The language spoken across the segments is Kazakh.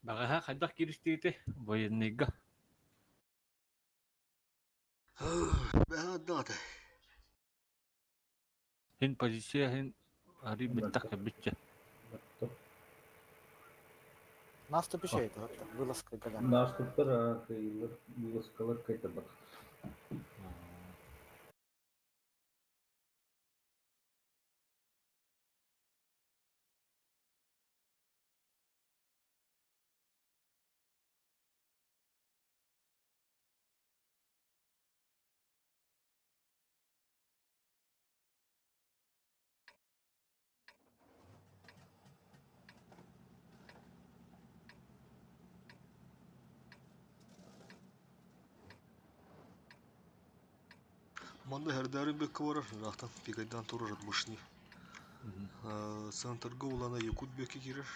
Багаха хайдах киристиите военныйга. Бәдәт. Хин позиция хин ари биттах кабитче. Наступишейте, вылазка когда. Наступтар кыйлар вылазкалар кайта бар. Манда һәрдәрен бек каварар, рахтан пигайдан турар бушни. Центрга улана якут беки кирер.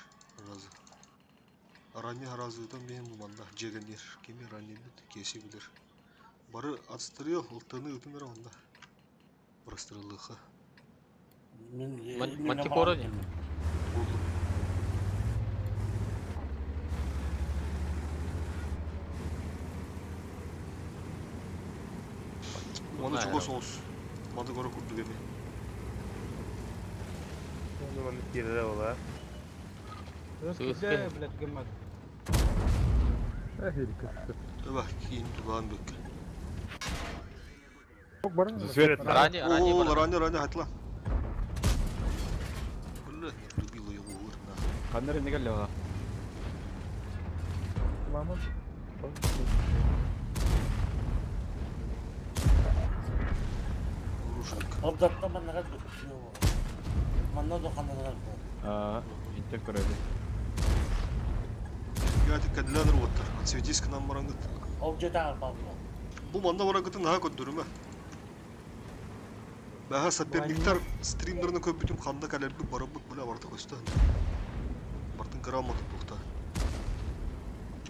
Разы. Арани харазыдан мен бу манда жегенер. Кеме рани бит кеси билер. Бары отстрел ылтыны ытыныр манда. Прострелыха. Мантикора не? Манда чугос олс. Манда гора курдугеме. Zaman kirde ola. Sığıskı. Таба кийин тулан бек. Рани О, бар. рани хатла. Улла тубило его урна. Каннары негелле бага. Урушник. Обдатта маннага манна до ханага. Интек көрөдү. Гати кадланыр оттар. Отсветись к нам марангыт. Обжета бабла. Бу манда марангытын наha көндүрүмө. Баха соперниктер стримдерны көп бүтүм ханда калерби барабык була барта көстө. Бартын грамота тукта.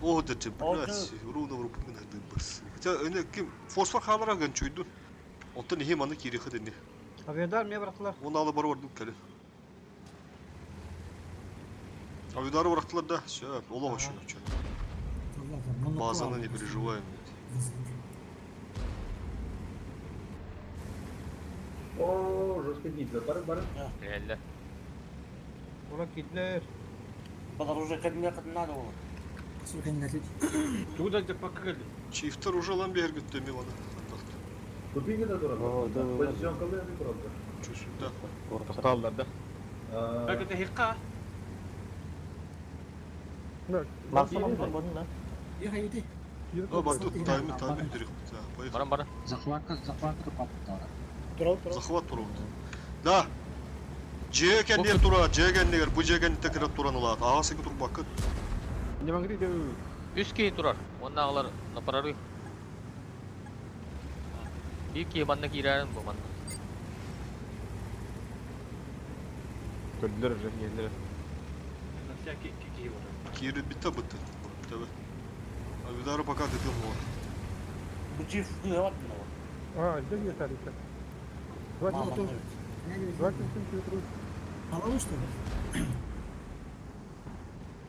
О, дече, блядь, руна врупун гынады бас. Хотя эне ким фосфор халара ген чуйду. Онта нехе маны кирихи дене. Авиадар мне братылар. Оны алы бары бардым келе. Авидары бырактылар да, всё, олог ошо. Базаны не переживаем. О, жестко гидра бар. Geldi. Ура кидлер. Бадар уже кадмия каднада ола. Туда где пока. Чифтер уже лан бергитте ми бана. Кутиге да турат. Позицион калды аны турат. Чусунда. Токталдар да. Как это хикка? А барту тайм директ. Баран баран. Захват турат. Да. Жегеннер тура, жегеннер бу жеген текереп туранылат. Агасыгы турбакыт. Не могли да. Üst keyin turar. Ondağlar napararı. İlk ki banda girerim bu banda. Көдүлөр уже келдер. Кири битта бытты. Таба. Авидары пока дедим вот. Бучив не вот. Здесь есть Алиса.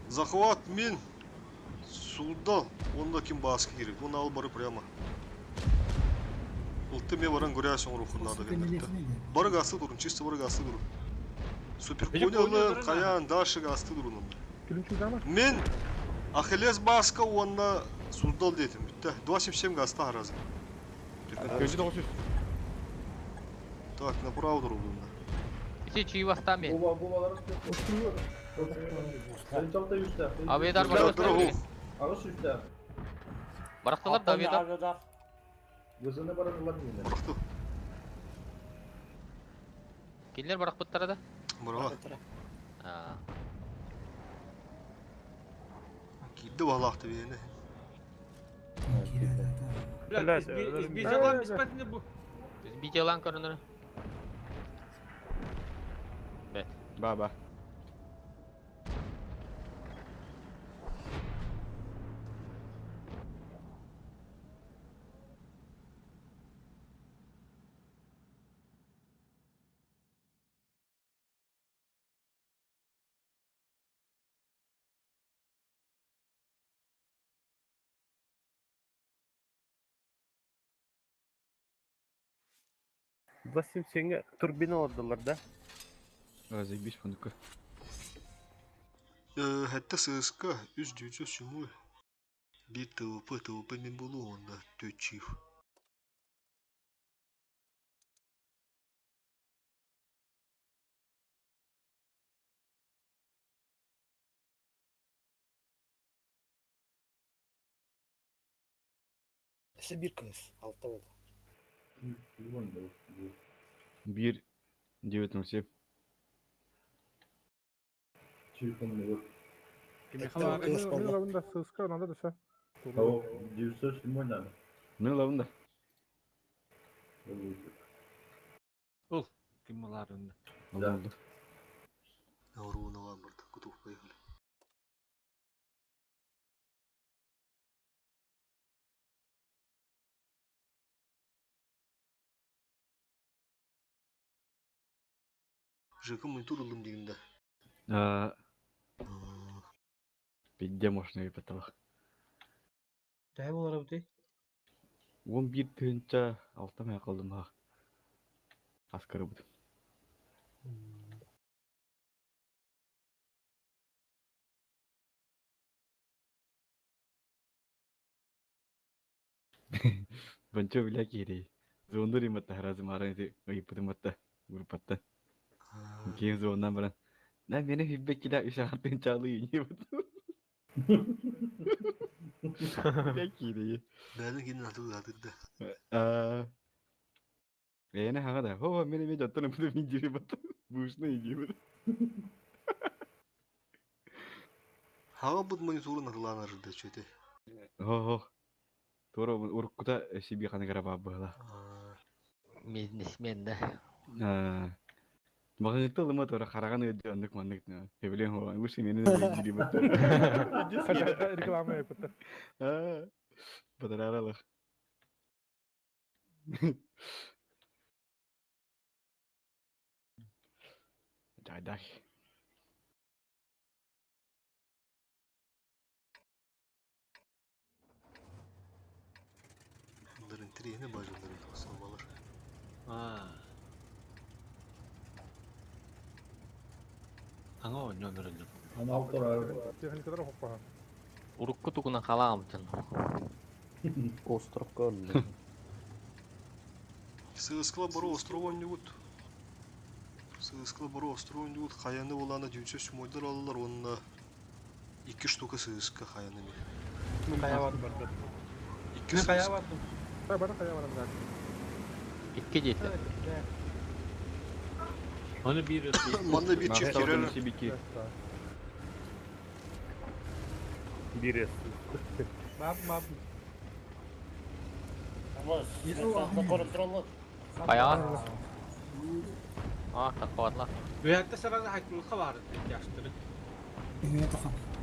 Захват мин. Суда. Онда ким баскы керек. Оны алып бары прямо. Улты ме баран гурясың рухун надо гендерді. Бары гасты дурун, чисто бары гасты дурун. Суперпонялы, каян, даши гасты дурун онда. Мен Ахиллес баска онда судал дейтім. Бітті. 277 гаста аразы. Көзү 900. Так, направо дуру бұнда. İçi çiğ vastan bir. Бубалар оsturuyor. Çalta üstte. Avedar Дуру. var. Ağız üstte. Baraktalar da avedar. Авиадар. Gözüne baradılar yine. Бұрықты. Kimler barak bıttara da? Бұрыға. Ha. Кейді балақты бейіне. Biz alan biz patini bu. Biz bir yalan karınları. Ba. Basayım seni turbina oldular da. Azıcık bir fındıkı. Hatta sığıska üz düğücü sümü. Bir tavıpı min bulu onda töçiv. Bir kız. Altta oldu. 1.907. Kız lavında sığıska ona da düşer. Tamam, 900 kim oynadı? Ne lavında? Kim alarında? Ya. Oldu. Avruğuna var burada kutup bayılı. Жека мы турулым дегенде. Bedde moşuna yapatılıq. Dayı olar bu değil. 11 tönçe altama kaldım ha. Askarı bu. Bancho bila kiri. Zonda rimata harazı maran ise ayıpıdı matta. Grupatta. Game zondan baran. Lan beni hibbek kila işaretin çalıyor. Bila kiri. Бәлін кейін атырды. Ne haga da. Ho beni jattan bu da minjiri bat. Buşna iyi bu. Хаға бұд мониторын атылан арыды чөте. Ho. Toro urkuta sibi kana gara babala. Бизнесмен да. Bakın itu lama tuh karangan itu andak manik nih. Hebelin ho, gue sih ini jadi betul. Reklama yapıtı. Betul ada lah. Cadak. Bunların treni bacıları toslamalar. аңа нөмірінде. Ama altı Техник kadar hoppa. Урукку тугуна калаамытын. Остров Калли. Сığıскыла бары островон дегут. Сığыскыла бары островон дегут. Хаяны оланы дүйінсе сүмойдар алылар. Онына 2 штука сığыска хаяны мен. Kaya var. 2 Ne kaya сığыска. var? Ha bana kaya var zaten. Икки жети. Onu bir Manda bir çift girer. Sibiki. Biri. Mab. ama sesle kontrolü. Баягы. Такватла. Büyükte sefer de haklılık var yaşları.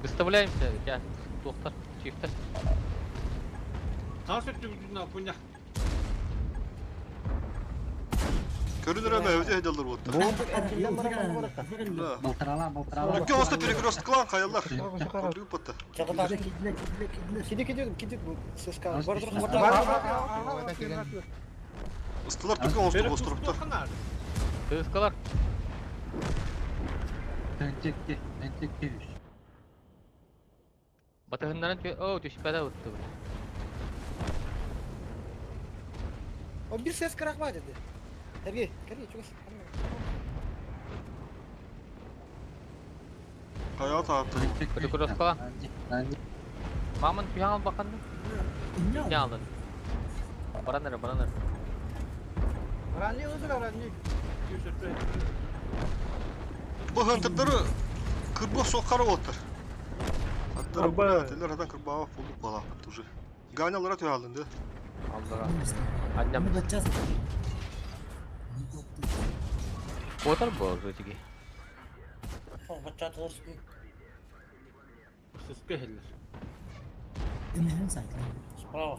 Выставляемся, я доктор, чифтер. Nasıl tüyüdün apunya? Körünür ama evde hedalar botta. Baltırala. Ökke olsa перекресток кылан каялар. Көбіргі боtta. Çakılar. Gidiyor bu ses kal. Var. Istılар түкі остров островтар. Сыскалар. Батыгындан түшпәдә үтте. O bir ses kırak var dedi. Tabii. Çok Кая тааты. Перекресткала. Мамын пиған бақанды. Не алдın? Baranır. Ranni uzun ranni. Bu hıntırları kırbağa sokarı otur. Hatta bu atiller hadan kırbağa bulduk bala tuzu. Ganyalara tüy aldın de. Aldılar. Annem. Otur bu özüge. Bıçağı tırsın. Sıskı heller. Bravo.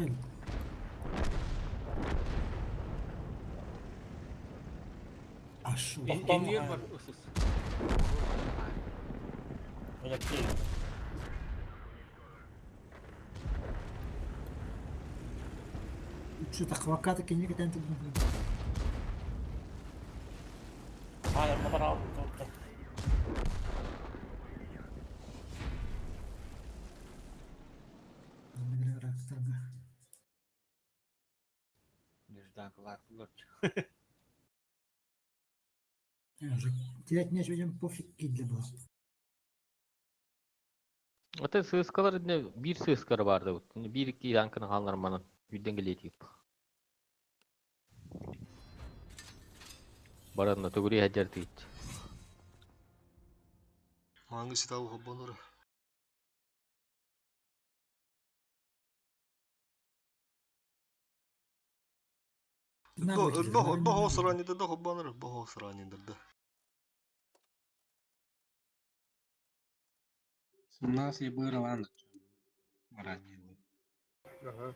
İndiyor var ısız. Öyle bir şey. Şu takvakat ikinci giden Direkt ne söyleyeceğim pofik gitti bu. Ata sığıskalar ne bir sığıskları vardı bu. Şimdi bir iki yankını hallarmanın yüzden geliydi. Baranda tuguri hajar tit. Hangisi daha hobbaları? Бахо сранидер да хоббаныр, бахо сранидер да. У нас и был рваный. Раненый. Ага.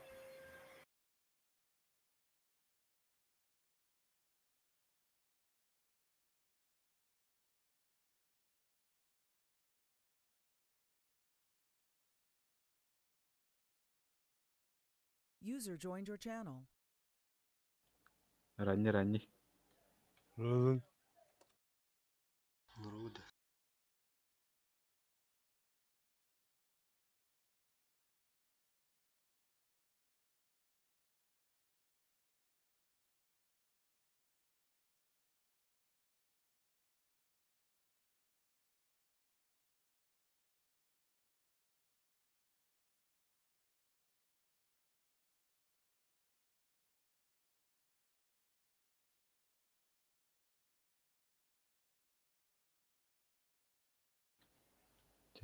User joined your channel. Ранний. Народа.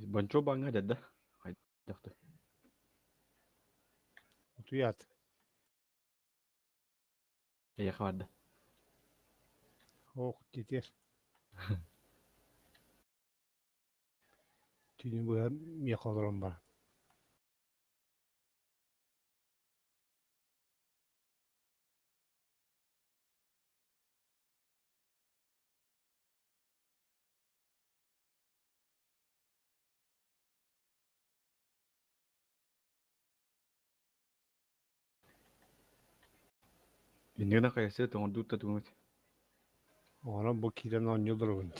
Банчо банга дядда. Хайдақты. Утуят. Я хварда. Ох, детер. Түйін бұя меқалырым бар. Иннена кайсы тоңдута туңут. Ona bu kiren oynuyordur bunu.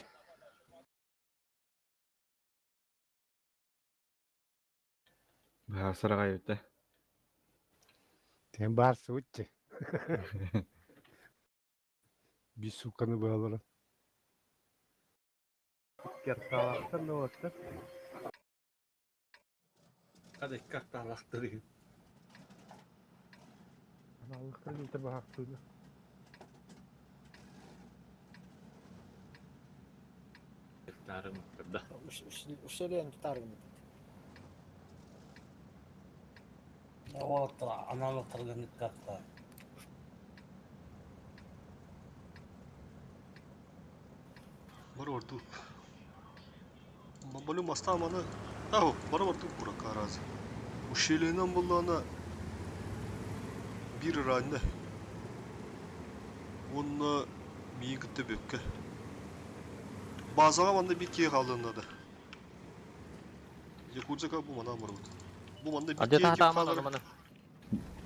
Басарага ютта. Sen barsı uçtu. Bir sukanı bağlarım. Kertalaktan ne oldu? Hadi kertalaktırayım. Analıktan ilter bahaktığını. Tarım kırda. Ушелен таргын. Вот, аналог торганит как-то. Бар орду. Бабалю маста маны. Ау, бар орду бурака разы. Ушеленен булана bir ranne. Onu miyigde bükke. Bazığa banda bir kere kaldığında da. Yakutaka bu mana mırmıt. Bu manda bir Adı kere tahta aman kalır. onu bana.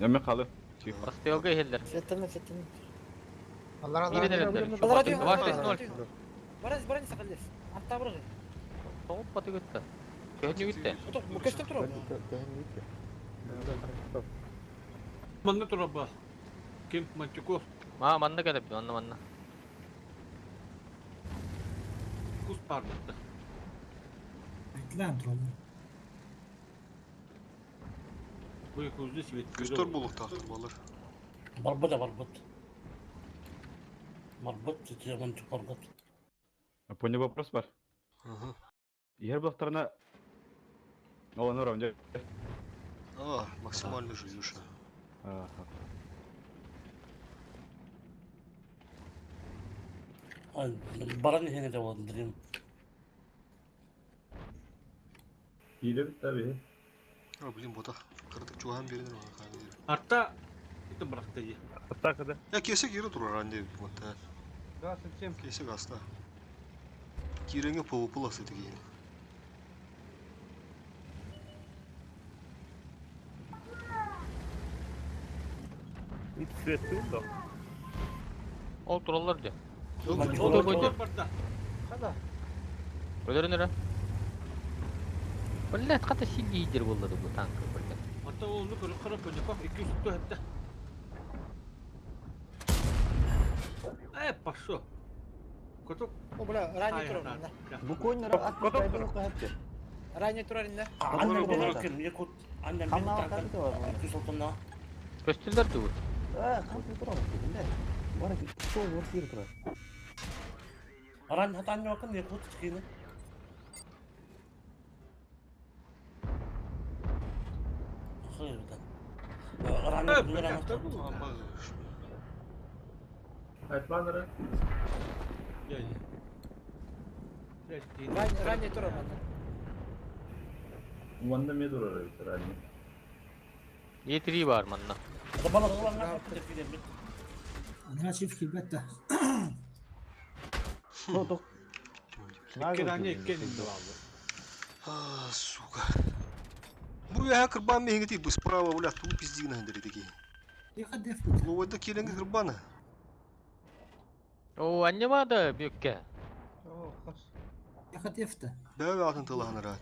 Эме калы. Orası yok ehiller. Сеттен, сеттен. Allah razı Yine olsun. nereler? Allah radyo. Var sesini ol. Баран сакалдес. Атта бургы. Soğuk batı götte. Köhünü gitti. Оток, бу көстөп турабы? Manna turabba. Kim mançuko Ha manna gelip manna. kus parmatta. Beklen troll. Bu kuzlu sivit. Göster buluk tartırmalar. Барбыт. Барбыт, тетемон барбыт. Понял вопрос бар. Aha. Yer блоктарына О, ну равно. А, максимально живешь. Ага. Баран хене де вот дрим. Hile bitti abi. Ha bileyim bu da. Kırdık çoğun birinin var kanka. Hatta itu bıraktı ya. Hatta kadar. Ya kesek yeri durur anne bir matta. Daha seçeyim. Kesek hasta. Kirenge povu pulası dik yine. Hiç süretti mi da? Ol trollar diyor. Çok buydu. Barda. Када? Ölerin nere? Vallahi kata şimdi iyidir bulladı bu tankı böyle. Hatta onu kırıp kırıp önce bak 200 tuttu hatta. Пошо. Котук. О, бля, ранее турар мында. Bu koyunları at Kodok kaydı dur. yok hepsi. Ранее турар инде. Annem gelirken yakut annem beni Kanlı tanıkan avukatı da var bunun. Sultan'a Köstüller de bu. Kanlı duramaz dedim de. Var ya çoğu vur bir durar. aran hat annem bakın yakut çıkıyını. Hayır da. Aran Evet, bunlar bıçak da anlattı. bu. Ama Айтпаңдар. Ранее турар мында. Уманда мен турар айтыр ани. Yetiri var manna. Da bana da bana tepkiler mi? أنا شايف كلبته Tutuk. сука. Бу я кырбан мехнети бу справа, бля, ту пиздина хендери таки. يقد يفوت Ловайда келенге кырбана. O anne var da büyükke. يقد يفتح Бәве атын тылахына рат.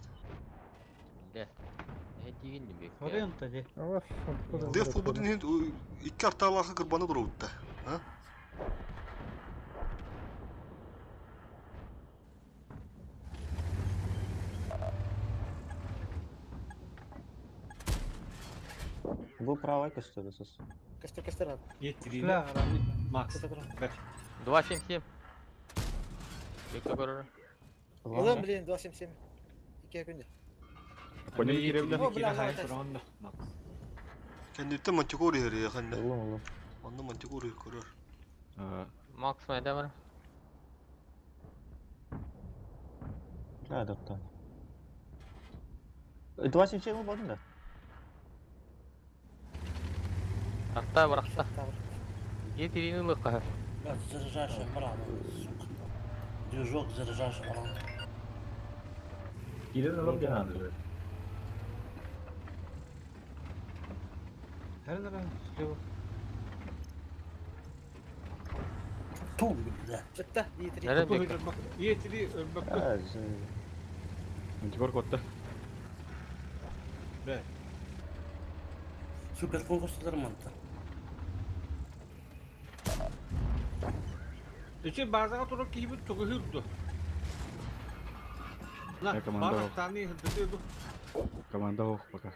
De. Ne diyeyim büyükke. Деф футболдун хен 2 арталаха кырбаны турабытта. Ha? Bu правой köstürdü sus. Кастер. Макс. 277. Büyükke görür. Ulan блин, 277. 2 günde. Понял, Кирилл? О, бля, лаватас. Kendipte mantikori heri ya kanne. Oğlum. Onda mantikori korar. Max mı var? Hadi doktor. 277 mi bodun da? Hatta bırakta. Yetirini lıkka. Да, заряжаешь барана, сука. Движок заряжаешь барана. Кирен алып келди. Тум gibi de. Çıktı. Yitiri. Nereden büyükke? Yetiri ölmek. Антигор котта. Süper konkurslar mantı. İçin bazen oturup ki bir çok hırdı. Lan Ya, komando. bana tane hırdı. Команда ох пока.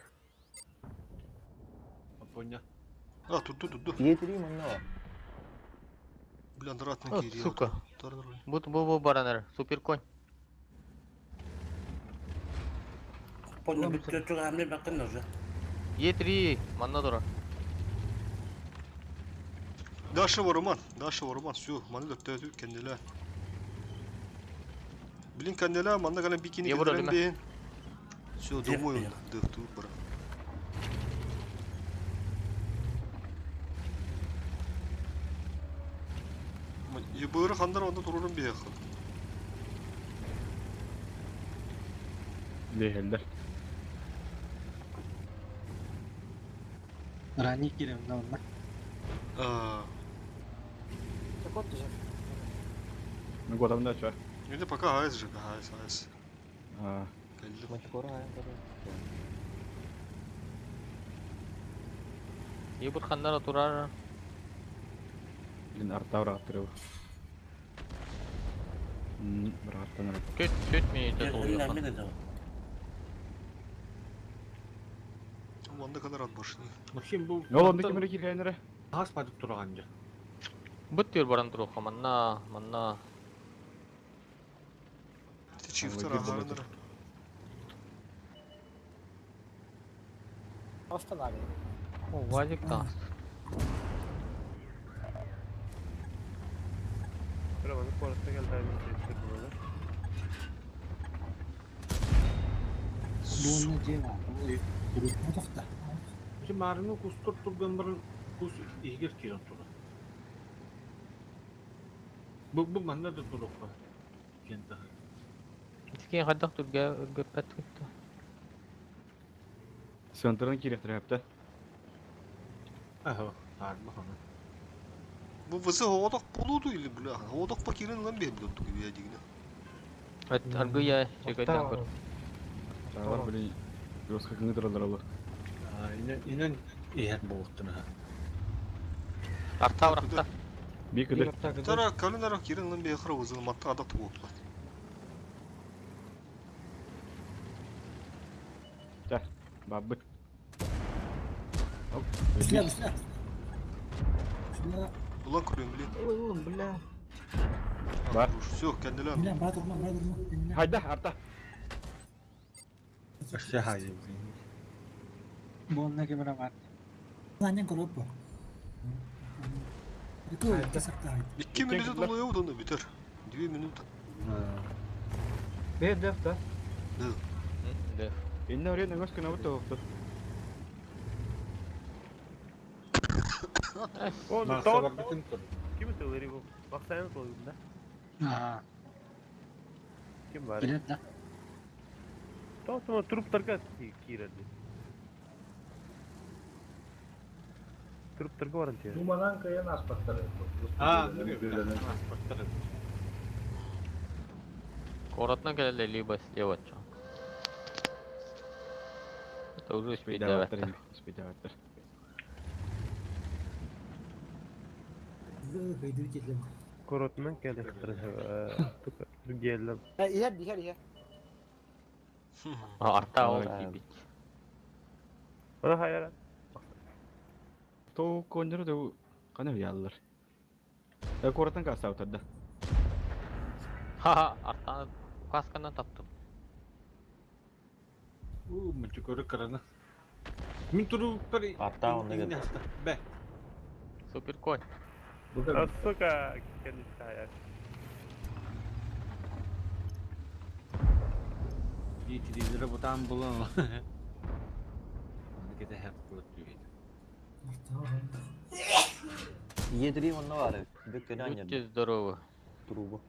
Понял. Ha tuttu. Yetireyim onun ne var? Бля, ратный О, кири. сука. Bu baranır. Süper koy. Ponya bir kötü hamle bakın ne Yetiri. Manna dur. Даша Вороман. Все, маны дөттөтү кенделе. Блин, кенделе, манда гален бикини Не вроде кенделен бейин. Все, домой он. Дыхту, бра. Ебыры хандар онда турурун бейхы. Легелдер. Ранее Кирилл дал. Кот уже. Ну годом да, чё? Енді пока хайз же, хайз. Келді. Ебір хандар турар. Блин, арта ұраттыру. Бір арттан ұрат. Köt minute oluyor. Hamle ne de. Манда kadar at başını. Максим bu. Ол онды кемере киргайнары? Аспадып тұрғанды. Бұт дер баран тұру манна. Ти çiftler ağlarındır. Aslan abi. O vacik da. Arabanın korasta geldi. Bunu cema. ما تفتح Şimdi marını kustur turdan bir kus ihgir kiran tura. Bu manda da turuk var. Kenta. Тикен хаддах турга гөппәт күтті. Сынтырын керектір әпті. Aha, harbi hana. Bu vızı hovadak buludu ili bile. Hovadak pakirin lan bir buldu gibi ya digine. Әт аргы я жегайдан көр. Сағалар білей. Жоска кіңі тұралар олар. İnen eğer boğuttun ha. Арта бырақта. Bir kıdır. Тара калинара кирен лын бе хра узын матта адат болуп. Çar. Babbıt. Üstler üstler. Şuna Ulan kuruyorum bilin. Oğlum bu ne? Var. Все, kendiler. Bilmem bana durma bana durma. Bilmem. Hayda arta. Aşağı hayır. Boğuluna gibi var. Annen korup bu. Itu kesak tahu. 2 minüt doluyor bu da biter. 2 minüt. Bir hedef de. De. İnne oraya ne başka ne var da Marsalar bütün tur. Kim söyleri bu? Bak sen koyduğunda. Aa, Kim var? bilet de. Tamam truplarga kiradi. Truplarga var diye. Numadan kayan aspatlar. Koratna geldi libas yavaşça. Taurus bir Beda de vardır. var. Beda vardır. Kaydır gidelim. Korotman geldi. Geldim. İher. Arta o Ay. gibi. Bana hayal. To konjuru da kana yallar. Ya koratan ka savtadda. Haha arta kaskandan taptım. Muncuk öyle karana. Min trupları. Hatta onda geldi. Be. Super koy. Asuka kendisi hayal. Dizilere bu tam bulan. Kita hep buat. Tamam. Yediri onda var. Bütçe здорово. Trubo.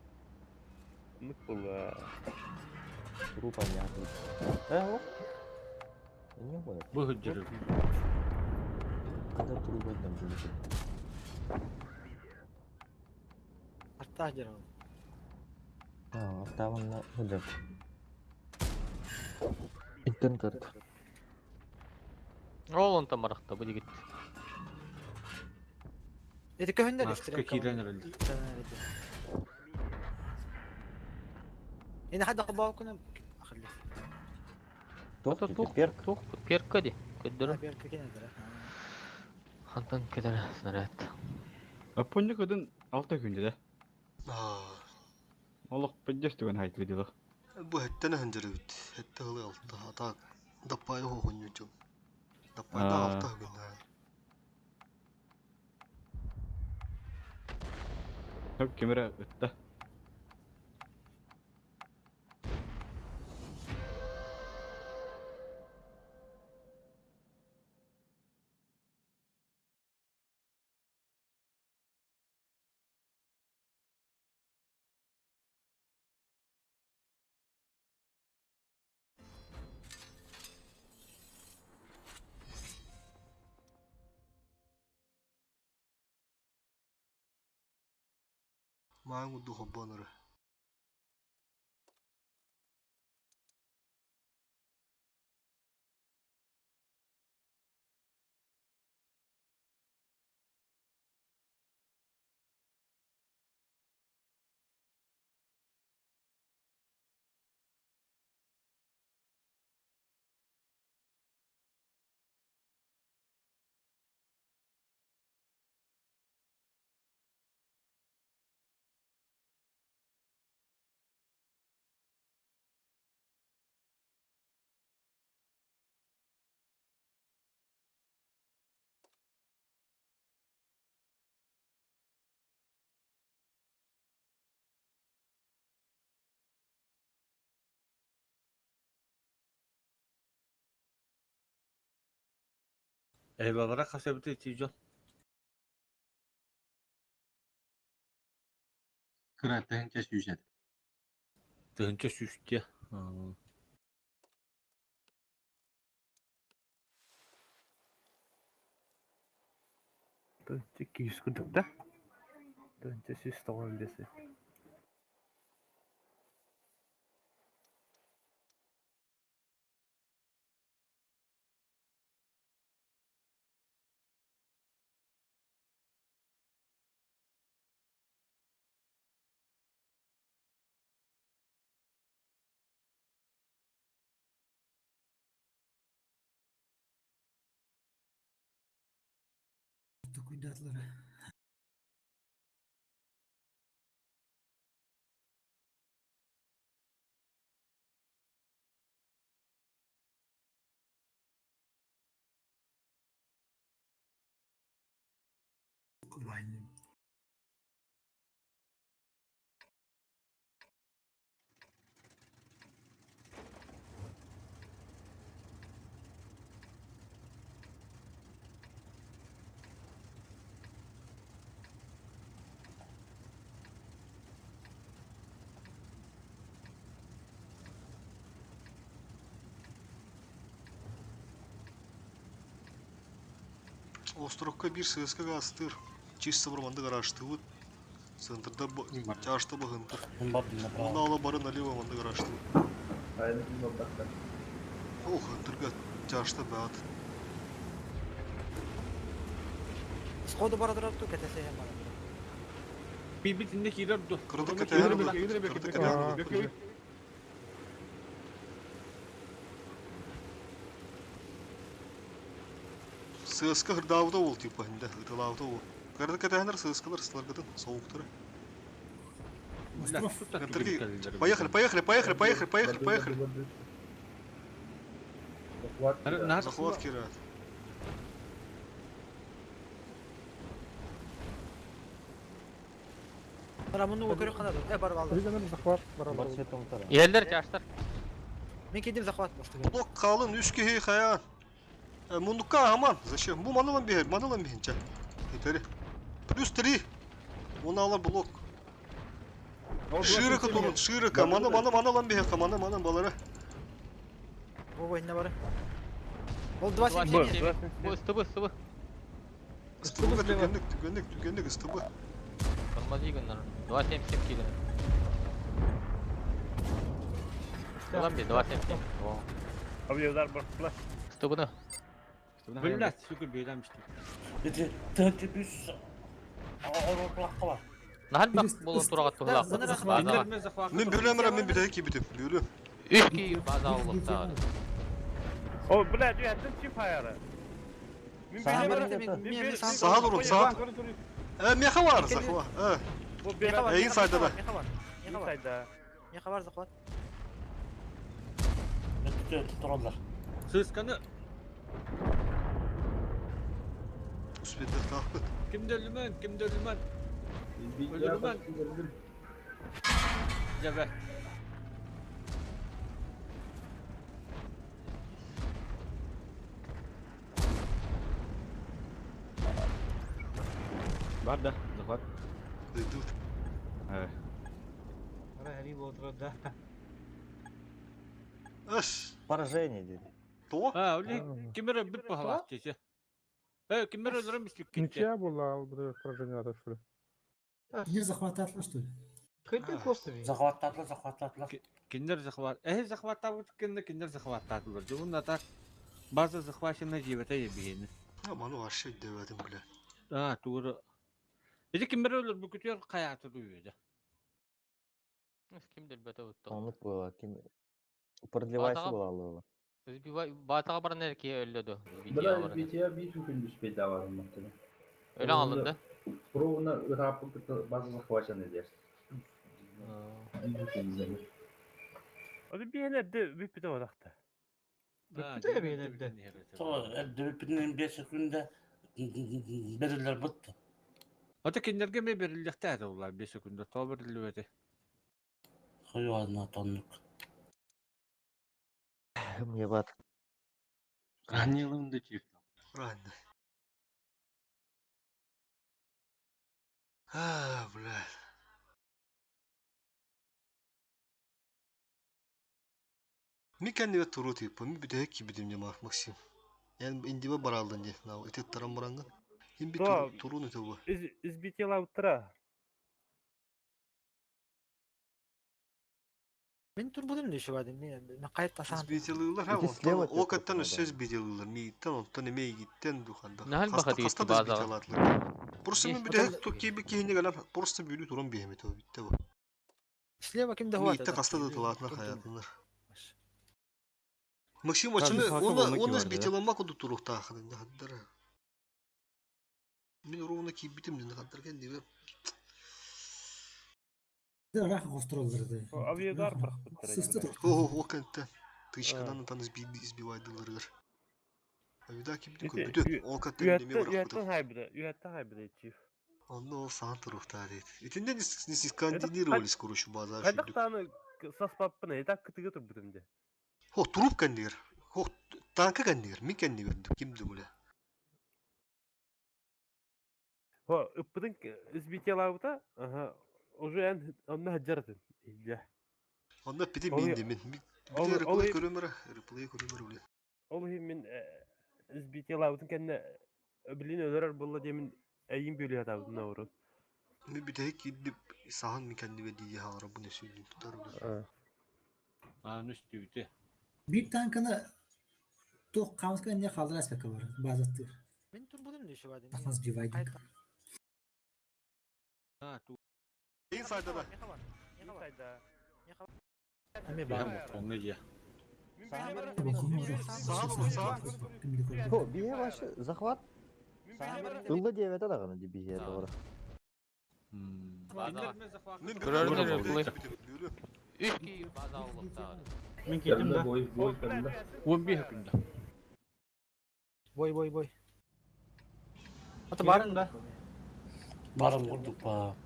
Mutlu. Трупа Bu hücre. Когда труба там будет? Hatta canım. Tamam da hıdır. İtten kırık. Oğlum tam arakta bu digit. Edik önden Maska kiren herhalde. Yine hadi balkona خلي. Тух, перка ди. Кыдырым. Bir kökene de. Хантан кыдыр снаряд. Aponlu kadın alta günde de. Allah pejjas tuan hayt video. Bu hettene hıncırı bit. Hette hılı altta. Hata dapayı hoğun yücüm. Dapayı da altta hıgın. Hep kamera ıtta. Mağın udu hobbanırı. Eyvallah kasabete içeceğim. Kıraattan kes yüzet. Dönce süsçe. Dönce 240'da. Dönce siz tamam dese. Усту куйдатлары. Кубань. Островка bir сыскага астыр. Чисто бұрманды қарашты бұд. Центрда чашты бұғынтыр. Мен бардым Оны направо. ала бары налево манды қарашты. Aynen bu noktada. Ох, ынтырға чашты бәд. Сходу бара тұрады, кетесе hem бара. Бибитинде кирер ду. Кырды кетәһәр бұд. Кырды кетәһәр бұд. Сыска хырдауыда ол типа, инде хырдауыда ол. Кырды кетәһәр сыскалар сыларгыдың, соғуқтыры. Остров. Поехали, поехали, поехали, поехали, поехали, поехали. Захват кират. Рамонну көріп қана тұр. Барып алды. Региональный захват. Елдер чаштар. Мен кедем захват басты. Блок қалын, үш кехей қаян. Мундукка аман, зачем? Бу манылан бейінче. Етері. Плюс 3. Оны алар блок. Широко турun, широко. Манылан бейін, мана балары. Ого, не бары. Ол 2.77. Стыбы. Ыстыбыға түгендік, ыстыбы. Тормози günler. 2.77 kilo. Ulan bir 2.77. Объявдар бартла. Стыбыны. Бүлләс шүкір бейдәмішті. Бити тәнті бүс. Орықлаққа бар. Nahal bak bolun turağat tuğlaq. Индерме захват. Мен бөлемірі, мен бідәй кебедім, бөлем. 3 ki baza olukta. O бүлә düyәттің чип hayarı. Sağa durun, sağa. Meha var, захва. Eğin sayda da. Meha var захват. Тұралдар. Сысканы Üspetler takip et. kimde ölümen? Ölürüm. Cebe. Бар да, захват. Дойдут. Эш. Поражение dedi. То? Öyle kimere bir pahalat geçe. Kimere ölürüm mislük gitti. Ничья была, поражение отошли. Мир захвататлы, что ли? Захваттатла. Киндер захват. Захваттабы киндер захваттатылır. Bunun atak bazı захваченный живета ебейini. Aman o aşağı devedim bile. Doğru. Ece kimere ölür bu kütüyor hayatı duyuyor. Kimdir bete uttu. Onluk bu kim? Продлевайся Bazağa- была Алова. Batağa baran erkeğe öldü. Bila bitiya bir sürü speda var muhtemelen. Öyle alındı. Пробно рапорт база захвачена здесь. Hadi bir helerde bir pide var akta. Bütün bir helerde. Dövüpünün 5 sekunda verirler bitti. Hadi kinderge mi verillikte de onlar 5 sekunda. Ta verildi. Hayvanat onluk. Мне бат. Ранилым чип. Правильно. Блядь. Ми kendime turu tipi, mi bir de hek gibi dimce Maksim. Yani indibe baraldın diye, nav etet taran barangın. Hem bir turu ne tabu. Избитила утра. Мен турбудum düşü vardı. Ne kayıt tasan. Sbiteliyler ha, o kattan söz biteliyler. Miyitten ondan emeği gitten dukanda. Nahal baka değil ki bazağa. Burası mi bir de hek tokki bir kihine gelen, burası büyülü turun bir hemi tabi, bitti bu. Слева кимде хватит. Мийтте каста да тылатынар хаятынар. Максим Tabii, açını farklı onu olmak onu vardı ya. bitelanmak o da turukta akıdında haddara. Мен уровна кийбитим ден кантырген дебе. Рах костурулдырды. Авиадар пырхпыттыр. Сысты тур. О, кенте. Тышкадан таныс избивайдыларыгар. Авида кийбитим көбүтөт. Ол каттен неме барып. Үйәттен хайбыды чиф. Онда ол саан турукта дейт. Итинде не координировались, короче, база Қайдақ шүлдүк. таны саспаппын, етак кытыгы тұр бүтімде. Хо, туруп кандигер. Хо, танка кандигер. Мен кандигер. Кимди буле? Хо, ыппыдың избетелауыта, уже ән онна хаджардын. Онда пити Ол- мен де мен. ол- Бите ол- реплей көрөмөр, реплей көрөмөр буле. Ол мен избетелауытын кәнне білін өлерер болла демін әйін бөлі атабын ауру. Мен бите кидип саан мен кандиге дие хагара бу несүлүн тутар буле. Аны üstüydü. Bir tankını toq kamska ne kaldır aspeka var. Bazı Мен тут будем еще один. Ахназ сбивайдик. Ha, tu. Эң сайдада. Ами Ben бар. onu ya. Бие ваши захват. Ыллы девет адаганы бие doğru. Baza. Мен Көрөрүнөр реплей. Бөлө. 3 kişi baza oldu. Мен келдим да. Бой кәлді. 11 hükümde. Бой. Аты барын да. Барым курдук па.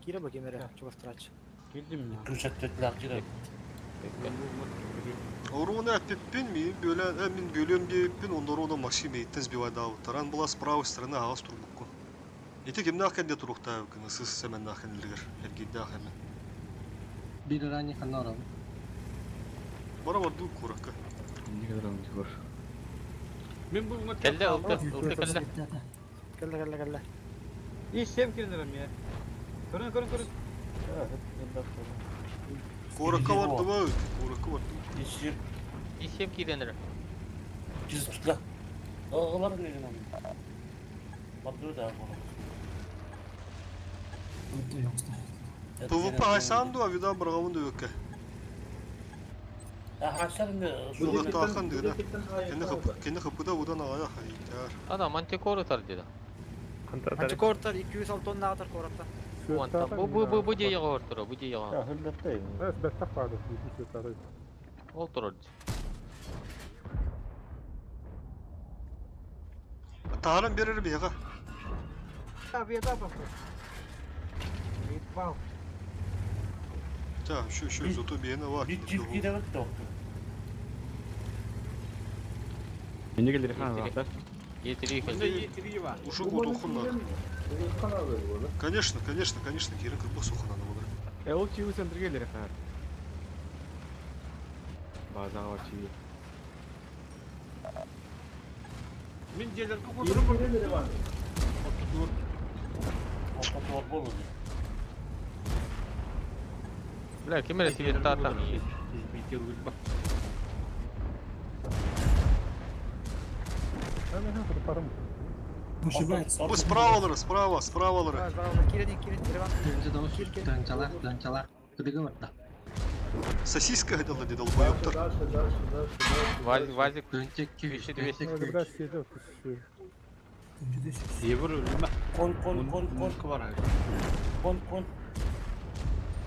Кире ба кемере, чубастырач. Келдим мен. Күрсәттеләр кирәк. Уровна пеппен мен бөлө, мен бөлөм деппен, онда рода машина иттен сбивайда. Таран була с правой стороны агас турбукку. Эти кемне акенде турукта, кынысыз семен акенлергер. Эргидде акемен. Bir ранее канарам. Бара барду куракка. Не kadar olmuş var. Ben bu umut Kelle oldu. Oldu kelle. Келе. İş hem kirlerim ya. Көрün. Куракка барду ба? Куракка барду. Иши İşim kirenir. biz tutla. Ağlar ne lan? Bakıyor da bunu. ПВП айсанду, а вида брагамын дөбөкке. Haşlar ne? Шулыкта акын дегене. Кені хыпыда будан агая хайдар. Adam mantikor tar dedi. Антикортар 206 тонна атар коракта. Bu diye orturu, bu diye. Evet, betak vardı. Bir şey tarayı. Oturur. Тааран берер бега. Авиада ба. Вау. Та, şu зото бені var. Bir çift gidemek de yoktu. Beni gelir ha zaten. Getiriyor Bunda kelle. yetiriği var. Уши удохуна. Конечно, Кирин кырбы сухананы булар. Ол чиу центр gelir ha. Baza var çiğ. Ben celerke kudurum. Okul var bolu. Bile kime resiyet tartan. Ben ne kadar param. Bu справалары. Кирен, Ереван. Birinci doğuş. Dançalar. Kıdıgı var da. Сосиска хотел дедал боёптар. Vazik Dönecek gibi. Beşi düvesi. Öyle biraz şeyde yok. Yevur ölüme. Kon. Var abi. Kon.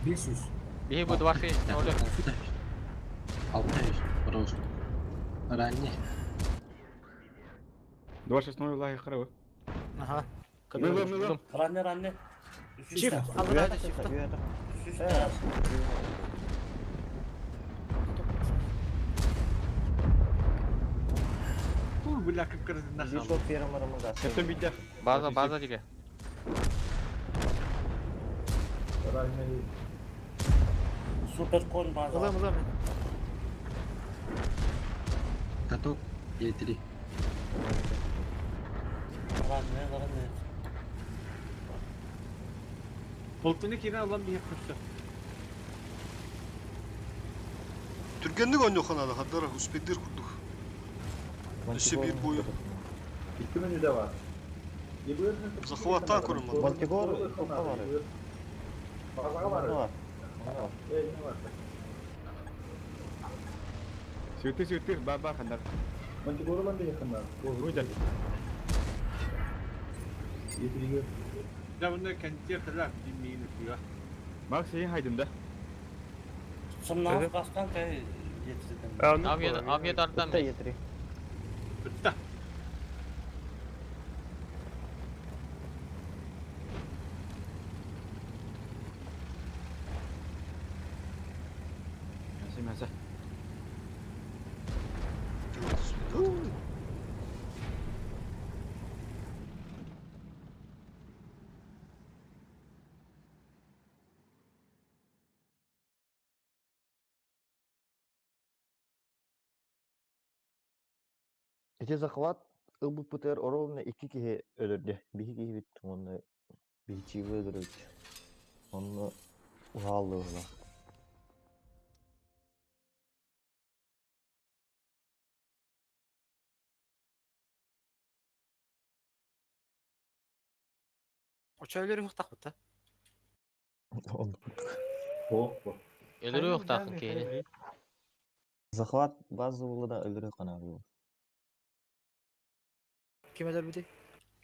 500. bir bu duvar şey ne oluyor? 6 yaş. Burası. Ранее. 26 лайк храб. Ага. Buldum. Ranne. Чифт, алда чифт. Bu lakıp kırızında kaldı. Sen bir de. Baza diye. Super kon bazı. Ылым. Каток. Getiri. Ranne. Koltuğunu kire alan bir yapmıştı. Түргенник он yok da haddara успедир курдук. Еще bir boyu. İki menü de var. Захваттан көрөм. Sütü baba kadar. Mantikoru lan da yakınlar. Uydan. Getiriyor. Da bunda kendi kılak dinleyin diyor. Bak şeyi haydımda. Sımnağız baskan kay getirdim. Aviyadardan mı? Bitti. Masa. Ece захват ылбык бутер оровна 2 кişi ölürdü. Bir kişi bitti onu bir çivi öldürüldü. Onu uhallı ola. Uçağları yok takıta. Onu Soğuk bu. Ölürü yok takın keyini. захват bazı ulu da ölürü kanalı. Kim eder bir de?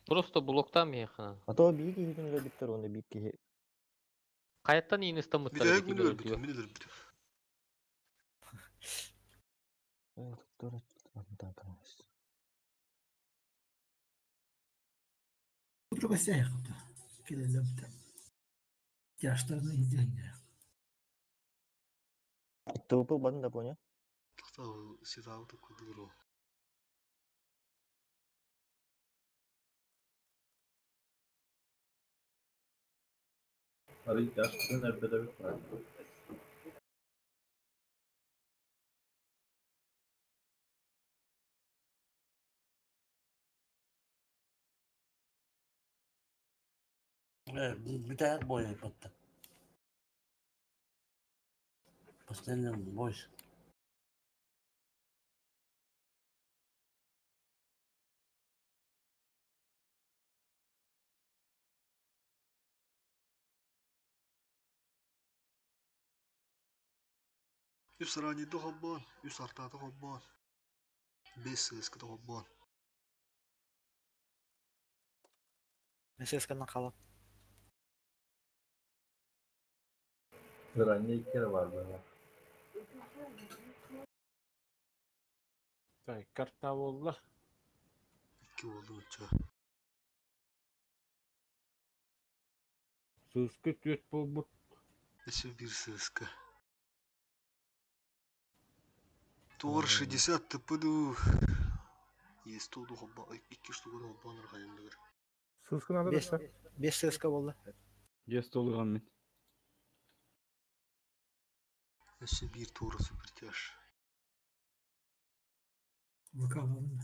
Просто bloktan mı yakın? Hatta bir kişi öyle bitter onu bir kişi. Kayıttan iyi Bir ıstamıtları de gibi mini böyle öldü. diyor. Mini öldü. Evet, doğru. Tamamız. Çok eski yaptı. Gidelim de. Yaşlarını izleyin ya. Topuk bana da ponya. Tahu si tahu tuh kudu. Arayı yaşlıkın evde bir var. Bir tane boy yaptı. Постоянно boş. Üst ranide hobbon, üst artada hobbon. 5 sığıskıda hobbon. Meselesinden kalan. Granny 2 kere var böyle. Tay karta oldu. 2 oldu uçağı. Sızkıt yut bu. Еще 1 сыска. Тор 60 тпду. Есть тут хобба. 2 штука да хобба нар кайындыр. Sızkın adı da. 5 seska oldu. Gest oluyor men. Еще 1 тура супер тяж. Bakalım.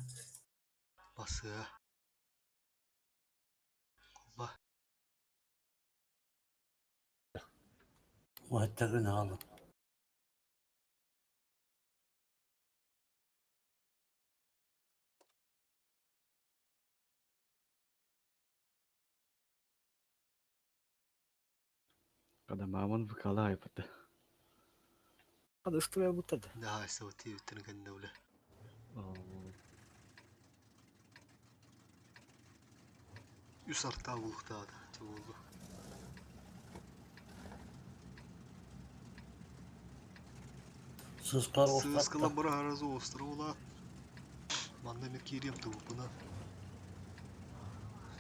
Bası. Hobba. O hatta gün aldı. Kadam aman vıkala yapıttı. Hadi ıskıya butadı. Да, савти битирген дәүле. Üst artta bulukta da. Oldu. Sızkar Сыскала бір аразы островла. Манда мен керем тубына.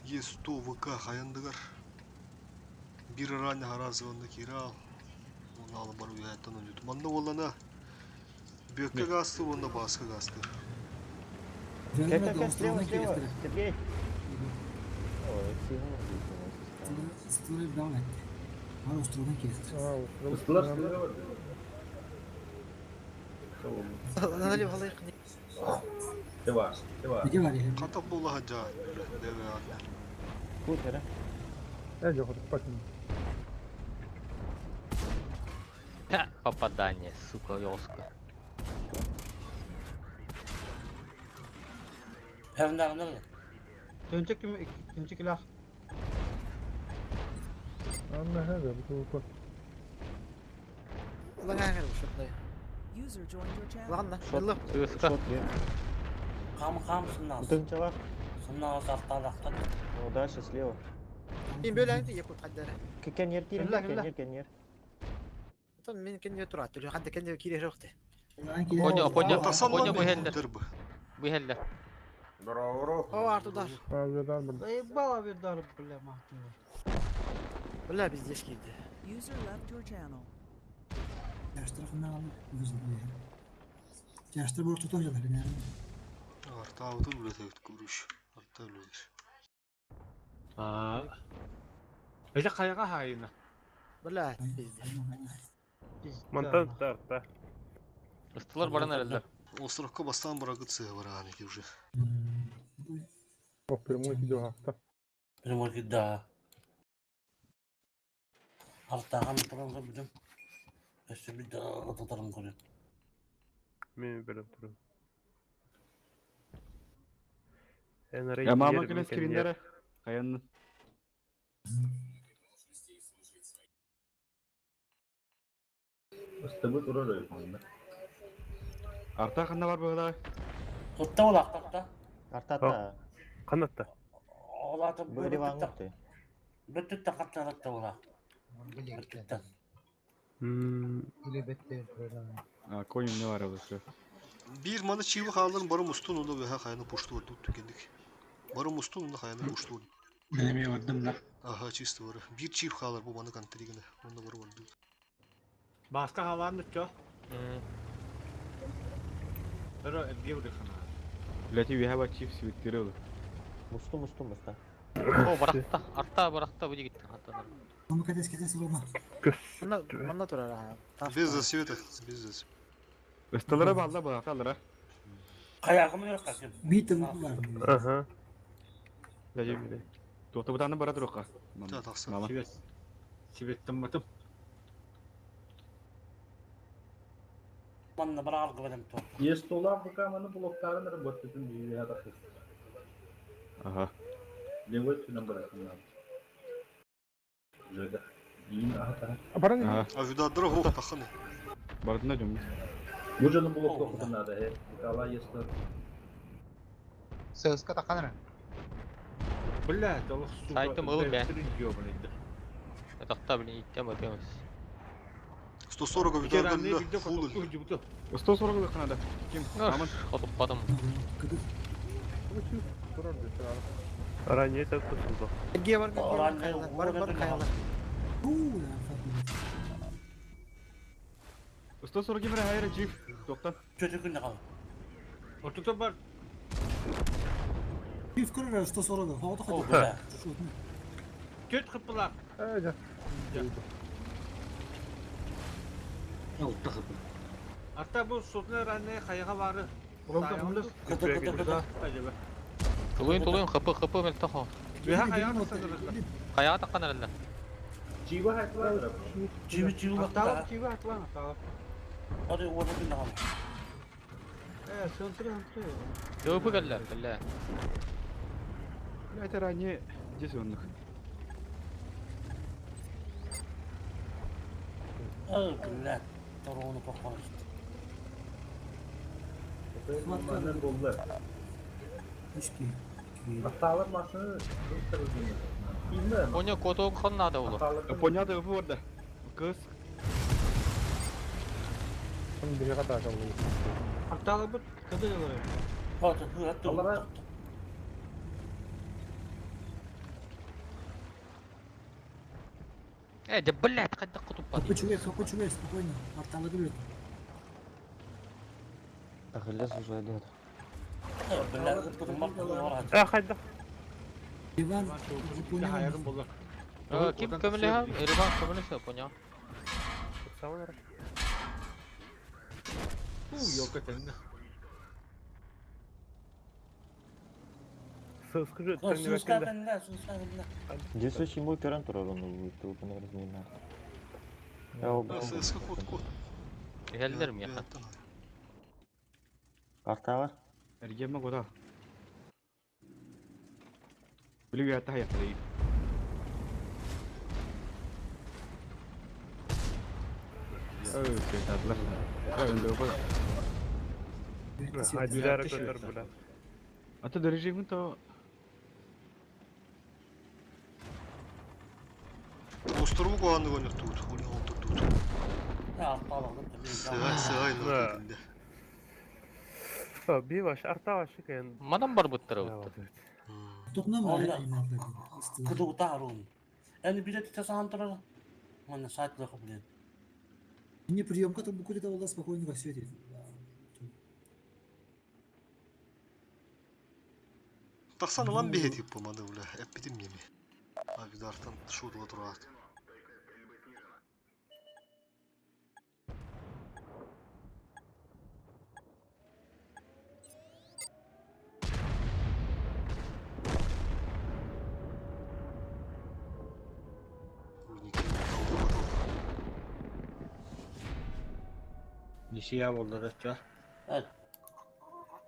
Есть 100 ВК хайындыгар. Bir ранне аразы онда кирал. Оны алып барып уяттан өнөтү. Манда олана бөккө гасты, онда баскы гасты. Verme de ostrovuna getirdi. Sергey. O eksiğini Istıları devam etti. Var ostrovuna getirdi. Istılar sınırı var. Lan öyle vallahi yakın. Ne var? Ne var? Peki var ya. Катап болла хаджа. Деве анна. Bu tere. Ха, попадание, сука, ёлска. Hem de anladın. Dönecek mi? Dönecek ilah. Ulan kanka bu şurada. User joined your channel. Ulan lan. Şot, Yallah. sığıska. Kam sınavsın. Bütün cevap. Bundan azaltta lakta. О, дальше слева. Мен бөләнді екі қаддары. Кенер тирин, кенер. Потом мен кенде тұрады. Түлі қадда кенде кере жоқты. Поня bu heller. Дерби. Bu heller. О, артудар. Bala bir darıp bile mahkum. Білә біз деш келді. User left your channel. Yaş tarafından alıp gözüm ya. Yaşta borç tutuncalar yani. Арта аутын үлете көрүш. Арта үлеш. Öyle kayağa hayına. Білә біз деш. Монтаж Istılar baran herhalde. Островка бастан барагыцы бар аники уже. Primo gidda. Artağın programda bizim. İşte bir daha tutarım koyun. Мен берем турам. Ya mama kine skrinlere. Kayanın. Üstümü durur öyle. Arta kanda var böyle. Tutta olak tutta. Артата. Канатта. Olatı Böyle var mı? Bütün takatlar olak. Bütün. Ha koyun ne var orası? Bir manı çivi kaldım barım ustun onda ve ha kayını puştu oldu tükendik. Barım ustun onda kayını puştu oldu. Benim yardım da. Aha çisti var. Bir çiv kalır bu bana kantrigine. Onda var oldu. Başka havanı çok. Pero bir kana. Lati bir hava çift sivitleri olur. Мусту, муста. O bıraktı. Artta bu gitti. Hatta. Ama kedesi olma. Мында тұрар. Без засвета. Без засвета. Istılara bağlı bu haftalara. Kayakımı yok kaçın. Bir tane var. Aha. Lati bir de. Tuğta bu tane baradır oka. Ta taksa. Mama. Sivettim batım. Bana bir algı benim top. Есть olan bu kamanın bloklarını работает bir ya da. Aha. Ne var ki numara bunlar? Жега. İyi aha. Aha. Avida dra hoch takını. Baradın ne diyorum? Bucanın blok okudun da he. Allah yesler. Сөөсқа тақаныр. Billa dolu su. Saytım oğlum be. Yatakta bile ilkten bakıyoruz. 140 Bir kere avida anneye dra bir de full. fotoğrafı ucubdu. Usta soru bir kanada. Kim? Aman. Otopladım. Ранее это tutuldu. Ге бар, Оранжевый, kayalar. Бар kayalar. Uuu ya farklı. Usta soru kimre hayır çift. Doktan. Kötü günde kalın. Ortada var. Bir fikir ver usta sonra da. Havada O kaldı. böyle. Köt kıpılar. Hatta bu sotlar anne kayağa varı. Kıtı kıtı. Acaba. Tuluyun kapı meltaho. Ve ha kayağa sanırım. Kayağa takan herhalde. Civa hayatlar. Çivi Hatta bakta. kivi atlan hatta. Hadi orada günde kalın. Dövüpü geller. Geller. Yeter anne. Cesonluk. Öldüler. Doğru onu bakmamış. Bunlardan doldular. Hiç ki. Hatalar masını bilmem. Konya kotoğun kanına da olur. Ponya da öpü orada. Kız. Hatta bu kadın olur. Hadi hadi. Onlara Cebbellet kadda kutup Kapı çuver spokojno. Artaları bir. Ахиллес уже идет. Öldüler. Kıtı bakma. Hayda. Divan. Ya hayırım bulur. Kim kömürlü ha? Erivan kömürlü Konya. Sağlar. Yok ötende. Скажи, это не Sus ваканда. kadınlar, sus kadınlar. Действующий мой тиран турар onu bu tuğba ne razmina. Ya o Eski kod. Geldirim yakın. karta var. Ergeme koda. Bili bir hatta yaptı. Tatlı. Öyle bu. Hadi zara götür bula. Ata derece mi to? Остору куанды гонюк тут. Улин олтур тут. Арталығын білмейді. Сыгай нотогінде. Bir baş, arta başı kayın. Madan бар бұттыра бұтты. Тотнам Олля. айларды. Кыды ұта аруын. Әлі билет тесаған тұрады. Оны сайтлығы біледі. Не приемка там буквально это была спокойно во свете. Тақсан алан бейет еп болмады ұлы. Әп бітім неме. Агидартан шудыға тұрады. Nişiya oldu da çar.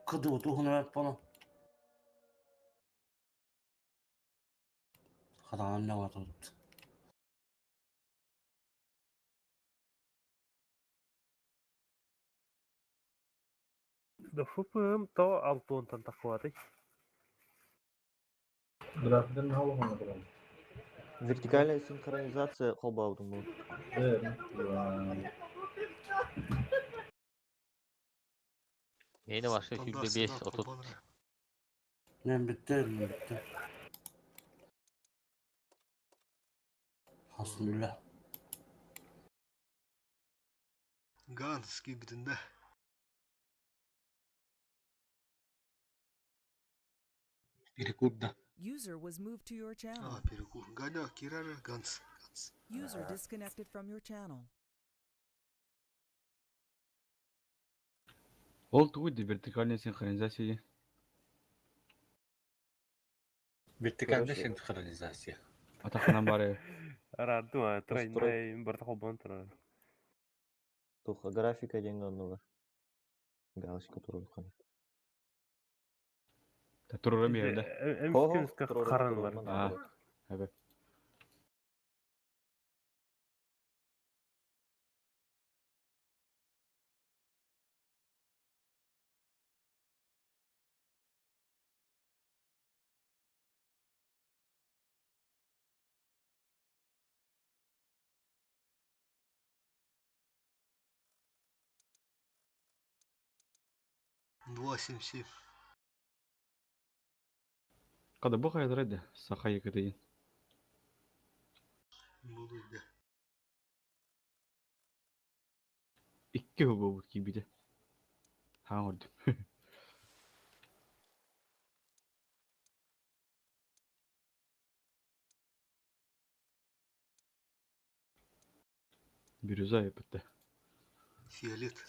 Кыды ұтуғын өп бұны. Қадағын не батырды. Da fupum to altı takvadı. Графтын халығына тұрам. Вертикальная синхронизация қолбаудың бұл. Neydi başka yüzde 5 30. Мен бітті. Hasbunallah. Ганский бітінде. Перекурда. User was moved to your channel. Перекур. Ганя, Кирара, Ганс. User disconnected from your channel. Ол тугуйду вертикальная синхронизация. Вертикальная синхронизация. Атақынан бары. Раду, тройной, бір тақобан тұрады. Туха графика деген орны бар. Галочка тұрады қаны. Тұрырым ерді. Әмскенскі қаранылар. Әбі. Два 7-7. Қады бұл қайдыр еді? Сақа екі дейін. Бұл үйде. Ikki hubu bu gibi de. Ha orada. Бирюза yapıttı. Фиолет.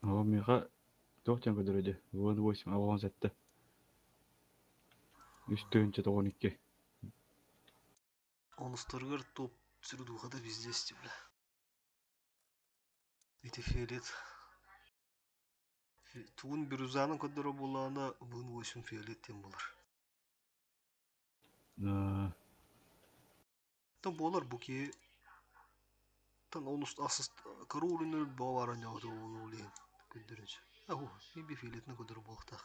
Ama Miha 90 kadar öde. 18 avans etti. Üstünce de 12. Оныстыргар топ сүрдуға да везде істеблі. Эти фиолет. Туын бирюзаның көддері болағына бұн 8 фиолеттен болар. Там болар бұке. Тан онуст асыст кыру өлінер бағаран яуды оны олейін. Көддерінше. Ағу, мен бе фиолетінің көддері болықтақ.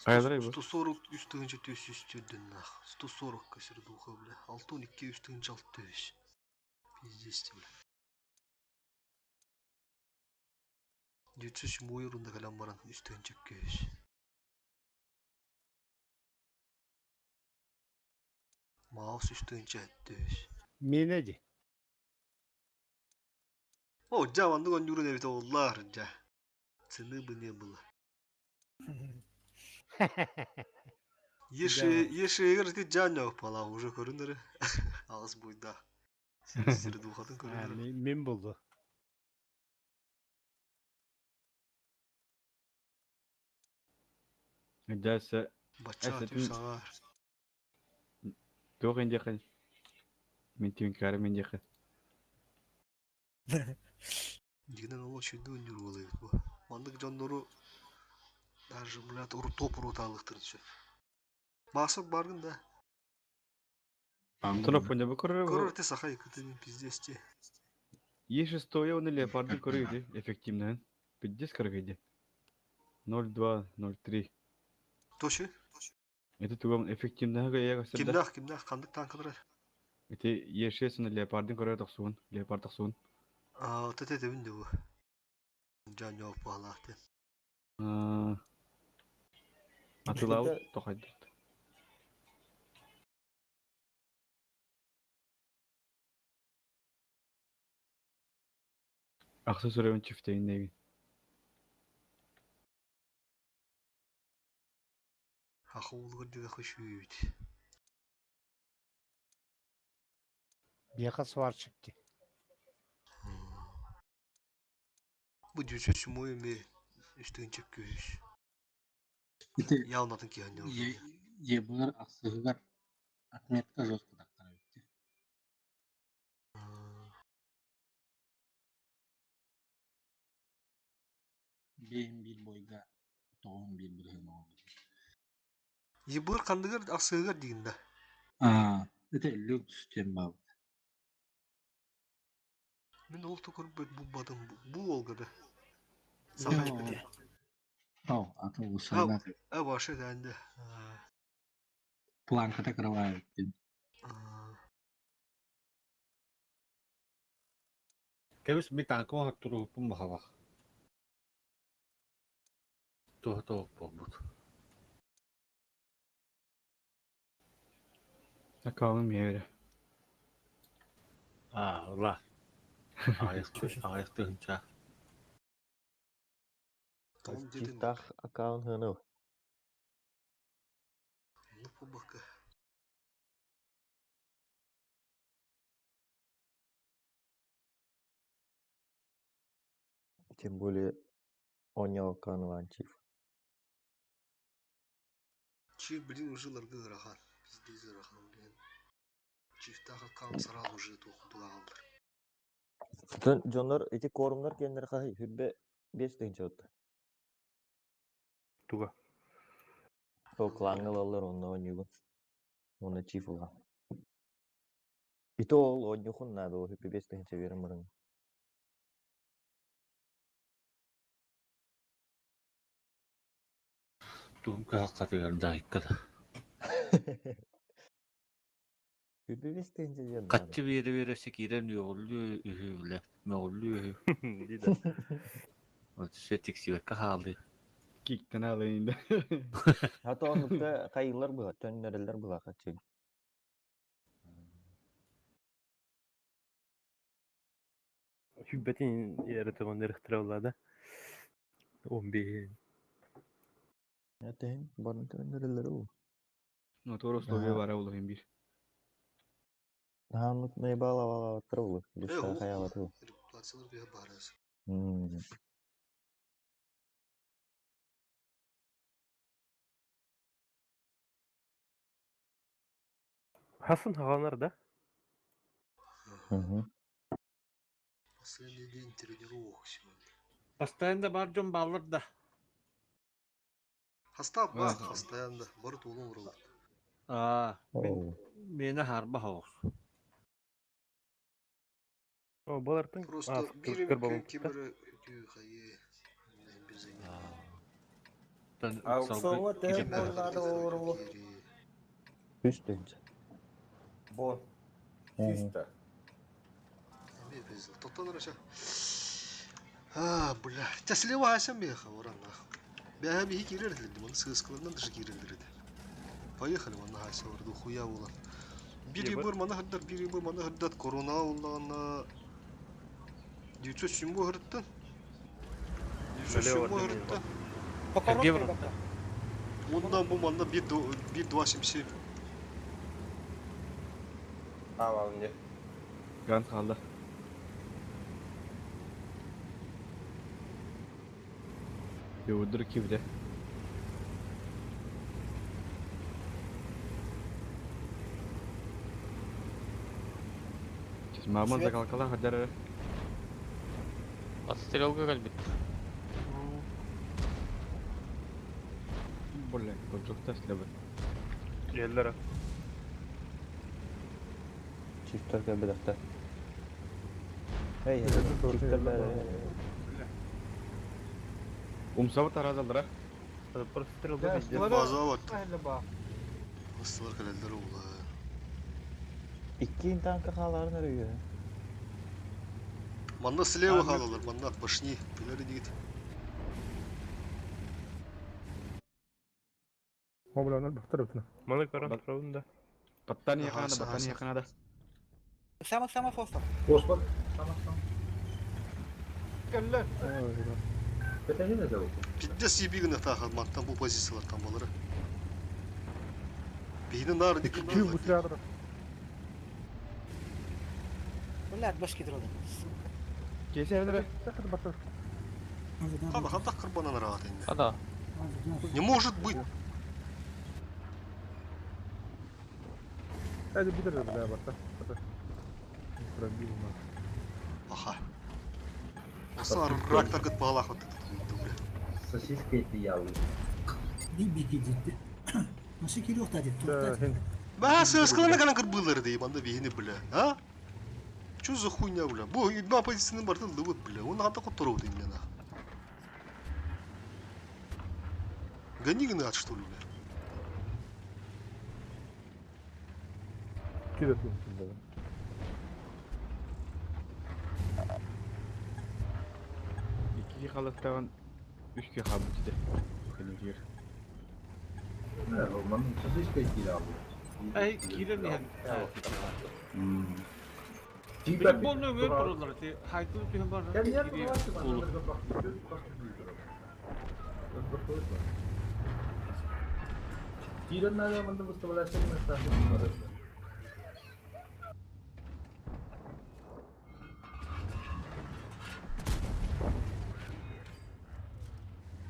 Қайдырай бұл? 140 üstünce tös üstüdün naq. 140 kasır duha bile. 612 üstünce alt tös. Pizdesti bile. 700 muyurunda kalan baran üstünce kös. Mouse üstünce tös. Mineci. O cavandı gönjürün evde ollar ca. Sını bu ne bula. Еші егерде жан жауып бала уже көріндірі. Ағыз бойда. Сіздері дұғатын көріндірі. Мен болды. Дәсі. Бача атып сағар. Тоқ енді қай. Мен түйін кәрі мен деқі. Дегенен ола шүйді өнер олай бұл. Мандық жандары даже, блядь, топ ұруталықтыр түсіп. Басып барғын да. Тұнап өне бұл көрір. Көрірте сақай күтінің пиздесте. Еші стоя оны леопарды көрейді эффективнен. 50 көргейді. 0,2, 0,3. Точы? Eti tuğum efektinden gaya gösterdi. Kimdah kandık tankılar. Eti yerşesini leopardın koruya taksuğun. Leopard taksuğun. Tete de bu. Can yok bağlahtı. Atılav Şurada- tokaydı. Aksesuarın çifteyin nevi. Хахуулгар дэгэ хөшүүт. Бияка сварщикки. Bu düşüş mühimi üstün çöküş. Ити Ялнатын киһэн ебылар аксыгар отметка жестко тактара битти. Бейин бир бойга тоғын бир бирген oldu. Ебыр кандыгар аксыгар дигинде. Это люкс тем бабы. Мен ол токор bu badым bu olgada. Сахай бите. Аты усайна Башы дәнде. планката кырылай битти. Kävis mitään kohdat turu pummahava. Tuo pommut. Takalım yere. Ulan. Ayıktığınca. Tom dedin. Çiftah akağın hını. Ну побака. Тем более он акağın var çift. Чи блин уже ларга рахан. Пиздец рахан блин. Чифтаха кам сразу же тохтуга алды. Bütün jonlar iti korumlar kendileri kahi hübbe 5 deyince oldu. Tuga. O klangıl alır onunla oynuyor. Ona çift ola. İti ol oynuyor nadı o hübbe 5 deyince verim bırın. Tuum kahkatıyor daikkada. Hübbe 5 deyince verim. Kaççı veri sekiren yolluyor ühüyle. Ne oluyor? O tiksi ve kahaldı. Kikten alayım da. Hatta onlukta kayılar bu, tönnereler bu kaçıyor. Hübbetin yaratılanları ihtiraladı. 11. Ya değil, barın tönnereleri o. Motoros logoya var olayım bir. Daha unutmayı bağla olur. Lütfen hayalatı o. Репутациялар бия барас. Hasan hağalar da. Последний день тренировок сегодня. Постоянно баржон баллар да. Хаста бак постоянно. Бары толун уралат. Meni harba hoğuz. O balartın. Просто бирим кибери хайе. Auksoğu telefonlarda uğurlu. Üst deyince. Bon. Чисто. Тоттан раша. Бля. Та сливайся меха, воран нахуй. Бяха бихи кирердилди, маны сыскаларынан dışı кирердилди. Поехали маны хайса варду хуя улан. Бири бир маны хырдар, корона улана. 900 сумбу хырттан. 900 сумбу хырттан. Ondan bu manda 1.27. Tamam ne? Gant kaldı. Yoldur ki bir de. Maman da kalkalar hadar. Отстрелка калбит. Bolle, koltuk tasla bu. Yerlere. Çiftler gel bir dakika. Hey, çiftler böyle. Umsava taraz aldıra. Просто стрелка. База вот. Istılar kaleller oğla. İkkiin tanka kalarını arıyor. Manda слева halalar, manda atbaşni. Bileri git. Mobilanlar bu tarafına. Mana karan Bak- tarafında. Battaniye Aha, yakınada, sağ, battaniye sağ. yakınada. Sama fosfor. Boş bak. Tamam tamam. Gel. Beteni ne de bu? Piddes iyi bir gün atağal mantan bu pozisiyalar tambaları. Beynin narı dikin Tüy bu narı. silahlar. Ulan baş gidiyor oğlum. Kese evine. Hadi bakalım. Када хада кырбанан раат энди. Hada. Не может быть. Hadi bir de daha bak. Hadi. Пробил нас. Аха. Осы рактор кыт балах вот. Сосиска etti yavru. Bir gitti. Nasıl kilo da dedi. Да, хен. Ба сөскөлөне кана кырбылар дейм анда бейни бля. А? Чё за хуйня бля? Бу идма позицияны бар тылды вот бля. Оны ката котору дейм мен. Гони гнат что ли бля? Кидать мümkün de. İki kalıktan 3 ki kabukçide. Seni diyor. Ne romanın sosiska etti yavru. Ey girin yani. Çiğ Bunu öyle dururlar. Haytı tühüm var. Ya niye bu Giriyor. var ki bana Olur. da bak. Bak büyüdür. Bak koyma. Tiran nada manda mustabalaşın mesela.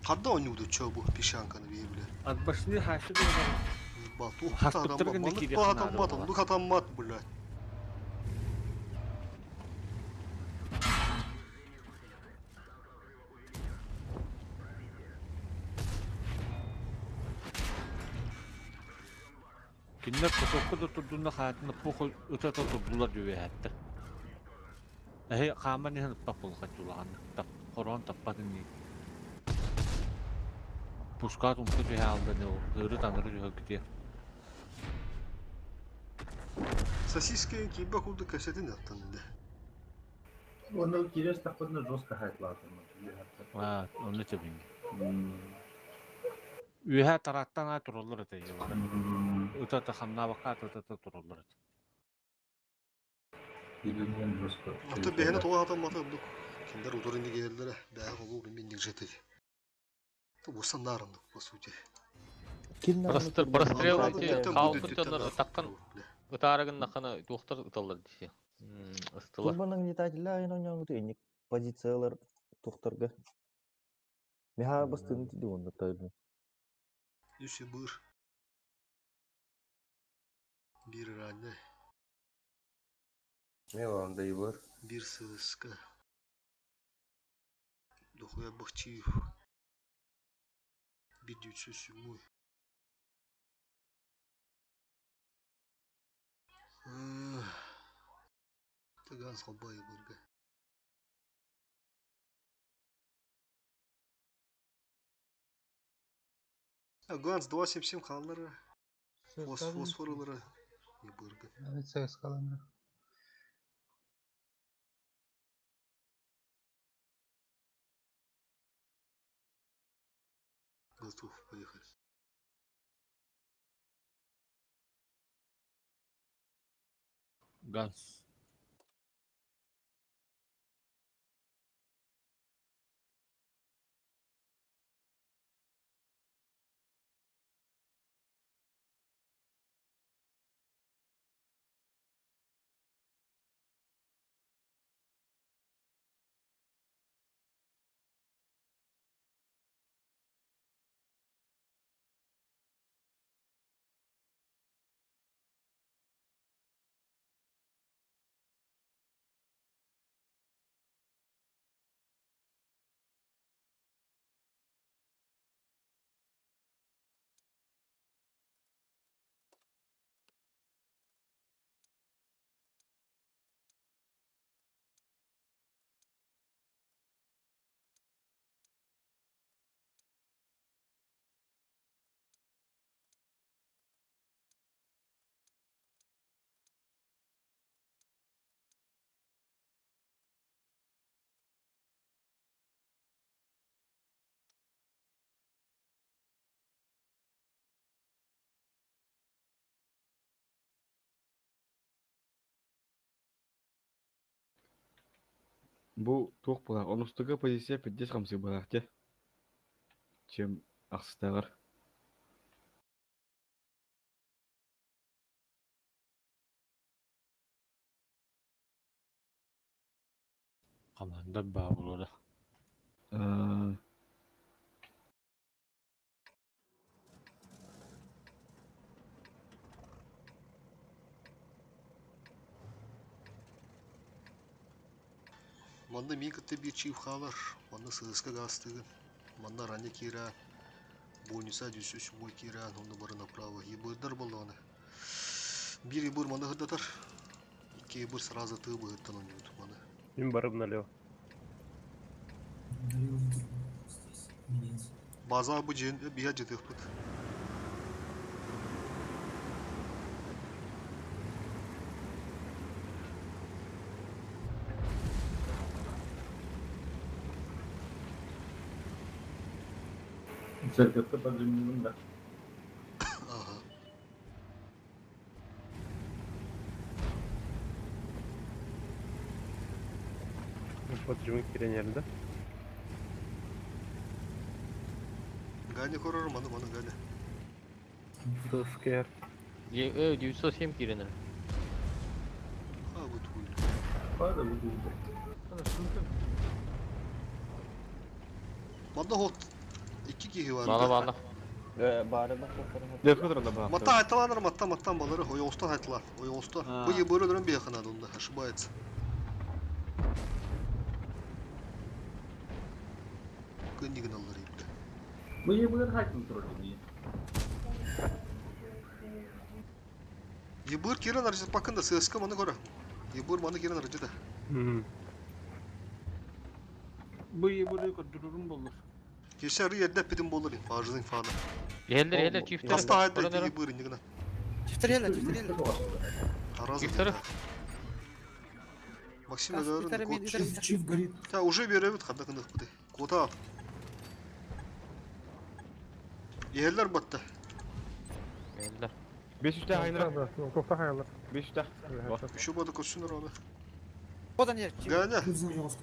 Када онюду чё бу пешанканы бей бля. Atbaşını haşı diyorlar. Бату Хаспыттар хатам гэнэ мат кири хатам ханаа мат доо. ду хатам мат бля. Кинлер тосокко да турдунна хаатны пухол өтө турдулар жөбө хаттар. Каман хан таппул хатулаган. Тап хорон таппатын ни. Пускат умту жэ алды не өрү таныры жö ките. Сосиски кибе кулды касетин яттан инде. Onu kires takpadına жестко hayatlazım. Onu çebin. Ühe taraftan ha turulur da yiyor. Öte ta hamna bakat öte ta turulur. Birbirinden жестко. Ата бехне тола хатам мат ду. Киндер удур инде келдер. Да голу мен жете. То босан нарынды по сути. Прострел Ладно, эти это халкы будет тоннор это, таккан бля. ытарыгын нахана доктор ыталар десе. Ыстылар. Турбаның детальлер айнон яңгы эник позициялар тухтарга. Меха бастын тиди онда тайдын. Юси быр. Bir ranne. Ne var onda var? Bir sıska. Дохуя бахчиев. Бидючу сюмой. Таган схобай бырга. Ганс 277 қаллары. Фосфорлары. Не бырга. Evet, ses kalanlar. Готов, поехали. Gans. Бу туох була. Онустуга позиция 5 хамсы балахте. Чем ахстагар. Команда бабулуда. Манда микатты bir çift халар. Манда сыска гастыгын. Манда ранне кира. Бойнуса düşüş boy kira. Onda barı направо. Ебырдар болды оны. Bir ебыр манда хырдатар. İki ебыр сразу тыгы быгыттан ойнайды маны. Мен барып налево. Налево тут здесь. Нет. База bu jen biya жетек бут. Церковь-то поджимным, да. Ага. Поджимы киренер, да? Гане корор маны гане. Сыскер. 907 киренер. Ha bu tuğul. Var da bu değil. Manda hot. İki kihi var. Bana bana. Бары бак тоқтарын Дефкадрда ба. Мата айтыланыр, маттан балары. Ой олстан айтылар. Ой олста. Bu ебыры дұрын бейханады онда. Ошибается. Көннеген алар епті. Bu iyi bugün hakim turdu diye. Ебыр керен аржы пакында сыска маны кора. Ебыр маны керен аржы да. Bu ебуры көрдүрүм болду. Кешәрі ердеп бітім болыр. Бажының фаны. Елдер çiftler. Таста айда ебыр индігіна. Чифтерелер, чифтерелер. Таразы. Çiftler. Максим Эдерін. Чиф горит. Та уже беремет қанда кындық бұды. Кота ат. Ерлер батты. Geldiler. 500 tane ayınlar. Тоқта хаялар. 500 tane. Şu bada koşsunlar onu. Одан ер. Gane. Кызыл жоғыз.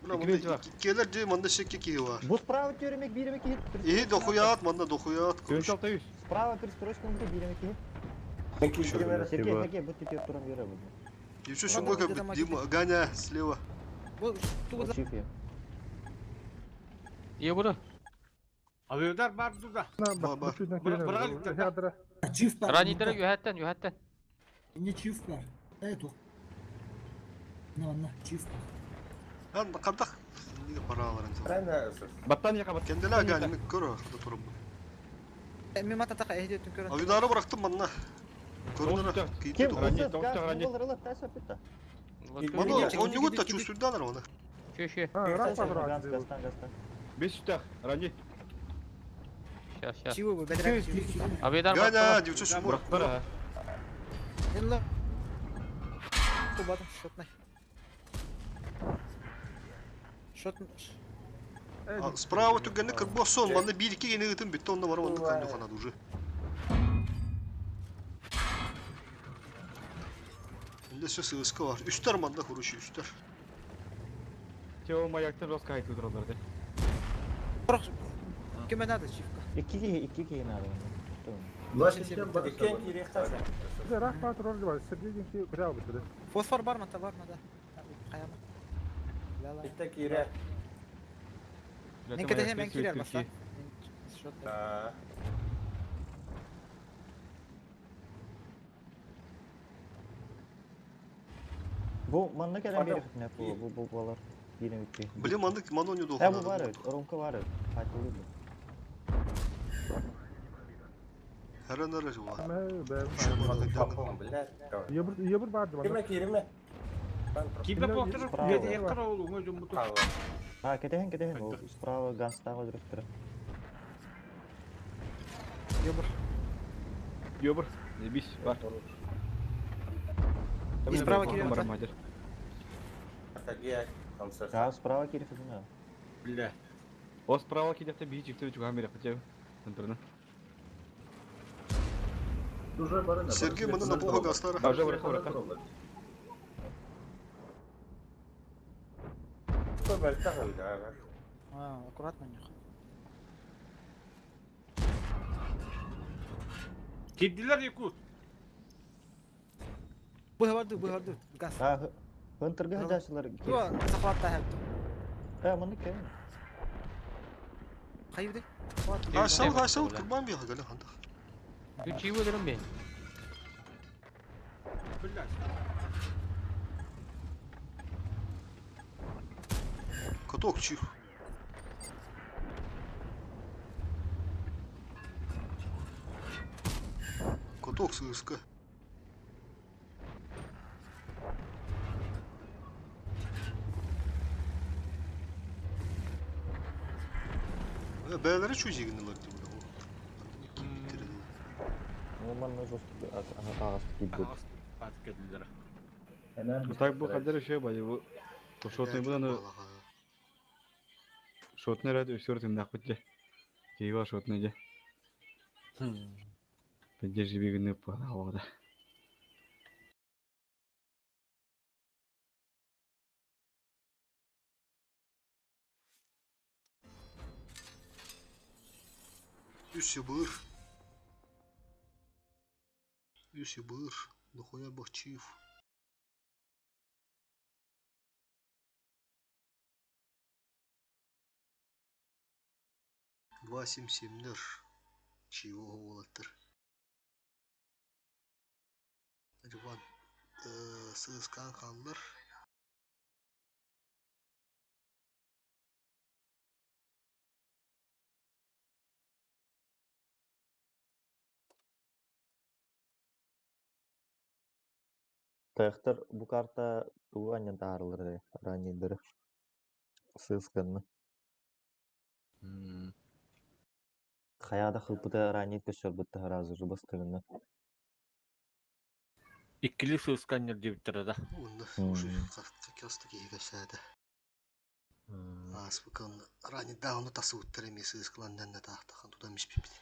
Buna bunda keler de manda şekke kihi var. Бұл справа тюремек биремек ет. İyi dokuyat, manda dokuyat. 9600. Справа перестройкаң бу биремек ет. Серке, бұл тепер турам бері бұл. Еще şu boyka Дима, Ганя слева. Бұл туғыза. Чиф е. Ебуры. Avıyorlar var burada. Baba. Bırak. Чиф бар. Ranidere yühetten. Не чиф бар. Тоқ. На, чиф бар. Lan kandak. Ne para alırım sana. Battan yakabat. Kendiler Ганя mi kör orada turum. Мен мата тақа ehliyetin көрін. Avidarı bıraktım bana. Körünler. Кем Kıyıtı бұл doğru. сыз газ бұл ырылып тәсі өпітті. Manda on yugut da çüstürdü alır onu. Köşe. Гастан. 500 tane. Rangi. Сейчас. Чивы бұл, бәдірәк чивы. Абедар Ганя, девчонка şu Бұрақтар ha. Елла. Тубадым, шотнай. Шотн. Справа тüggenlik как босс он. Manda 1-2 yeni gıtım bitti. Onda var onda kandı kanadı уже. Elde söz ıska var. Üstler manda kuruşu üstler. Тео маякты жостқа айтып тұралар де. Бұрық. Кеме надо чивка. Iki kere надо. Власти бар. Рахмат роль бар. Сергейден ки бірау бітірді. Фосфор бар ма, та бар ма да? Қаяма. Лала. Мен кетесем, мен келер баста. Шотнай. Бұл манда кәлем беріп не бұл балар. Биремекке. Білем manda oynuyordu Бұл okunadı. бар, ромка бар. Айтылы бұл. Her an aracı var. Ебір барды банда. Кипе поқтырып, беді ектір оғылу, өзім бұты. Кетеген. Ол справа ганстағы жүріп тұры. Йобыр. Бис бар. И справа Кирилл. Мадер. Справа керіп өтіне. Білді. О справа кидепте бии чифте чуган беріп хотя. Контрны. Уже бары на. Сергей manda напуга гастары. Уже бұраққа. Аккуратно них. Киддилер Якут. Быгарды. Газ. Хынтырга хажашылар. Туа захватта хәп. Маны кем? Кайбыды? Haşal kurban bir hagale handa. Чего өлөрөм мен? Каток чих. Каток сыска. Бәләре чүзигеннәр дип була. Маны жостук агас кидди. Киддилер. Так bu kadar şey var bu. Bu şotunu bunu şotunu rahat üstüne nakıtlı. Kiva şotunu je. Bence bir gün yapar havada. Юсибыр. Нахуя бахчив. Васим семнер. Чего олаттыр. Рван. Сыскан ханлар. Тахтар бу карта туганья дарылыр раннидер. Сысканны. Каяда хылпыта раннид көчөр бутта разы бастыгынна. İkkili sığıskanlar dibittire da. Onda уже kakastaki geçerde. Asbıkan rani dağını tasavvuttur emesi ıskılandan da tahtakan tudamış bir bit.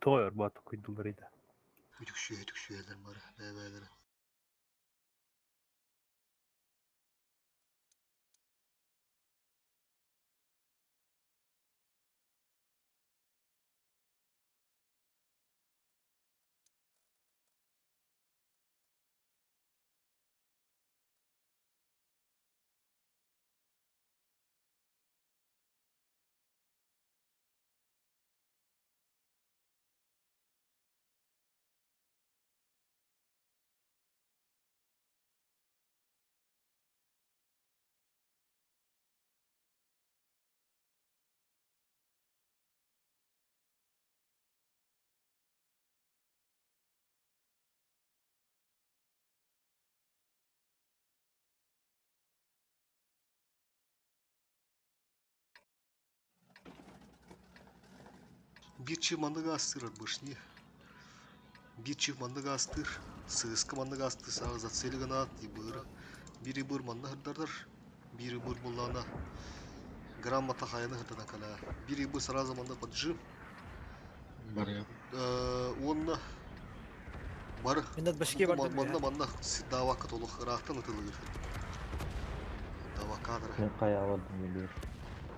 Toyar batı kuydularıydı. Hüdükşüyeler var. Bebeleri. Bir çift mandık astır başını. Bir çift mandık astır. Sığıskı mandık astır. Sağ zatseli gana dibur. Biri bur mandık hırdardır. Biri bur bullana. Gram mata hayana hırdadan kala. Biri bur saraz zamanda paджи. Баря. Onunla бар. Миндат башке барды. Манда дава католог рахтан ытылыр. Дава кадра. Мен кая бардым билер.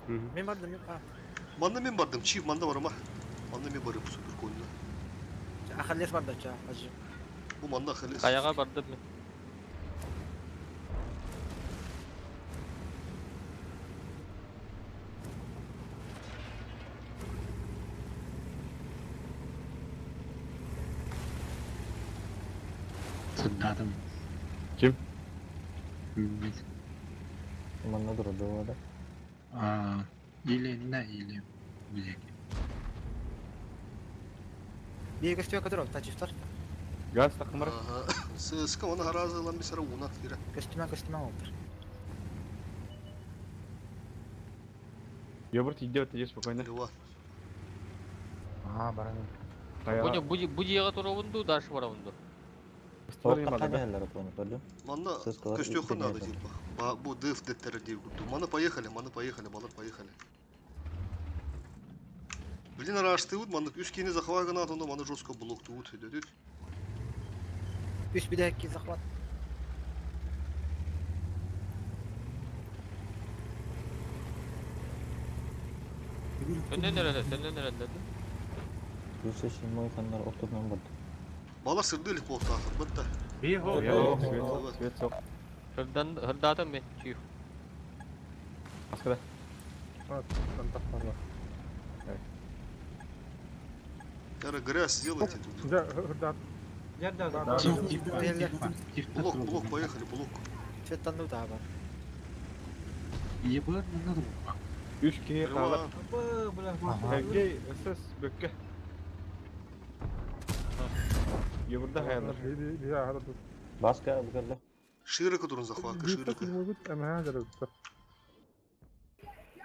Мен бардым. Manda men bardım. Çift manda var ama. Manda men barım süpür koyuna. Ахаллес барды ча. Ажы. Bu manda halis. Каяга бардым мен. Sıddadım. Kim? Манда durdu o da. Или не, или блядь. Bir gösteriyor kadar taciftar. Gaz takım var. Sıska onu harazı lan bir sıra unat gire. Костюма oldu. Йобурт идет, иди спокойно. Лева. Баран. Буди ага тура унду, дальше бара унду. Соқпар Соққа емалда. қажайлар оны көрдім. Манна Сыскалар көстөкөн надо иттернер. типа. Бу дыф деттер деп курду. Маны поехали, балар поехали. Блин, араштыбыт, маны үс кени захваган атында маны жестко блоктубут өдөдүт. Üst bir dakika захват. Senden nerede dedi? Yüzse şimdi o insanlar oturdan buldu. Балар сырды элек болуп таахыр бытта. Бейхо. Yok, свет sok. Hırdadım ben. Çiğ. Askıda. Там тахтарда. Яра грязь сделайте тут. Да, хырдат. Блок, поехали, блок. Çötten de abi. Ебер, не надо. 3 kişi kaldı. Кырма. Ege, ıssız, bökke. Yıvırda hayaller. Bir daha hadi. Başka bu kadar. Широко турун захватка, Bir широко. tek mevcut ama hazır oldu.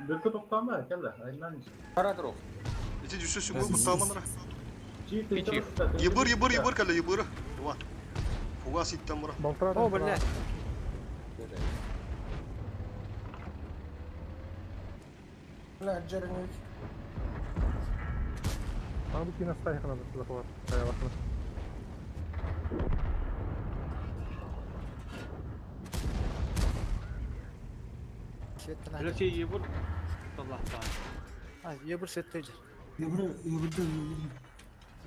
Bir kutuktan var kelle. Aynen. Эти жүсөсү көп таманра. Чиф. Ебыр кале ебыр. Ва. Фугас иттен бара. Baltıra. O böyle. Abi ki nasıl yakaladı bu var. Kaya bakın. Çötten Öyle hadi. şey yiyip Allah'tan. Ha, öbür set tecir. Öbürü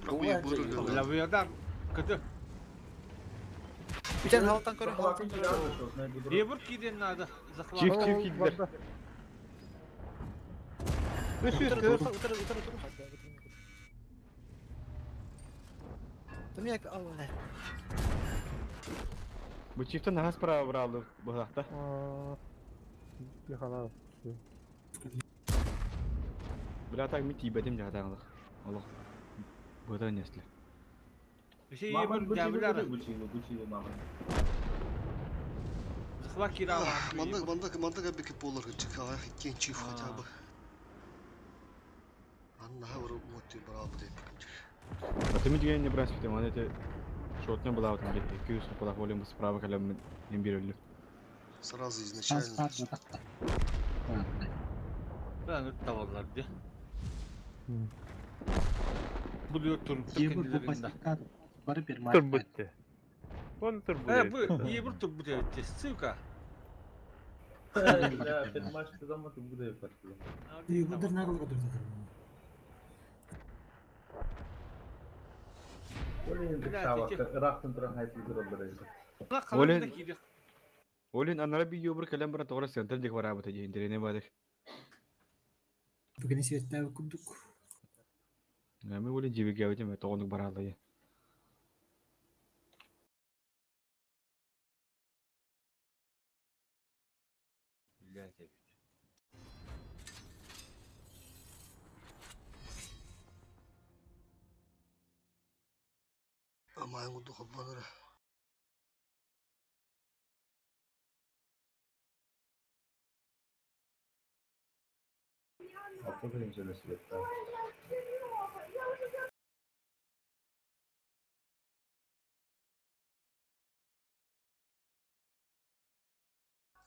Бу ебыр. La bu yerden kötü. Bir tane halktan koru. Yiyip gidin nerede? Zahvat. Çift gidiler. Otur. Tam yak al ne? Bu çifte nahas para bıraktı bu hafta. Yakaladı. Biraz mı tibedim zaten Allah. Allah. Bu da nesli. Bir şey Mahmut yiyip bu geldiler. çiğli Mahmut. Zahvat kiralar. Манда кабеки полар чика кен чиф хотя бы. Анна хавру мотив браво деп. Атымы деген не брас битем, аны те шотне была вот где 200 пола волем бы справа калем имбирелли. Сразу изначально. Ben tavallar diye. Buluyor turun Ебер, kendilerinde. попасть бары бер Tur bitti. Onu tur Bu iyi bir tur bu devlette. Sıvka. Ya bir maç kazanmadı bu da yapar. öbürü ne kadar Öyle bir şavakta Irak'tan duran hayatı durumlarıydı. Olin anlara bir yobur kalem bana doğru senter dik var abi taji indirene badık. Bugün siyette kurduk. Nami olin jibi gavete me toğunduk baralayı. Ama en kudu kaplanır. Hafta birinci mesuliyetler.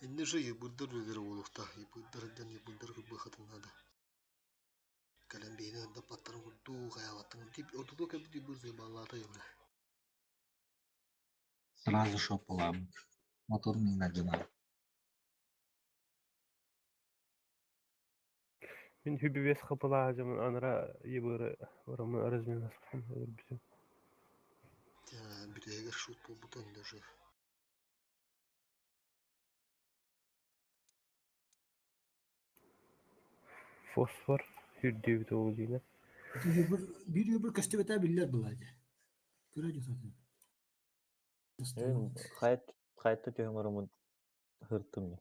Инне же ебырдыр өдер олуқта. Ебырдырдан ебырдыр күбі қатын надо. Калембейні анда паттарын күрду қаялаттың. Отуду кәбі ебырды баллата ебір. Сразу шопалам. Мотор не начинал. Мен hübibes kapılacağım anara yibırı oramı arazmen asfam olur bizim. Bir егер шут бұл бұтан даже. Fosfor hürdüğü de olduğuna. Bir kaçtı beta biller bulaydı. Görece zaten. Hayatta tüyümürümün hırtım ya.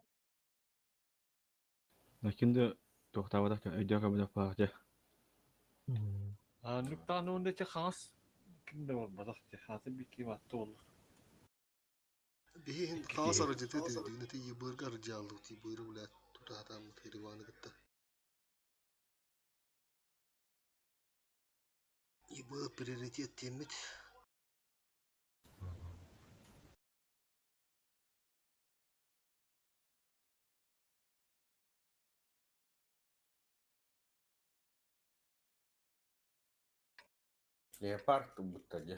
Lakin de tohtavadak ödüyor kabudak bağırca. Nüktan önünde khas. Kimde var badak khası bir klimatı olur. Bihin khas aracı dedi dineti ебырга аржалды ебыры блядь тут адам тырываны гытта. Ебы приоритет темет. Леопард будто.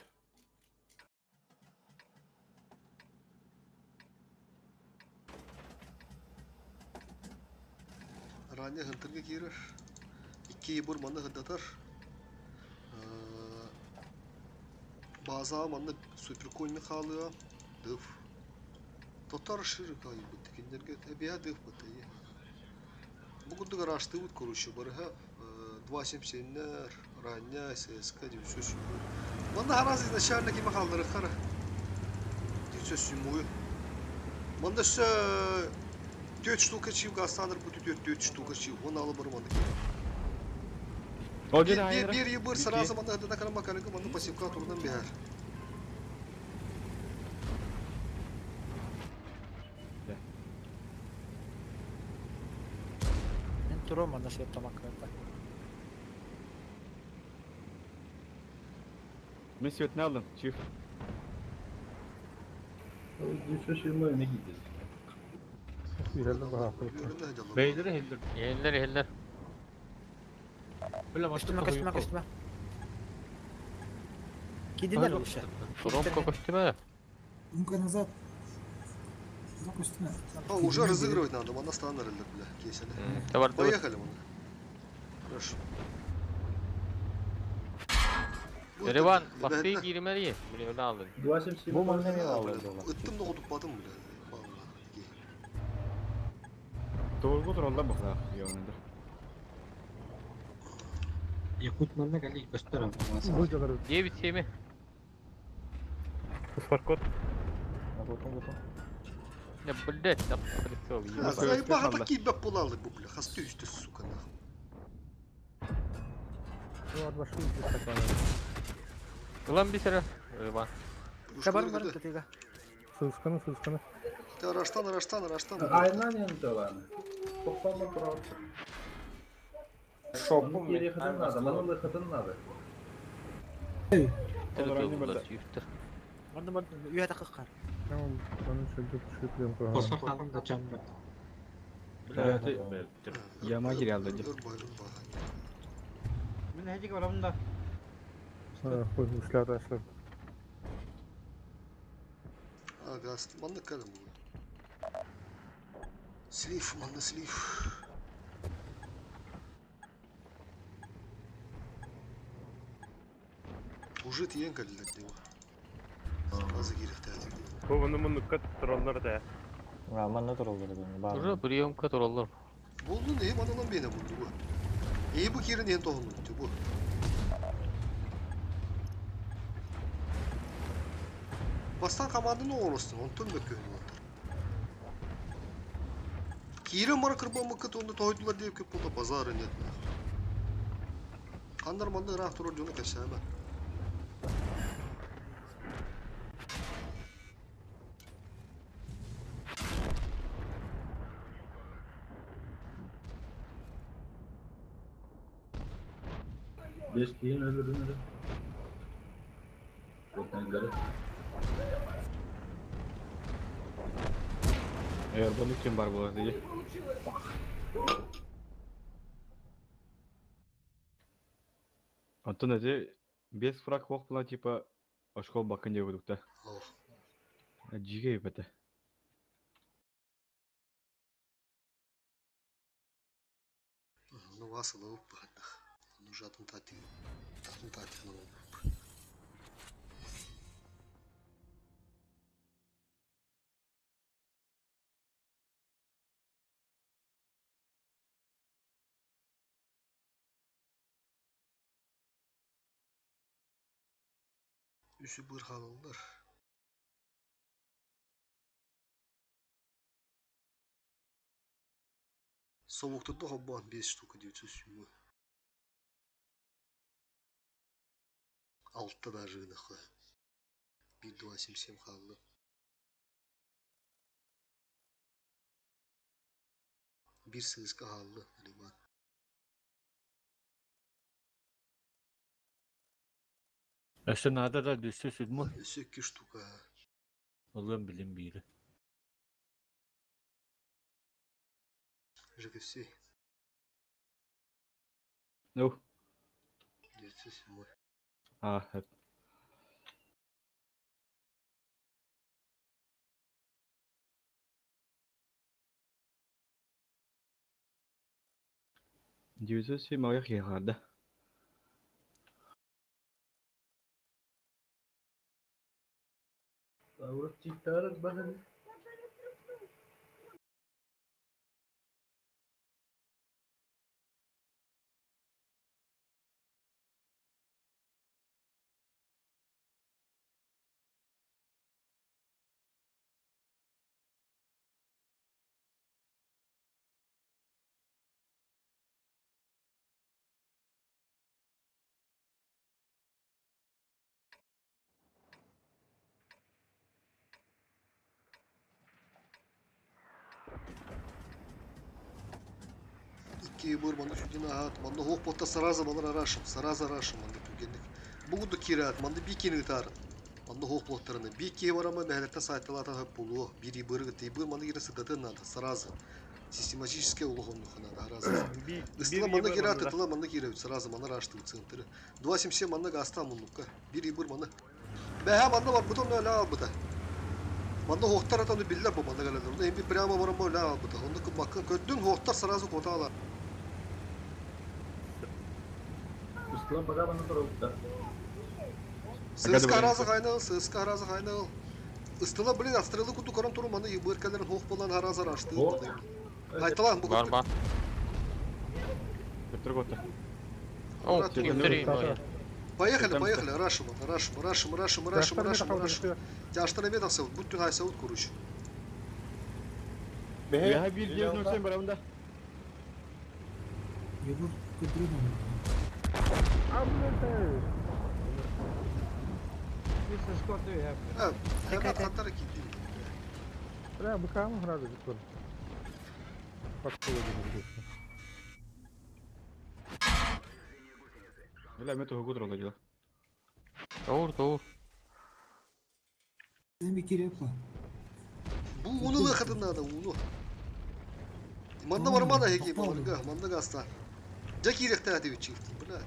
Ranya hıntırga girer. 2 yibur manna hıddatar. Baza manna süper koyunu kalıyor. Dıf. Totar şırı kayı bu tekinlerge tabiha dıf batayı. Bugün de araştırdı bu koruşu barha. 2.77'ler Ranya SSK diye söz. Manna haraz izle gibi kaldırır kara. Diye söz sumuyu. Manna şu 4 штука чив gastanır bu 4 штука чив. Onu alıp barmandık. Olca da Bir yibur sıra zamanında hıddına kalan bakanlıkı manna pasifka turundan bihar. Ben Turoma nasıl yaptamak kadar. Ben свет ne aldım? Çift. Ne gidiyor? Yürüyelim bakalım. Beyleri heldir. Eller. Böyle Üstüme başka üstüme üstüme. Gidiler o işe. Ромко костюме. Ну-ка назад. Допустим. Ha, уже разыгрывать надо, она стандарт, бля, кесели. Товар Поехали, мы. Хорошо. Erivan baktığı girmeli. Böyle öyle aldın. 2.77 Bu manna ne aldı? Ittım da kutup batım bile. Vallahi. Doğru turallar bak da yanında. Yakutmanna kali gösterim. Bu kadar. Diye bir şey mi? Isparkot. Ne bildet. Ne yapıyorsun? Ya sayı bak ki bak bulalı bu bile. Hasta üstü suka. Bu var başka bir şey saklanıyor. Ulan bir sıra. Erivan. Kabarım var ketiga. Sızkanı. Araçtan. Aynen yanında var. Toplamda bravo. Şopum geri kadın adı. Manolda kadın adı. Orada üye takıkar. Tamam. Ben şöyle düşünüyorum. Kosor kalın da camda. Hayatı yama gir aldı. Ben hecik var da. Ha, koymuşlar aslında. Gaz, manlık kalın bu. Слив, манна слив. Уже тиен калилер диyor. Fazla girifte. Bu bunun nukkat trolları da. Raman ne duruldu bunu? Bağlı. Burada Priomka torollar. Buldu ne? Bana lan beni buldu bu. İyi bu kirin en tohumlu bu. Bastan kamandı ne olursun? Onu tüm döküyor. Kirin bana kırmamı kıt onu toydular diye köp oldu pazarı net. Kanlar mandı rahat durur diyor kaçsa hemen. Geçtiğin öldürdün. Çok garip. Eğer bunun için var bu arada. Антон әже без фраг хоқ була типа ашкол бакын деп өдүк да. Жиге бете. Ну вас лоп. Ну жатын тати. Татын тати ну. Üsü bırhalılar. Soğukta da hobban 5 штука 907. Altta даже нахуй. 1277 kaldı. Bir sızka kaldı. Liman. Aşağıda da düşürsün mü? 8 штука. Allah'ım bilim biri. ЖКС. Ну, 907. hep. Yüzü şey mayak yakardı. Urus ciptarak bahane. İki bor manda şudina hat. Manda hoq botta saraza balar araşım. Saraza araşım manda tügendik. Buğdu kirat. Manda bir kini tar. Manda hoq botlarını. Bir ki var ama mehlette saytalarda hep bulu. Biri bırgı tibir manda yine sıdatın nadı. Saraza. Систематически улоғын нұхана разы. Истила манда кира тытыла манда кира сразу манда рашты центры. 277 манда гаста муннукка. Бир ибыр манда. Бәһә манда бар бутон öyle al бұда. Манда хоқтар атаны биллер bu манда галалар. Онда эмби прямо барам öyle al бұда. Онда кыбакка көддүн хоқтар сразу кота алар. Устала бара бана тұрыпта. Сыска разы кайнал, сыска разы кайнал. Истила блин отстрелы куту корам туру манда ибыркаларын хоқ болан хараза рашты. Айталан bu. Бар бар. Götür götür. О, кемтірейм. Поехали, рашим. Тяжтана метан сауд, будь хай сауд куруч. Ya bir diğer noksan barabında. Yıldır götürüyor mu? Ha, hemen katara gitti. Öyle mi tohu kudur olacak. Doğru. Sen bir kere yapma. Bu unu kadınlar da unu. Manda var manda heki manda gasta. Jackie rekte hadi bir çift. Bu ne?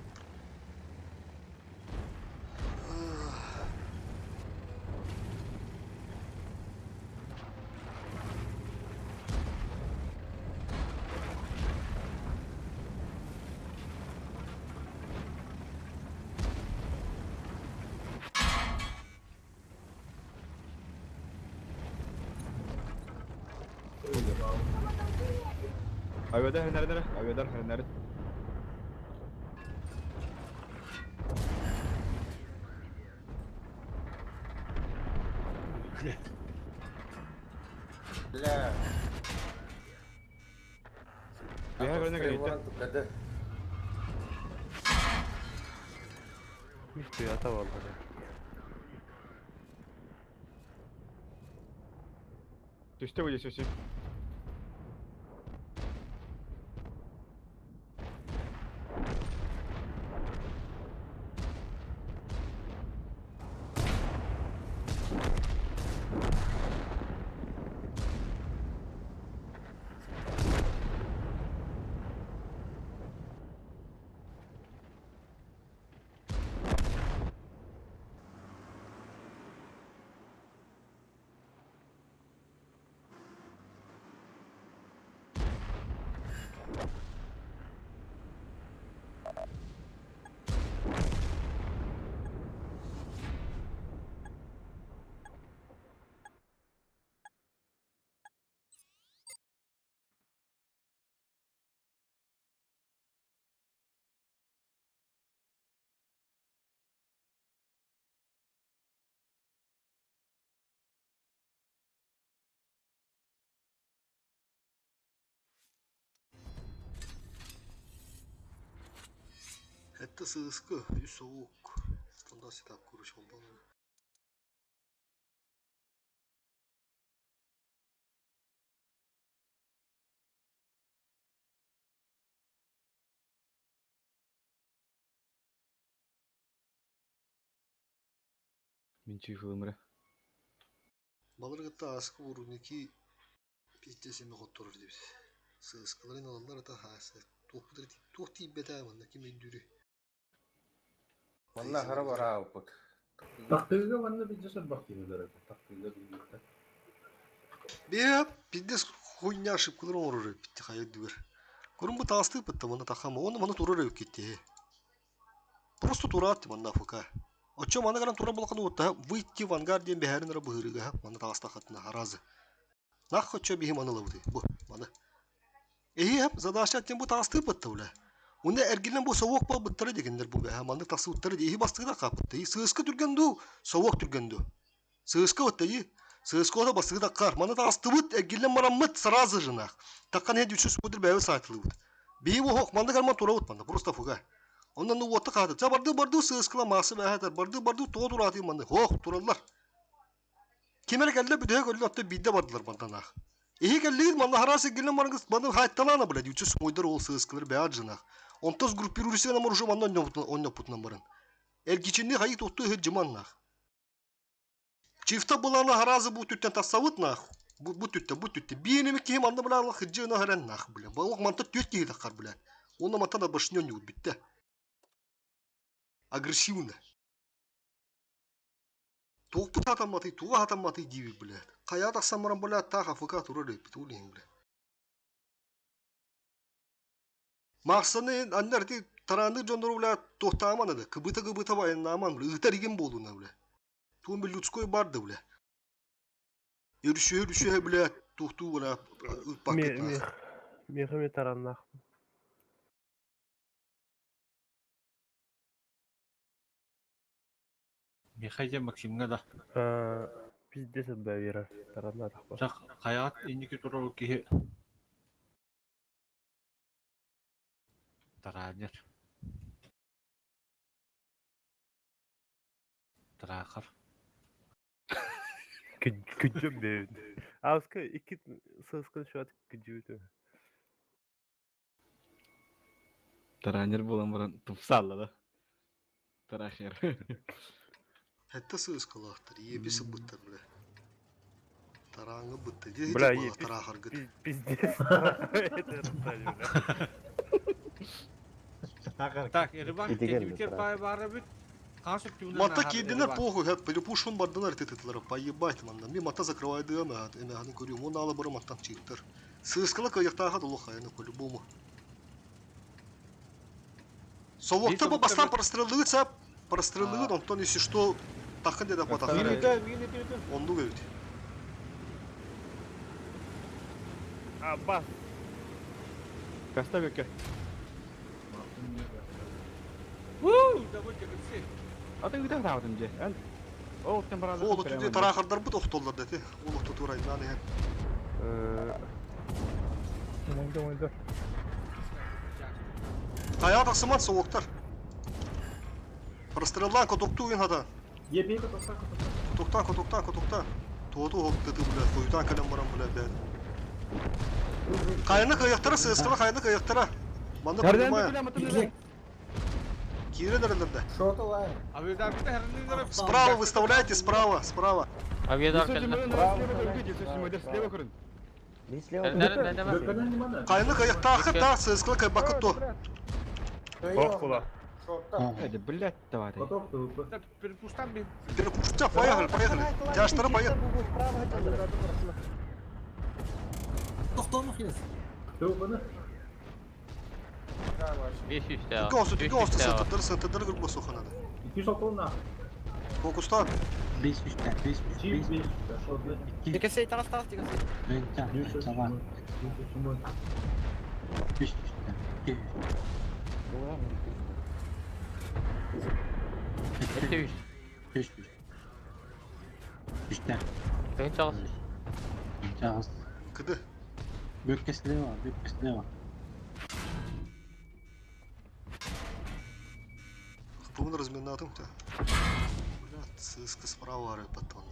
Ayvada nerede? Ayvada nerede? Ya görüne geldi. Hiç hata vallahi. Düştü bu geçiyorsun. Это сыска, и соук. Стандарт сетап куруч он бана. Minçi fılımıra. Балыргытта аскы уруники пиздесеме хотторор деп. Сыскаларын алалар ата хасы. Тухти бетамын, ким өндүрү. Vallahi hara var ha oput. Taktıyga bana bir cesur baktığınızda. Taktıyga birlikte. Bir bizde хуйня ошибкалар оруру битти хая дүгер. Көрүн бу тасты битти мана тахама. Оны мана турар өк кетти. Просто турат мана фука. Очо мана гаран тура болканы утта выйти в ангар ден бехерин ра быгырыга мана таста хатына харазы. Нах очо бихи мана лавды. Бу мана. Эйеп задача тем бу тасты битти ула. Унда эргилен бу совок ба биттире дегендер бу беха мана тасы уттары дей бастыгы да капытты. Сыска түргөндү, совок түргөндү. Сыска утты. Сыскода басыгы да кар. Мана тасты бит эргилен мараммыт сразу же нах. Таккан хед үчүс будыр бәве сайтылы бит. Бейи бу хок мана гарман тура бит мана просто фуга. Ondan da otu kaldı. Ça bardı sığıskıla ması bəhətər. Bardı toğa turatı mandı. Hox turallar. Kemer geldi bir de gördü hatta bidde bardılar mandan ah. İyi geldi mandı harası gelin margız mandı haytalana bile. Üçü soydur ol sığıskılar bəyacına. Ontoz grupirurisi na maruşu mandan onunla putnan barın. Ergiçinde hayit ottu hıcımanla. Çifte bulana harazı bu tütten tasavvutna. Bu tütte. Biyenim ki mandı bile Allah hıcığına haranna bile. Balık mantı tüt ki takar bile. Onunla mantı da başını yut bitti. Агрессивно. Тугпут хатаматы, туга хатаматы диви, блядь. Каята самарам, блядь, таха фука турары, питулин, блядь. Мақсаны аннарти таранды жондору, блядь, тохтаманы да. Кыбыта байын наман, блядь. Ыгтар иген болуна, блядь. Туын, блядь, людской барды, блядь. Өрүшө, блядь, тухту, блядь, пакет. Мехами тараннах. Мехайja Максимга да. Bizde sen bäwere tarannarak бар. Жак каят индики туруу ки таранер. Тарахар. Gücüm benim. Aska iki sızkın şu an gücüydü. Таранер болан баран тупсалла да. Тарахер. Hatta sığıskalahtır. Yebisi bıttır bile. Tarağını bıttı. Diye Bля, bala tarahar gıt. Пиздец. Так, Рыбак, кедивитер пай бары бит. Кашып тюнен. Мата кединler похуй. Hep böyle puşun bardılar tetetleri. Поебать манда. Bir mata закрывает ama. Hani görüyorum. Onu alıp bura mattan çıktır. Sığıskala kayıkta hadi loha yani по-любому. Совокта bu bastan прострелывает, он то если что так где-то потом. Он думает. Аббас. Кастабека. Давайте гыцы. Аты ыдах даудым же. О, тембарада. Ол түнде тарахардар бут оқтолдар дете. Ол тутурай наны хеп. Ойда. Hayat asıman soğuktar. Прострелдан котокту вин хата. Епей Котоктан. Туоту хоктыды бля. Койтан калем барам бля бәд. Кайны каяктара сыскала кайны каяктара. Манда понимаю. Кире нерелерде. Авидар бит herhalde. Справа выставляйте, справа. Авиадар келді. Bir слева. Кайны каякта хата сыскала кайбакытто. Охула. Hadi блядь, давай. Перепустам бит. Перепустя, поехали. Тяжтара поехали. Toxtamıq yes. Кто бana? 500 de var. Тюки осты сынтыдыр группа суханады. 200 околна. Фокустан. 500. Тикесей тарас. Ete 100. Sen çalış. Кыды. Бөкке слева. Помню разминатым-то. Блядь, сыска справа арай потом.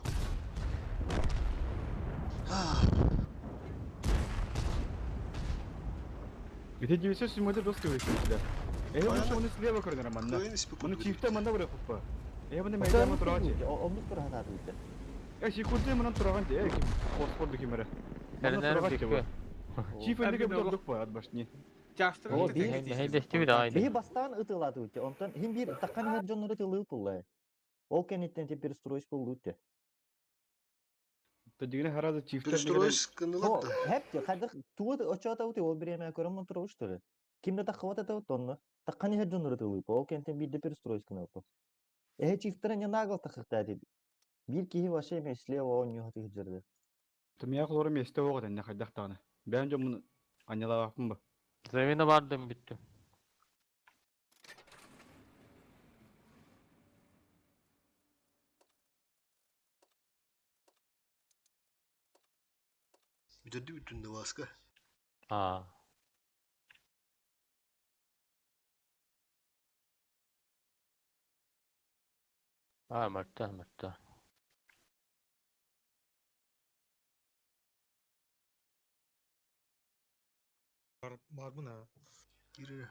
Где 900 модель доски выстрелили. Onu слева көрдүр манда. Муну чифте манда бирок купа. Бунду мейдама турачы. Omluk turahadadı bizde. Шикунте менен турган же, ким хоспорду кимере. Эрнер бекке. Чиф эндеге турдук па, ат башни. Жаштыр О, ытты бир- тегиз. Хейдесте bir aydı. Биһи бастаан ытылады үтте. Онтон хим бир таккан иһэр дьоннору тылыы пуллай. Ол кенеттен те перестроюсь болду үтте. Тадигine herhalde çiftler Перестроюсь О, кынылат да. хепте кайдах туут очота үтте ол биреме көрөм турушты. Кимде таккавата та тонно. Таккан иһэр дьоннору тылыы. Ол кенттен бирде перестроюсь кынылды. Чифтерен нагыл такыкта dedi. Bir kişi başı mesleğe o oynuyor hadi. Tümya klorum este oğut enne kaydak tağını. Ben bunu anyala bakım bu. Zemine vardım bitti. Bitirdi bütün de vaska. Aa. Mırtta. Бар мына. Giri.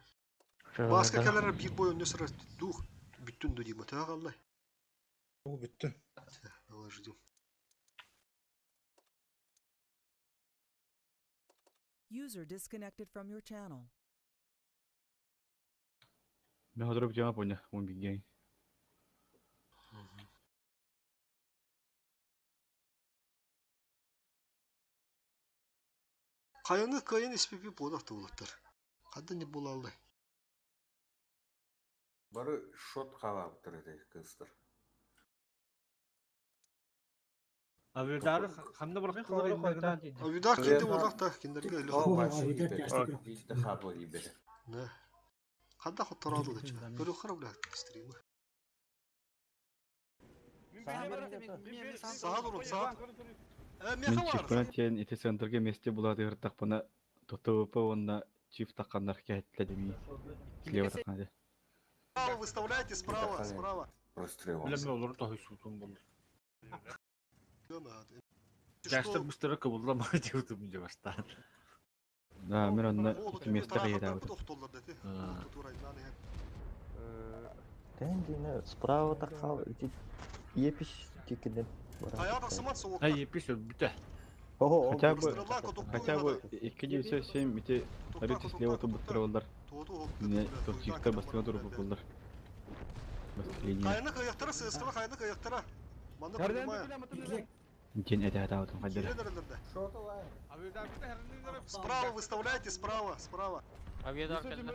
Vaska kelere bir boy önce sıra duh. Bütün de diyeyim. Tağı Allah. Ол бүттү. Allah ждем. User disconnected from your channel. Ben hazır bir cevap oyna. 11 gen. Kayın SPP bodak da bulutlar. Kadın ne bulaldı? Бары шот қалаптыр еді кыстыр. Авиадары хамда бір қылар енді. Avidar kendi bodak da kendileri öyle. Бейді қабыл ебеді. Ne? Kadda hataradı da çıkar. Böyle yukarı bırak istedim. Sağa durun sağa. Мен чифтен тен ите центрге месте булады гыртак бана ТТВП онна чифт таккандар кеттеле деми. Слева таккан. Справа выставляйте, справа. Прострел. Білемей олар тахи сутун болыр. Дөнады. Жаштыр бұстыры кыбылдама деуді мүнде бастан. Да, мен онна месте кайда. Тендine справа такал епиш тикиден. Ayağda sımat soğuk. Ай, епиш бүті. Ого, Хотя бы 297 мите рыцарь слева тут быстро Мне тут чифтер бастыга туруп болдар. Бастыгыня. Kaynak ayaklara sığıskıla kaynak ayaklara. Bana kırmaya. Кен эте атабытын кайдыр. Справа выставляйте, справа. Авиадар geldi.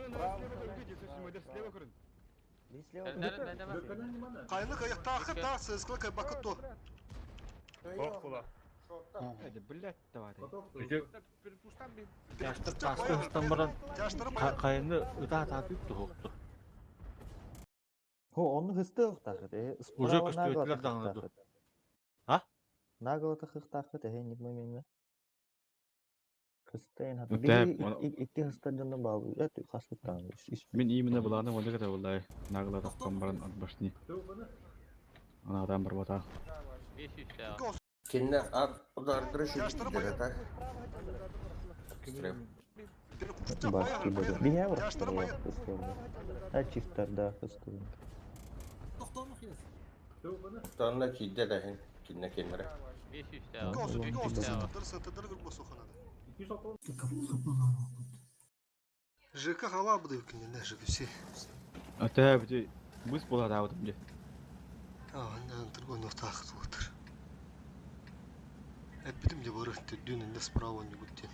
Kaynak ayakta akıt da sığıskıla kay bakıt o. Hadi блядь, давай. Жаштыр тасты хыстан баран қайынды ыта татып тұғықты. Ho, onu hıstı takıt. Уже көстөтілер даңыды. А? Nagıl takıt. Hengi bilmem. Hıstayın hatta. Öte, İki hıstacından bağlı. Evet, kaslıktan. Мен именно буланы олга да булай. Нагла таккан баран атбашни. Ана адам бар бота. 500 ya. Кенне ат удардыры шүйтілдері та. Başka bir yer var. Her çiftlerde hıstı. Sonra kidde dahin. Kinne kenlere. 500 ya. Gos, 500 ya. tadırı kırma sokanada. ЖК хава буде вкинене, ЖК всі. Ата бити бус булады авдым де. Андан тұрған ортақ тұлғытыр. Әппедім де бары дүнінде справа не бүттен.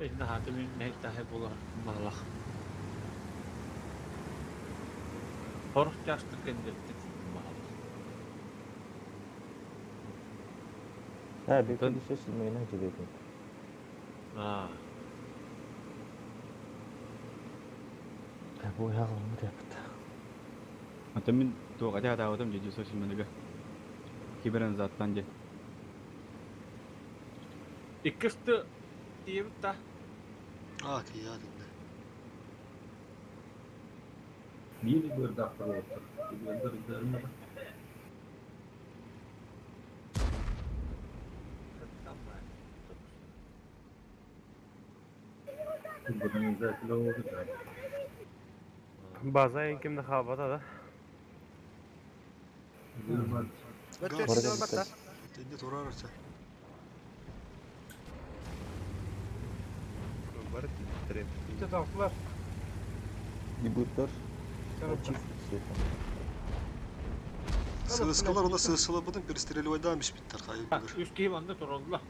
Енді хаты мен нәйттахи болар мағлақ. Хорық жаштыр кендерді мағлақ. Ha, bir şey silmeyine hacı Bu yağlamı da yaptı. Ата мен тоға да авдым же жусо шимендеге. Киберен заттан же. İkkisті дейбіт та. Тиядым да. Biri bir dakika oldu. Bir üzerine. Bunun üzerinde oldu da. Baza en kimde havada da. Тенде тұрар арса. Var ya, trem. İşte tanklar. Дебютер. Tamam. Чифт света. Sığıskalar ona sığıskaladın перестреливай дамиш bitter hayır bilir. 3 kişi bende duruldu.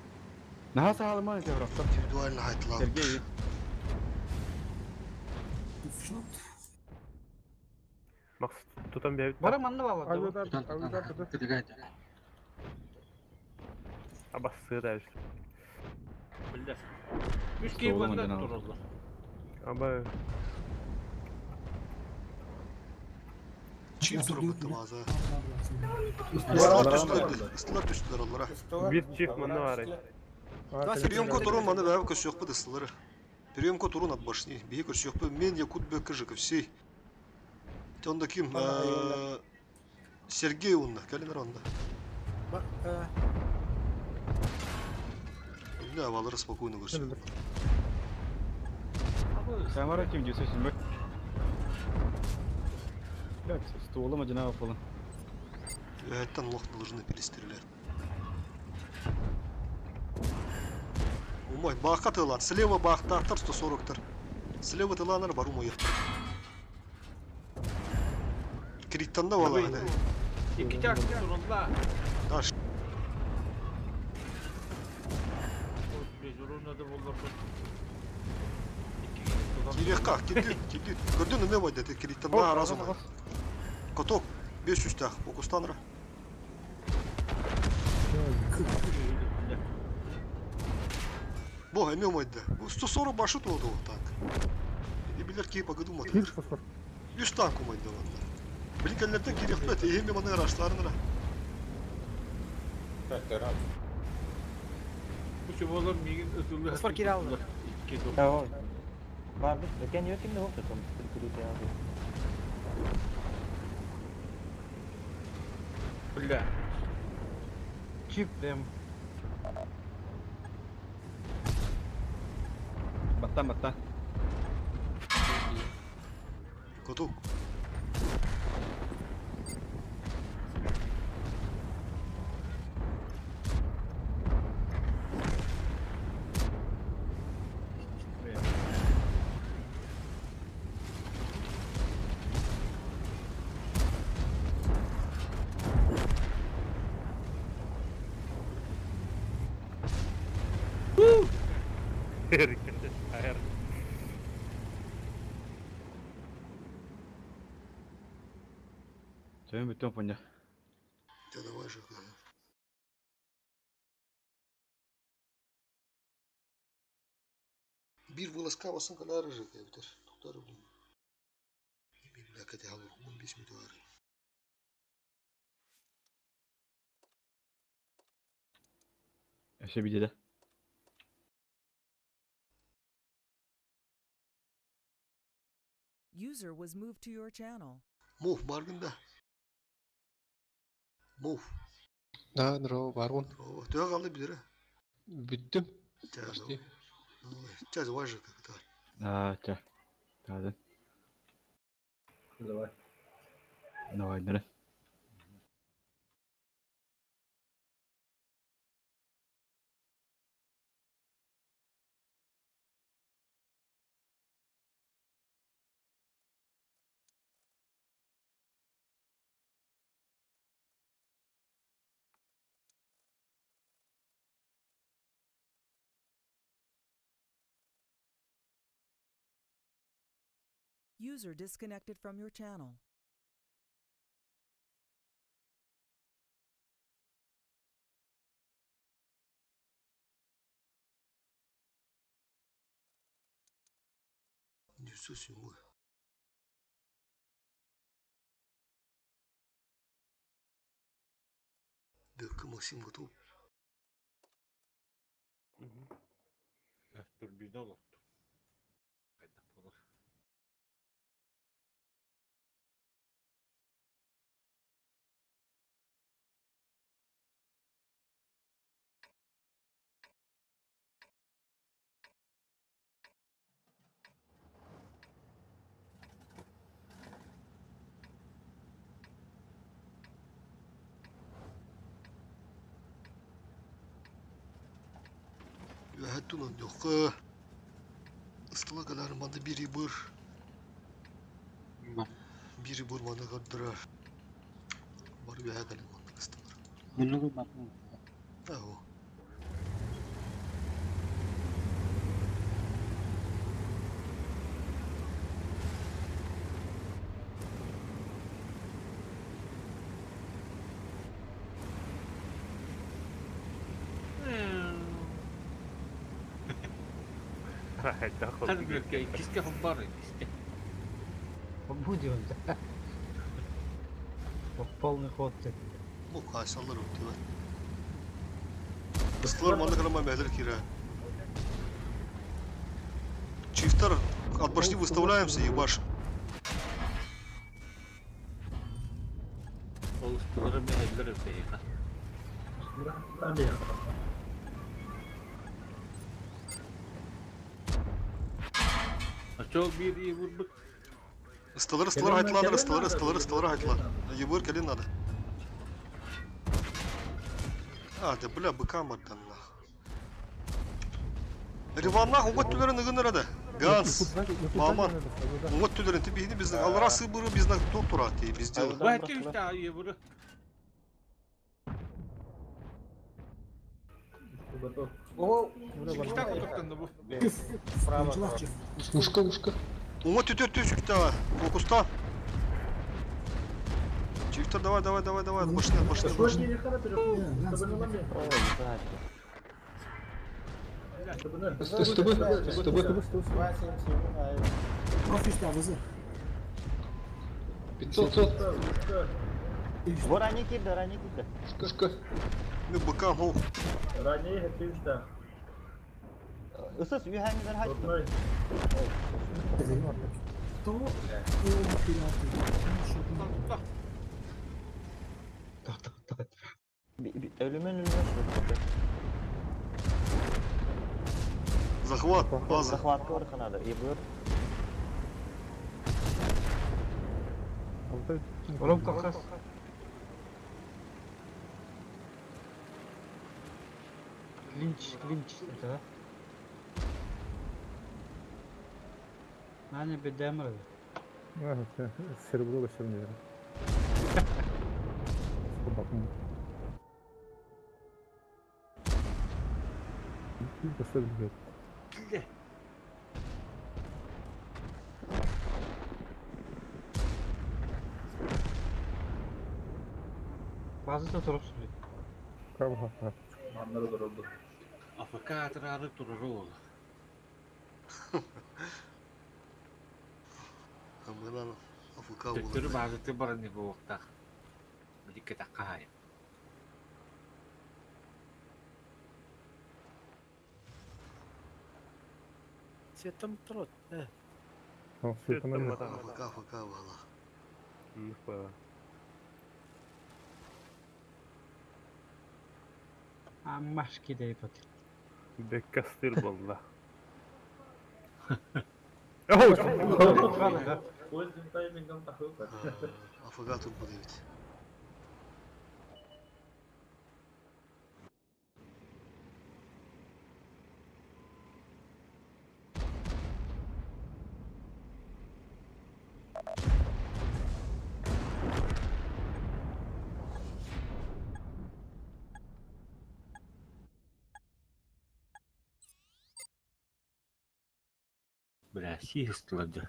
Naha sağlam ha Tevraf'tan. Duvarla haytlar. Sergey. Şut. Maksud tutan bir evde. Bana manlı baba. Ama sığır da işte. Bildir. 3 kişi Oğlum, bende hadi ne duruldu. Ama Çift durum attım ağza. Var, Istılar düştüler onlara. bir çift manı var. Приемка турун маны бәбі көз жоқ бұд ыстылары. Приемка турун от башни. Бейі көз жоқ бұд. Мен якут бе кыжыков сей. Онда ким? Сергей онда. Кәлінер онда. Bak. Ne havaları спокойно көрсün. Sen var ya kim diyorsun şimdi bak. Bak стволом одинаково falan. Вероятно, лох должны перестрелять. Умой, баққа тылан. Слева бақтақтар 140-тар. Слева тыланар бар умой ехтар. Криттан да вала. 2 çarşı duruldu. Taş. Безурунда булды. Кирекка, кирдит. Көрдің не бойды? Криттан да разума. Коток. 500 тақ. Окустанра. Бо, эме ойды. 140 башы толды ол танк. И билер ки погоду мотор. 100 танк ойды онда. Білгенлерден керек бет, еме маны раштарынра. Bu çubuğlar migin ötürlü. Fosfor kiri aldı. Tamam. Vardı.Ken yönetim de oldu tam. Kırıklığı yazdı. Bля. Çift dem. Batta. Коток. Hayır. Sen bütün punya. Да давай же. Bir вылазка басын калары же кәбітер. Тоқтары білем. Бля, кәте алыр 15 минут var. Eşe bir de. User was moved to your channel. Mov bargında. Mov. Да, здорово, барон. Төе қалды білері. Бүттім. Сейчас важно как-то. Ча. Hadi. Давай. Давай, нere. User disconnected from your channel. Не совсем мой. Дырка Максим готов. Türbide olur. Kaydak olur. Ve hattun yok. Ыстылы калар маны бири быр. Бири быр маны каддыра. Бар бия калын маны ыстылыр. Бүлігі бапы. Ау. Hadi bir ikisi hubbar işte. Будем, да. Полный ход. Bu kaysallar ötü var. Istılar manda kalama мәдір кира. Чифтар, отбашни выставляемся, ебаш. Oluşturuları mehirler öpeyi. Hadi ya. Çok bir iyi vurduk. Istılar haytlanır, ıstılar haytlan. Ебыр келин надо. Да бля, быка мардан нах. Риваннах угот түлерін үгін әреді. Ганс, Маман. Угот түлерін тібейді біздің. Алырасы бұры біздің тұр тұрады бізде. Bu eti işte iyi vuru. Готов. İşte kutuktandı bu. Ушка. Угот түтер түшікті. Фокуста. Чифтер, давай. Башня. Сложнее не характер, чтобы не ломить. Профишта вызы. 500. Bu ранее кидді. Мен быкам хоу. Ранее хәтті Ысыс үйәңіздер хайтты. Отмай. То Ölümün Захват, база. Захватка орханады. Ебір. Ром Кавказ. Клинч, это, да? Аня бедемры. Серебро серебро. Bazıda durup sürüyor. Anları duruldu. Afaka atırarı durur oğlu. Амынан Афука Tüttürü olur. bazı tıbarını bu vakta. Dikkat akay. Цветом трот. Афука вала. Аммашки да ипот. Беккастыр болла. O yüzden timing'den takıldı. Афука тут будет. Бля, си ыстылады.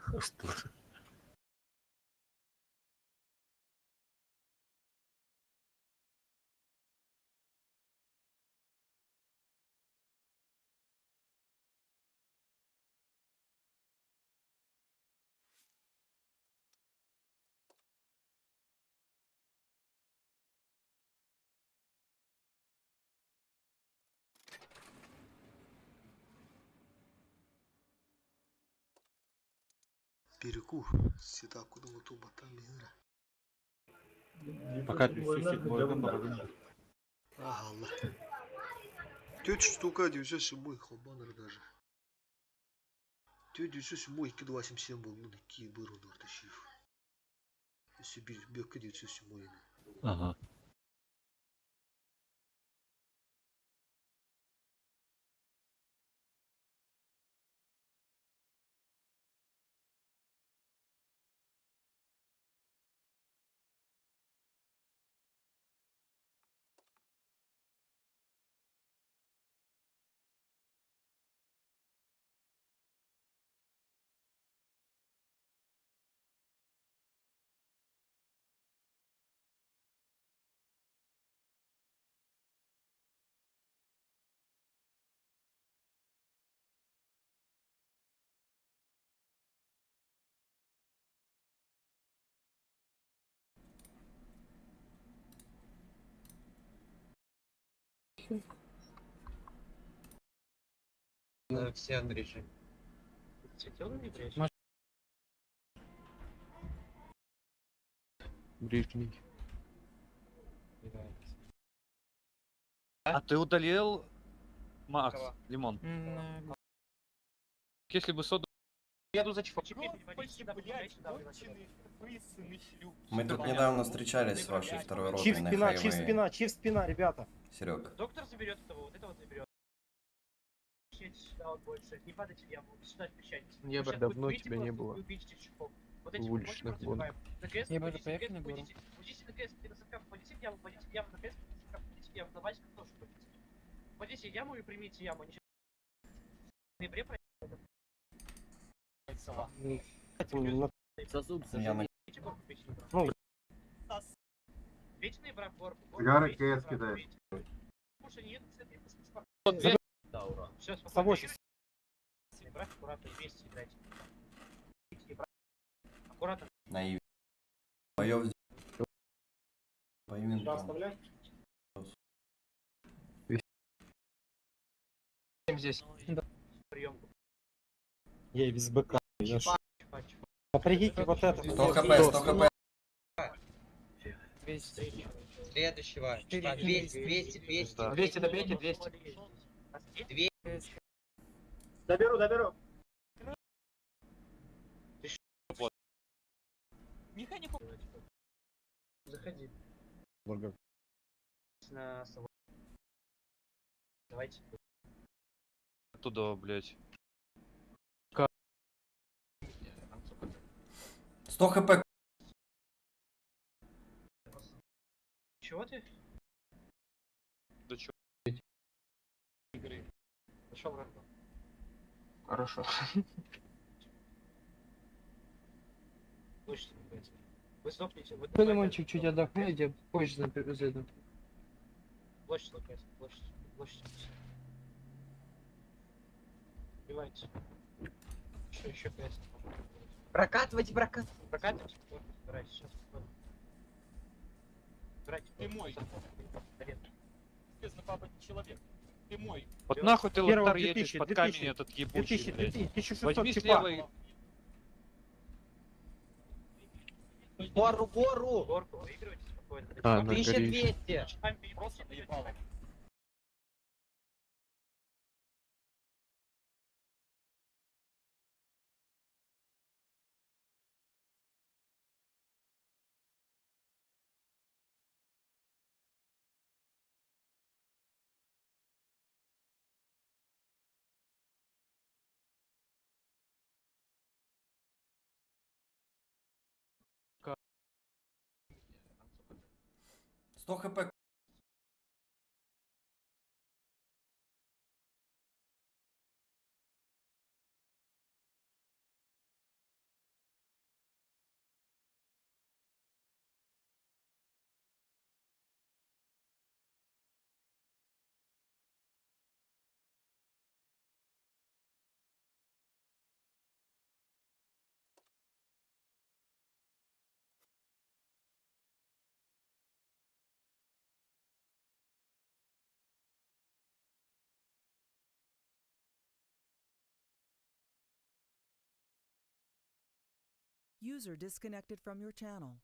Перекур. Сюда куда мы тут батам мира. Fakat üstelik boydan bakın. Ага, Allah. Тётя штука 907 хобанер даже. Тётя 907 287 был, ну такие быру нортащив. Если бирка 907. Aha. Все на режим. Ближний. А ты удалил Макс, Лимон? Если бы соду... Еду за чего? Мы тут недавно встречались с вашей второй ротой Чиф на спина, хайвее. чиф спина, чиф спина, ребята. Серег. Доктор заберет этого, вот этого заберет. Не падайте в яму, сюда отвечайте. Я давно тебя не было. В уличных гонках. Я бы поехали на гору. Пойдите на КС, пойдите в яму, пойдите в яму на КС, пойдите в яму, на базике тоже пойдите. Пойдите в яму и примите яму. В ноябре проехали. Я на... Ну, Вечный брак горку. Гарри КС кидает. Слушай, не еду, кстати, Да, ура. Все, Собой. брак аккуратно, вместе играйте. Аккуратно. Наив. Боев... Боевин там. Здесь. Приемку. Я и без БК. Напрягите вот это. 100 хп, 100 хп. Следующего. 200. 200 добейте, 200. Доберу. Механику. Заходи. На сову. Давайте. Оттуда, блядь. 100 хп. Чего ты? Да чё? Пошел в ранку. Хорошо. Слушайте, вы стопните. Лимончик чуть отдохните, позже зайду. Площадь лопается, площадь. Убивайте. Еще КС. Прокатывайте. Прокатывайте, собирайте сейчас. Собирайте. Ты мой. Человек. Ты мой. Вот нахуй ты Первого лотар 2000, едешь под 2000, камень этот ебучий, блядь. 1600 Возьми чипа. слева и... Горку, выигрывайте спокойно. А, на горище. 1200. Просто наебало. Сто хп. User disconnected from your channel.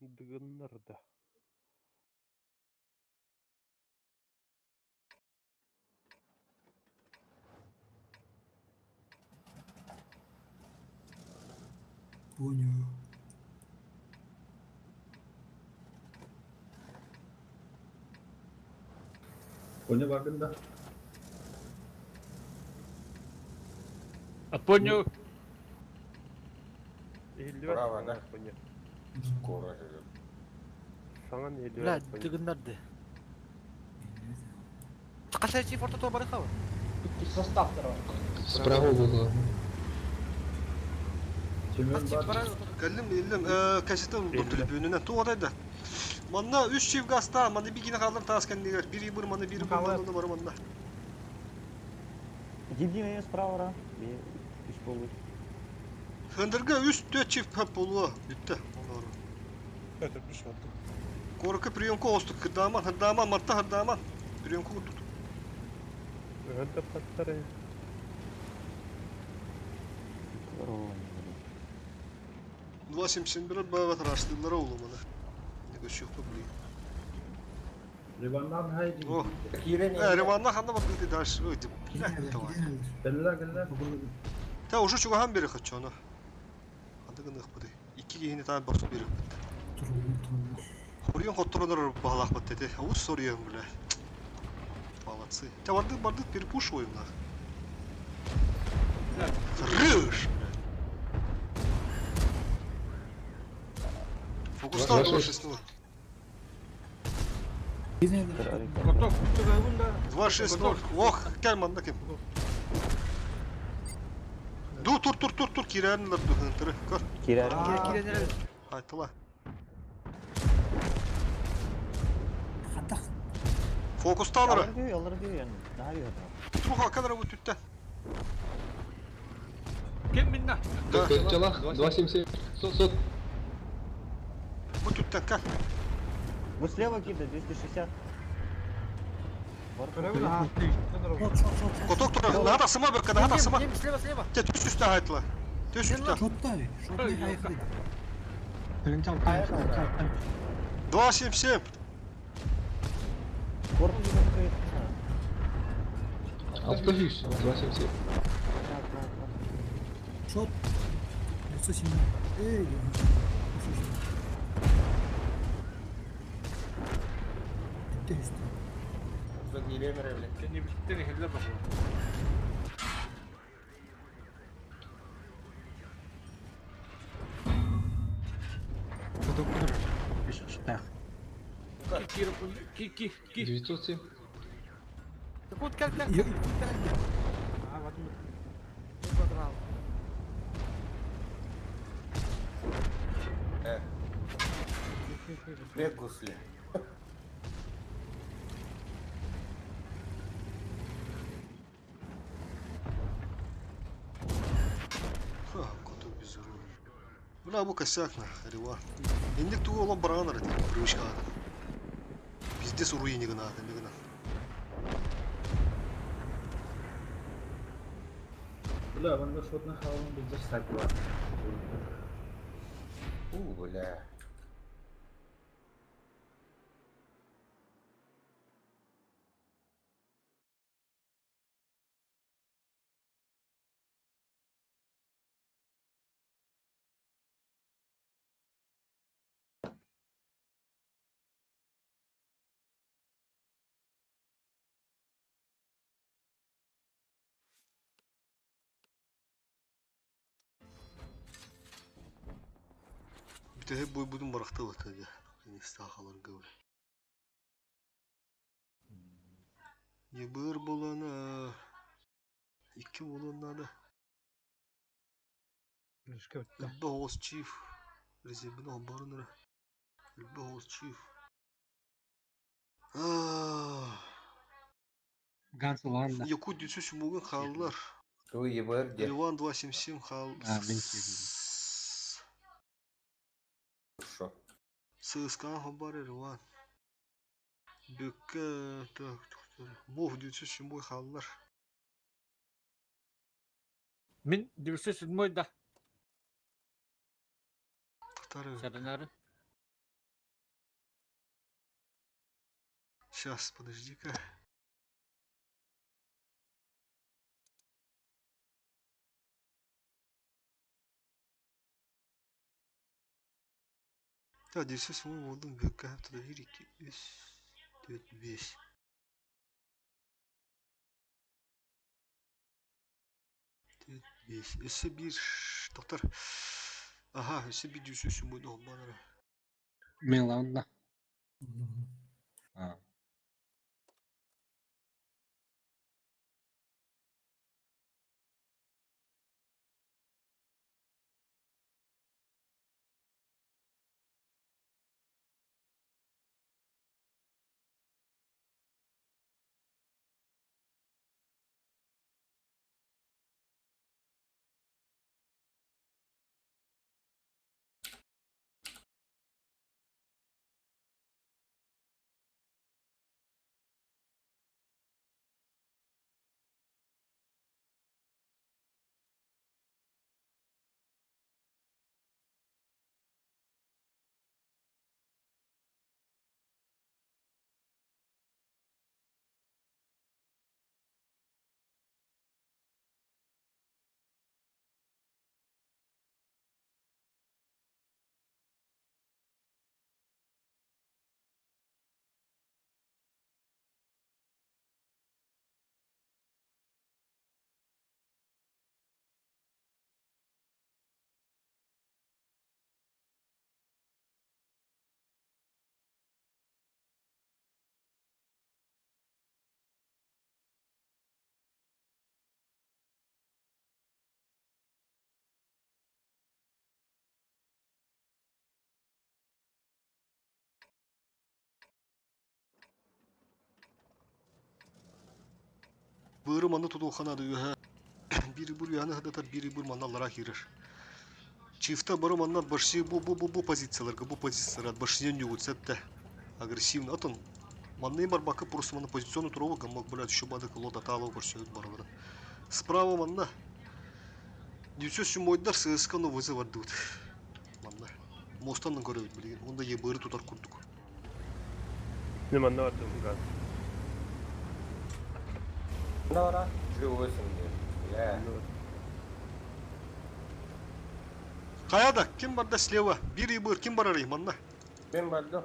Дыгыннарда. Понял. Коня вагында. Понял. Браво, да? Скоро. Саңан Бля, елі дыгыннарды. Қашай цифрты то бары хавы? Справа угла. Çimen var. Geldim ellim kasetten dötülüp tuğadaydı. Manna 3 çift gasta, manna bir gine kalır taskendiler. Biri bir manna, biri manna var manna. Единая справа, bir üç bulur. Hındırga 3-4 çift hep bolu. Bitti. Korku priyonku ostuk. Hırdaman, marta hırdaman. Priyonku tut. Önde patlar. 271 бават раштылар олумана. Него шукту бли. Rivandan haydi. О. Риванна ханда барды даш өтүп. Geller geller. Та уже чуга хам бери хачана. Адыгын ыкпыды. 2 кийини таа босуп берип. Хурион хотторунар баглак баттети. Ус соруям бля. Молодцы. Та барды перепушиваем нах. Рыж. Фокустан 2-6-0. 2-6-0. Ох, gel manda kim? Dur. Kirerniler dur. Kör. Kirer. Haytala. Hatta Fokustan ara. Yolları diyor yani. Daha iyi adam. Bu hakikaten bu tütten. Kim minna? Çalak, 277. Сот. Bu tütten gel. Вот слева кида 260. Kotok dur. Daha da sıma bir daha da sıma. Слева. Düş üstte haytla. Düş üstte. шоттай. Шоттай хайхлы. 2-7. Корпус закрыт. Автофиш, 277. Шот. 907. Эй. Bitti işte. Seni bitti helle bakıyor. Ки. 907. Кут кел. Бег гусли. Kotok bir zorun. Buna bu kasak na. Riva. İndik tuğu olan baranlar etti. Привычка adam. Bizde soru yeni gına adam. Бля, вон шот на халын bizde saklı var. Бля. Bir de hep budun bıraktı var tabi. Yine istahalar gavur. Yıbır bulana. 2 bulana da. Ilbe Oğuz Chief. Rezibini ambarınlara. Ilbe Oğuz Chief. Yaku düşüş bugün kaldılar. Риван 277 kaldı. Хорошо. Сыскан хабар Риван. Бөкке Мов düşüş бой kaldılar. Min 907 da. Tatarı. Sarınarı. Сейчас, подожди-ка. Да, 907 oldu. Büyük haftada 1, 2, 3, 4, 5. Ese bir doktor. Aha, ese bir düşüşüm buydu olmaları. Меланна. А. Bırı manı tutu xana diyor ha. Biri bur yanı hadatar, biri bur manallara girer. Çifte bırı manlar başı bu позицияларга, bu позициялар başından югутсетте. Агрессивно. Атын манны бар бакы просто мана позициону турова гаммак, блядь, еще бады колода тало көрсөт баралар. Справа манна. Дүйсөсү мойдар сысканы вызыват дут. Манна. Мостандан көрөбүт билген. Онда ебыры тутар курдук. Ne manna vardı bu gaz. Ne var? Живосим diyor. Ya. Каяда? Ким бар да слева? Бир ебыр, ким бар арай манна? Ben vardım.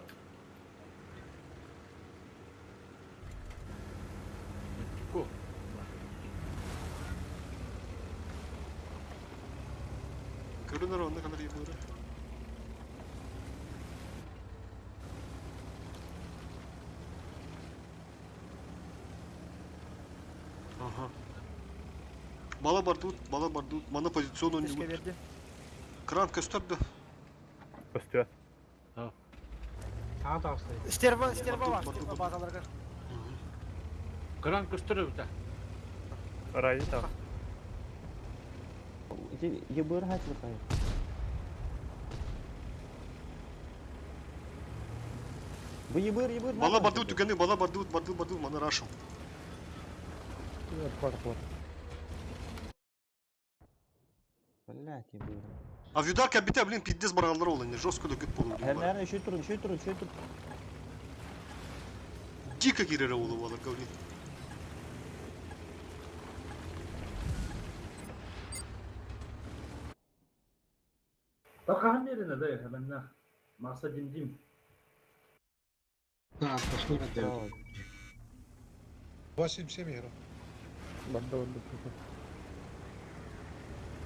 Көрүнөр онда кандай ебыры. Ага. Бала бар тут, мана позициону Теске берди. Кран көстөрдү. Üstü. Sağa da astı. Стерва var, Бардут, стерва бардут. базаларга. Kıran kıstırıyor da. Arayı da. Ебыр хачылкай. Bu ебыр. Бала бардут түгөнү, бала бардут, мана рашым. Блять, ебыр. А видарка бите, блин, пиздец барганлар болду, не жестко да күп болду. Her nerede şu turun. Дико кирере болду балар, блин. Bakağın yerine dayı hemen ne? Masa dindim. Да, пошли на Bravo. 8-7 евро.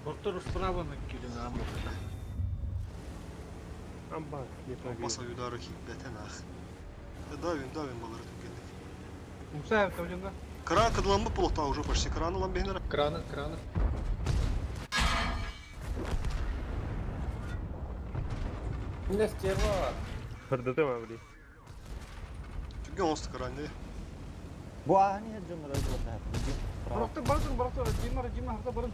Доктор справа накиден, а может. Amba. Баса видары хиббетен ах. Давим балары түгөнү. Муса тавжанда. Кран кыдыламбы полукта уже почти, кран улам бехнер. Краны. Ne sтерва var? Fırdadı mı abi? Түгөн осты кран не. Bu ani hacımlar öldürdü. Бұрықты, Дима хата бұрын.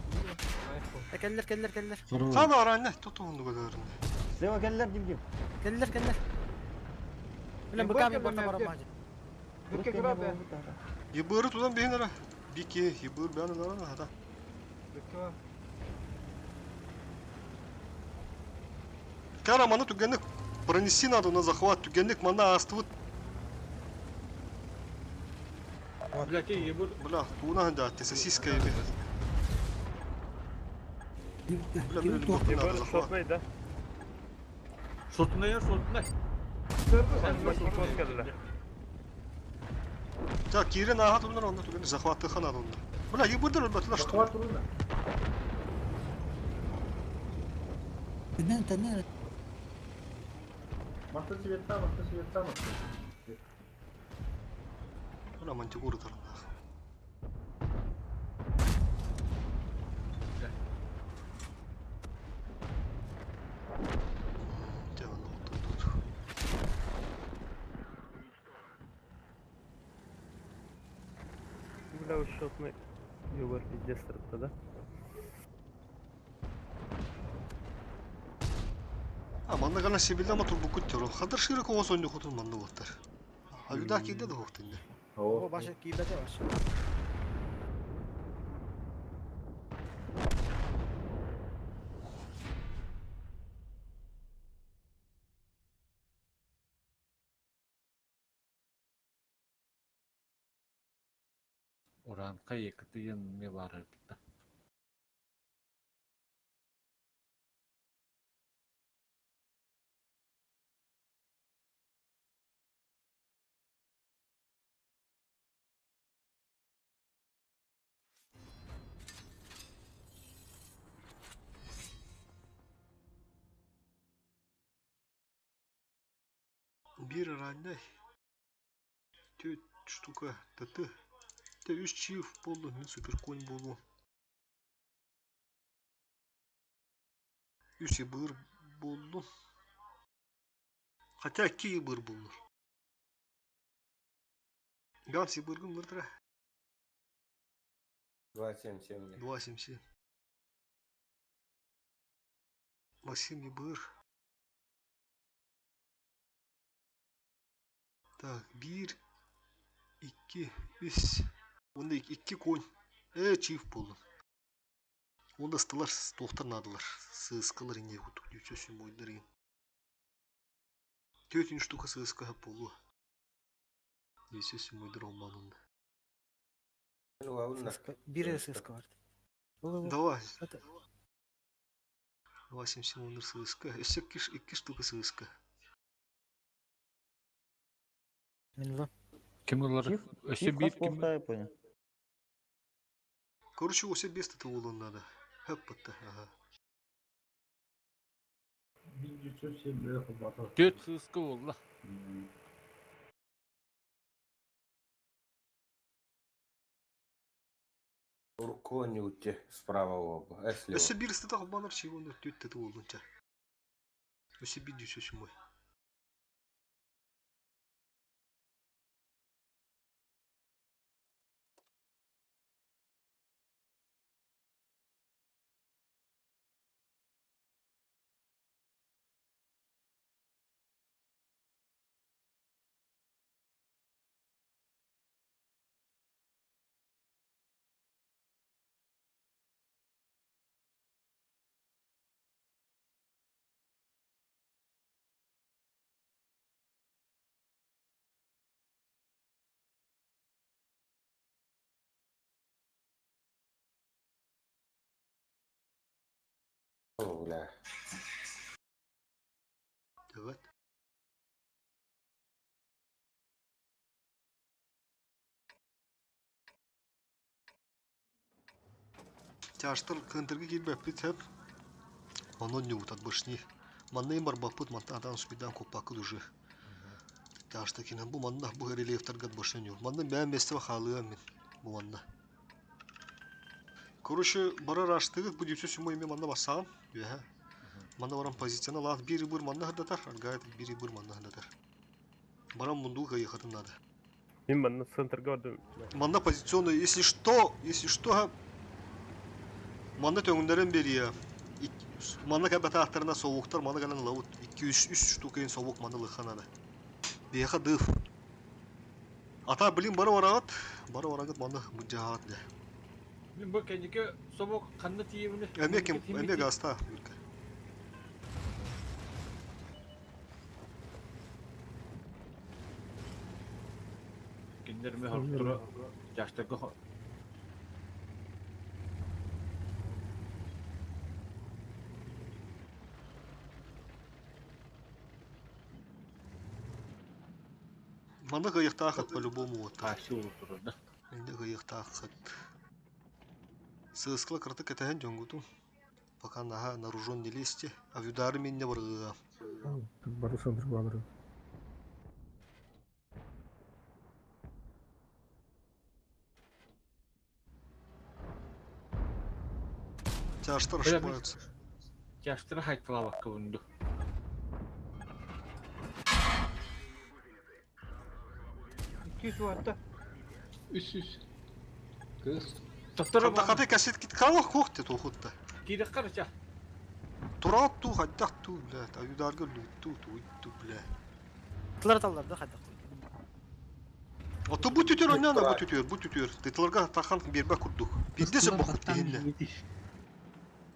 Келдер. Кана аран не, тоту онду көдөрүн. Слева geller dibdim. Келдер. Білем быками борта барам бажы. Burası kendi oldu da. Ебыры тудан бехнер. Бике, ебыр бяны нарана хата. Кара маны түгөнүк пронести надо на захват, түгөнүк мана астывыт. Блядь, ебут. Бля, туна да, ты сосиска еби. Бля, мен Ебір надо захват. шотнай да. Шотная. Шот келді. Так, кирен аға тұмдар онда түгені захватты хана онда. Бля, ебірдір өлбәтілер что? Захват турна. Тенен. Махта свет там. Бля, мантикуры тарында. Бля, шотнай. Ебір пиздец тұрыпты да. Манда гана себилде ама турбу күттер. Хадыр ширы коғос ойны құтын манда боттар. Аюда кейде де хоқтынды. О, başı kibete var. Oran kayık diyen ne var burada? Bir ранday. 4 штука таты. Те 3 чиф болды, мен супер конь болу. 3 ебір болды. Хотя 2 ебір болды. Ганс ебіргін бірдірі. 277. Максим ебір. Так, 1, 2, 3. Onda 2 koyun. Çift buldum. Onda ıstılar tohtarnadılar. Sığıskalar ince kutu. Yüçösün boyunları in. 4 штука sığıska hep oldu. Yüçösün boyunları olmanında. Biri sıska vardı. Давай. 87 onlar sığıska. Еще 2 штука sığıska. Minimum. Kim olarak? Öşe bir kim? Я понял. Короче, у себя без этого надо. Hep battı. Aha. 1107 lira kumbatı. 4 hızkı oldu. Конюте справа оба. Öse bir stada hoppanır şey onu tüt tüt olunca. Öse bir düşüş mü? Evet. Тяжтар кынтыргы килбеп бит хеп. Оно не утат башни. Маннайым бар бапыт манта адан спидан копакы уже. Тяжта кинен бу манна бу релефтаргат башни не. Манна мен месте халыга мен бу манна. Короче, бара раштыгы бу дипсе сумой мен манна басам. Я. Манна барам позицияна лат бир бир манна хадатар. Аргайт бир бир манна хадатар. Барам мунду гаехатын надо. Мен манна центр gördüm. Манна позиционный, если что, манна төңүндөрөн бери я. Манна кабата аттарына соғуқтар, манна ганан лаут 2-3 штука ен соғуқ манна лыханады. Беха дыф. Ата билим бары варагат манна мұджағат да. Мен бұл кәнеке собок қанды тиеміне. Әмек аста. Киндерме хартура Жаштарга Мана кайыктаахат по-любому вот. карşı olurdu. Инде кайыктаахат. Сыскла кырты кетен жоңгуту. Пока наха наружон не лезьте, а видары меня врага. Барысын тұрбадыр. Тяжтар Öyle ошибаются. Жаштар хайтлавак кылынды. Тоқтора Хата хата кассет кит калах кохте тухутта. Кирек карача. Турат ту хаттах ту блядь, а видарга лутту ту блядь. Тылар талдар да хайдак. Ото бу түтөр оннан бу түтөр. Тытларга тахан бербе курдук. Bizde se бохот дегенне.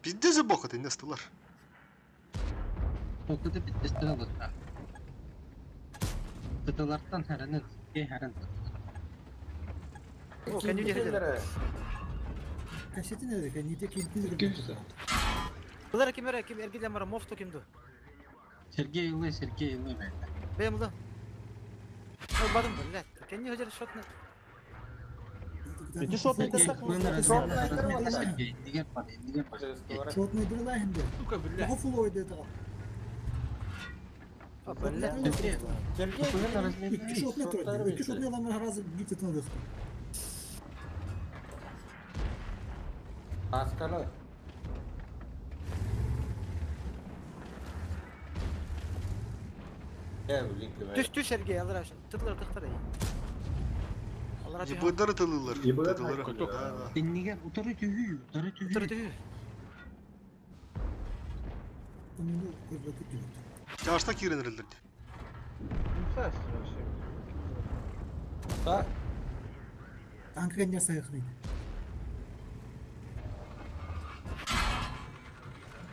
Bizde se бохот энне стылар. Токуды биттесте алырга. Тытылардан харанын, харан. О, кенди дехедер. Кассети nerede? Kendi tek ilgili. Тылар ким эргиле мара мофто кимду. Сергей Илы бәлді. Бемлы. Ой, бадым блядь. Кенди хожер шотны. Эти шотный тестак. Сергей, индигер бар. Шотный дырла хинде. Тука билля. Хофул ойды тага. İki şotne troydu. İki şotne adamlar harazı bir tıtını dıktı. Аскалы. Түш Сергей алар ашын. Тытлар тыктар ай. Алар ашын. Ебыдары тылылар. Ебыдар Тылылар. Индигер утары түйü. Тыты. Onu koymadık gibi. Çarşta kirenirlerdi. Tankı kendi sayıklıydı.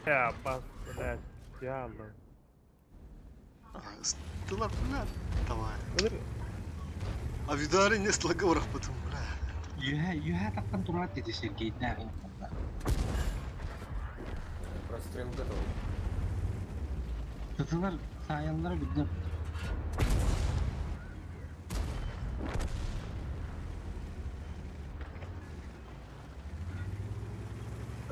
Ya bas, блядь, ya Allah. Стылар, блядь. Давай. Olur. А видары не слага враг потом, блядь. Юха таққан тұрат деді Сергей дағын. Тытылар саялары бүдді.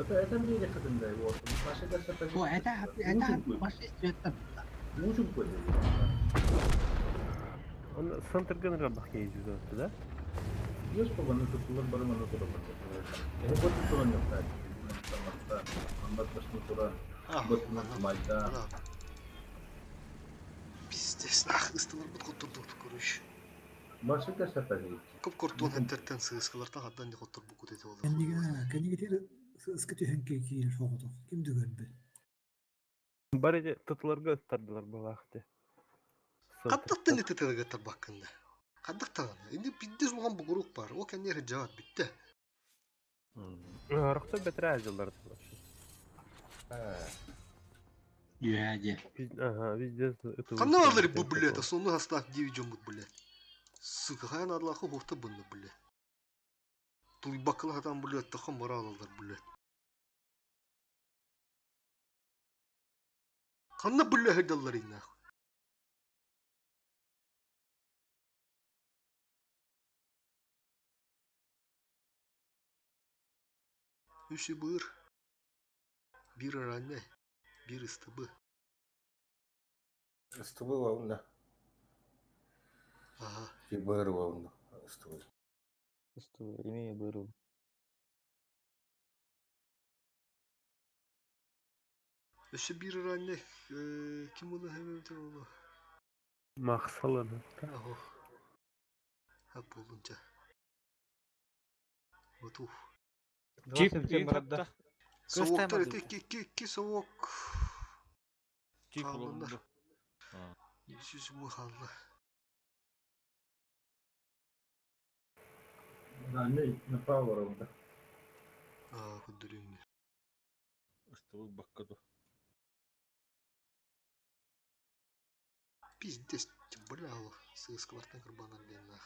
Это мне не ходим, да, вот. Паша кассет. О, это баш истиеттен. Лучше будет. Onu santırgan rabak yiyeceğiz orada da. Есть по вану тутулар бары ману тура барды. Это вот тура не знаю. Амбат башны тура. Башны майда. Пиздец, нах, ыстылар бут коттурдук, көрүш. Башы кассет değil. Көп кортуан хентерттен сыскалардан хатан не коттур бу кутете болду. Kendi getir ıskıtı henke kiyir soğudu. Kim düğündü? Barıca tutularga ıttardılar bu vakti. Каттактан не тетелегеттер бакканда. Каттактан. Инде биддес болгон бугурук бар. О кенер жаат битте. Рухта бетер ажылдар. Юхаде. Biz de ıtı. Каналар бу, блядь, а сонну хастак дивижомут, блядь. Сука, хаян адлахы хохта бынны, блядь. Туй бакыл хатан, блядь, тахан бара алалар, блядь. Канна, блядь, хайдалар инах. Üçü bığır. Bir aranne. Bir ıstıbı. Ыстыбы вауна. Ага. И бэр вауна. Ыстыбы. Имея быру. Üçü bir aranne. Kim bunu hemen oldu? Maksalı. Aho. Hep olunca. Готов. Soğuklar iki soğuk. Kalınlar. Yüzümü kaldı. Да, не, направо ровно. Кудринный. Ыстыбы баккаду. Пиздец, бля, сыскалардан кырбанар мен нах.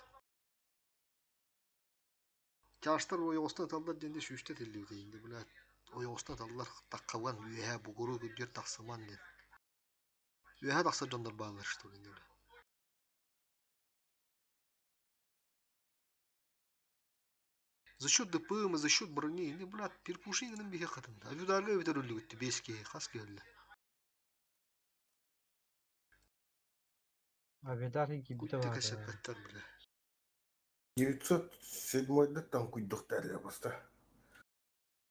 Çarşılar o yostan atallar dende şüşte telli deyindi. Bula o yostan atallar takkavan üyehe bu guru güdür taksaman den. Üyehe taksa canlar bağlar işte öyle. За счет ДПМ, за счет брони, не, блядь, перепушинным беге хатын. А вюдарга витарулли гытты, беске, хаски ölü. Abi daha gibi de Kutte var. kasepetler bile. 907 там куйдук дәрі басты.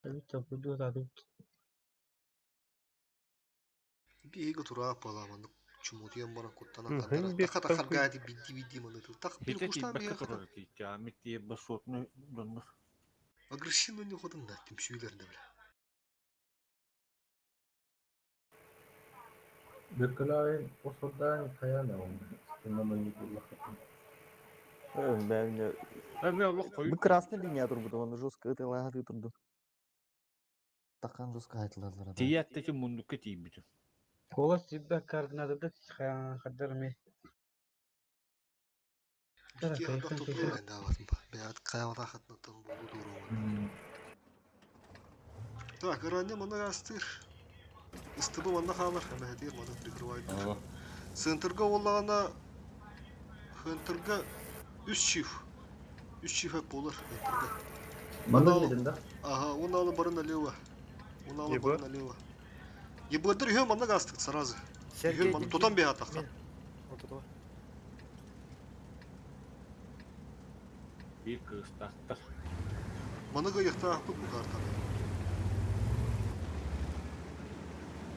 Evet tabii bu da Bir tura palamanı. Çumutiyen bana kuttana Hı, kadar. hem bir Taka takı- taka gadi biddi manıtı. Tak bir Хитэ kuştan bir тибэкэ yakatan. турар тийчээ. Мити басуутны доннор. Agresifin ne kodun da tüm şeylerinde bile. Birkalayın o sodan kayana oldu. Bundan Николай. Бәлне. Эми олох Бұл койуп. красный линия тұрды, оны жестко айтылады тұрды. Таққан жестко айтылады. Тияттеки мундукка тийбит. Голос тебя координаты да хаддарми. Bir ki hada tutulur ben de avadım. Beyat kayavata hatnatan bolu durumu. Так, ранее мана гастыр. Истыбы мана халар, хәмә хәдир мана прикрывает. Центрга оллагана Хентерга 3 чиф. 3 чиф hep olur Хентерга. Мана жерінде. Ага, он алып барын налево. Он алып Ебы? барын налево. Ебыдыр хем мана гастык сразу. Хем мана тотан бе атакка. Bir kıstақтар. Мана гайыкта акпы бу карта.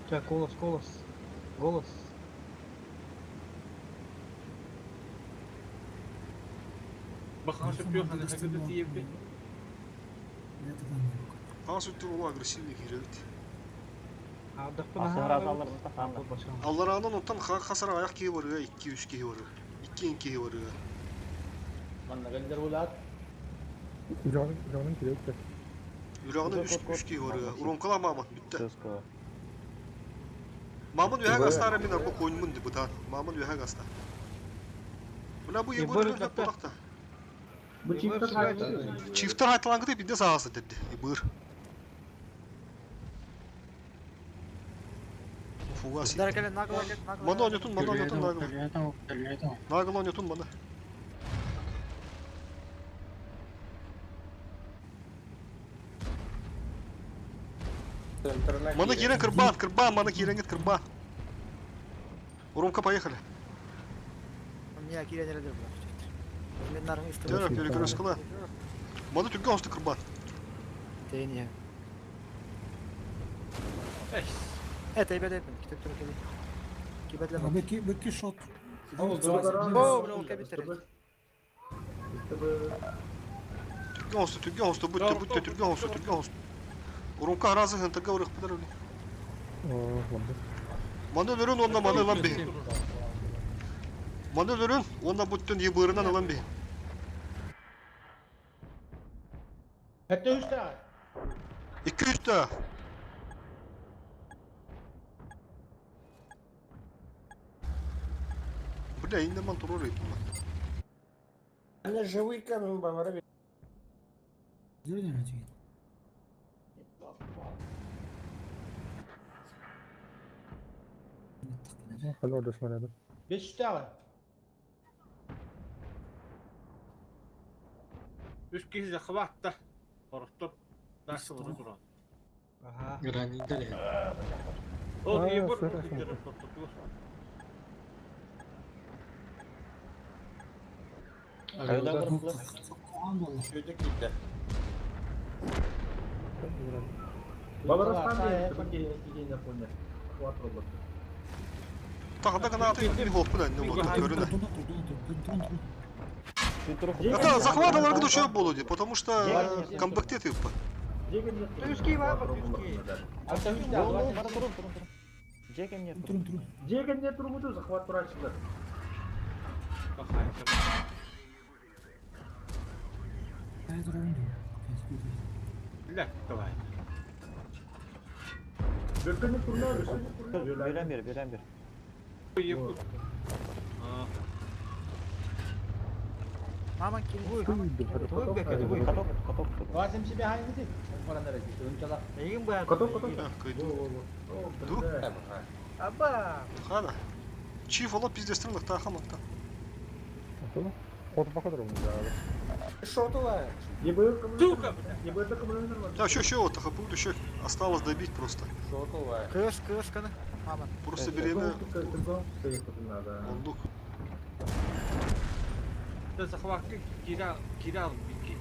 Так, голос. Голос. Bakın şöpüyor hani hakikaten tiyebit. Хас үтүр ол агрессивный киребит. Ардақпын. Алларанан оттан хасара аяк кие барыга 2-3 кие барыга. 2 кие барыга. Үрағына 3 кие барыга. Уронкала маман битті. Жестко. Маман ühe gastara min arba koyunmun di butan. Mamın ühe gasta. Bula bu yebur hep bulakta. Bu çifte kaydı. Çifter haytlangı da binde sahası dedi. Yebur. Fugasi. Mana oynatun, mana oynatun nagıl. Nagıl oynatun mana. Mana kiren kırban, mana kiren git kırban. Уромка, поехали. Меня Киря не радио. Ленарный Тера, перекрыскала. Mana tügge hosta kırban. Тени. Eş. Это ребята, кто кидай. Кибатлама. Беки шот. О, бля, кабитер. Tügge hosta, будьте, tügge hosta. Уромка аразы хэнтага урых подарали. Mana lörün onunla mana lan be. Mana lörün onunla bütün yıbırından alan be. Hatta 3 tane. 2-3 daha. Бля, я не монтуру рейд. Anne живый камень бавара. Hello, Desmond. 5 tane. 3 kişi de kıvatta. Korktum. Nasıl vurur duran? Ага. O iyi Aa, vur. süper. Çocuk gitti. Бабарастан değil. Bak yine yapıldı. Kuat robot. Тағда ғана атып bir хоп бля, не вот көріне. Это захват аларгы шөп болуды, потому что комбактет юппа. Тюшки var bak Hatta 3 tane. Жегем нет. Жеген не тұрмыды, захват тұрашылар. Bilek kıvay. Birkaçı turlar mısın? Берем бер. İyi vur. Aman kim bu? Tuğuk bekedi bu. Каток. Васим себе хайнити. Барандар эти. Өнчалак. Neyin bu ya? Каток. Ha, kaydı. Ду. Aba. Хана. Чиф ола пиздестен лыхта хамакта. Кот бакадыр мында. Шоту var. Не будет коммунизм. Не будет коммунизм. Да, еще вот, буду еще осталось добить просто. Kız kanı. Aman. Просто беременна. Надо. Ондук. Да захватки кирал бики.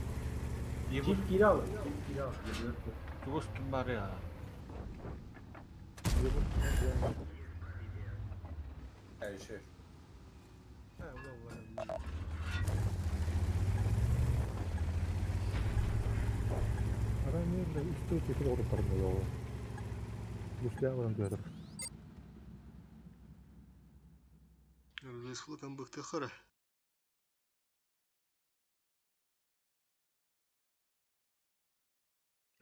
Чип кирал. Чуваш ким бар ya. Ранее üstü öteki doğru sarmıyor o. Güçlüğe diyorlar. Происходит там бахтахара.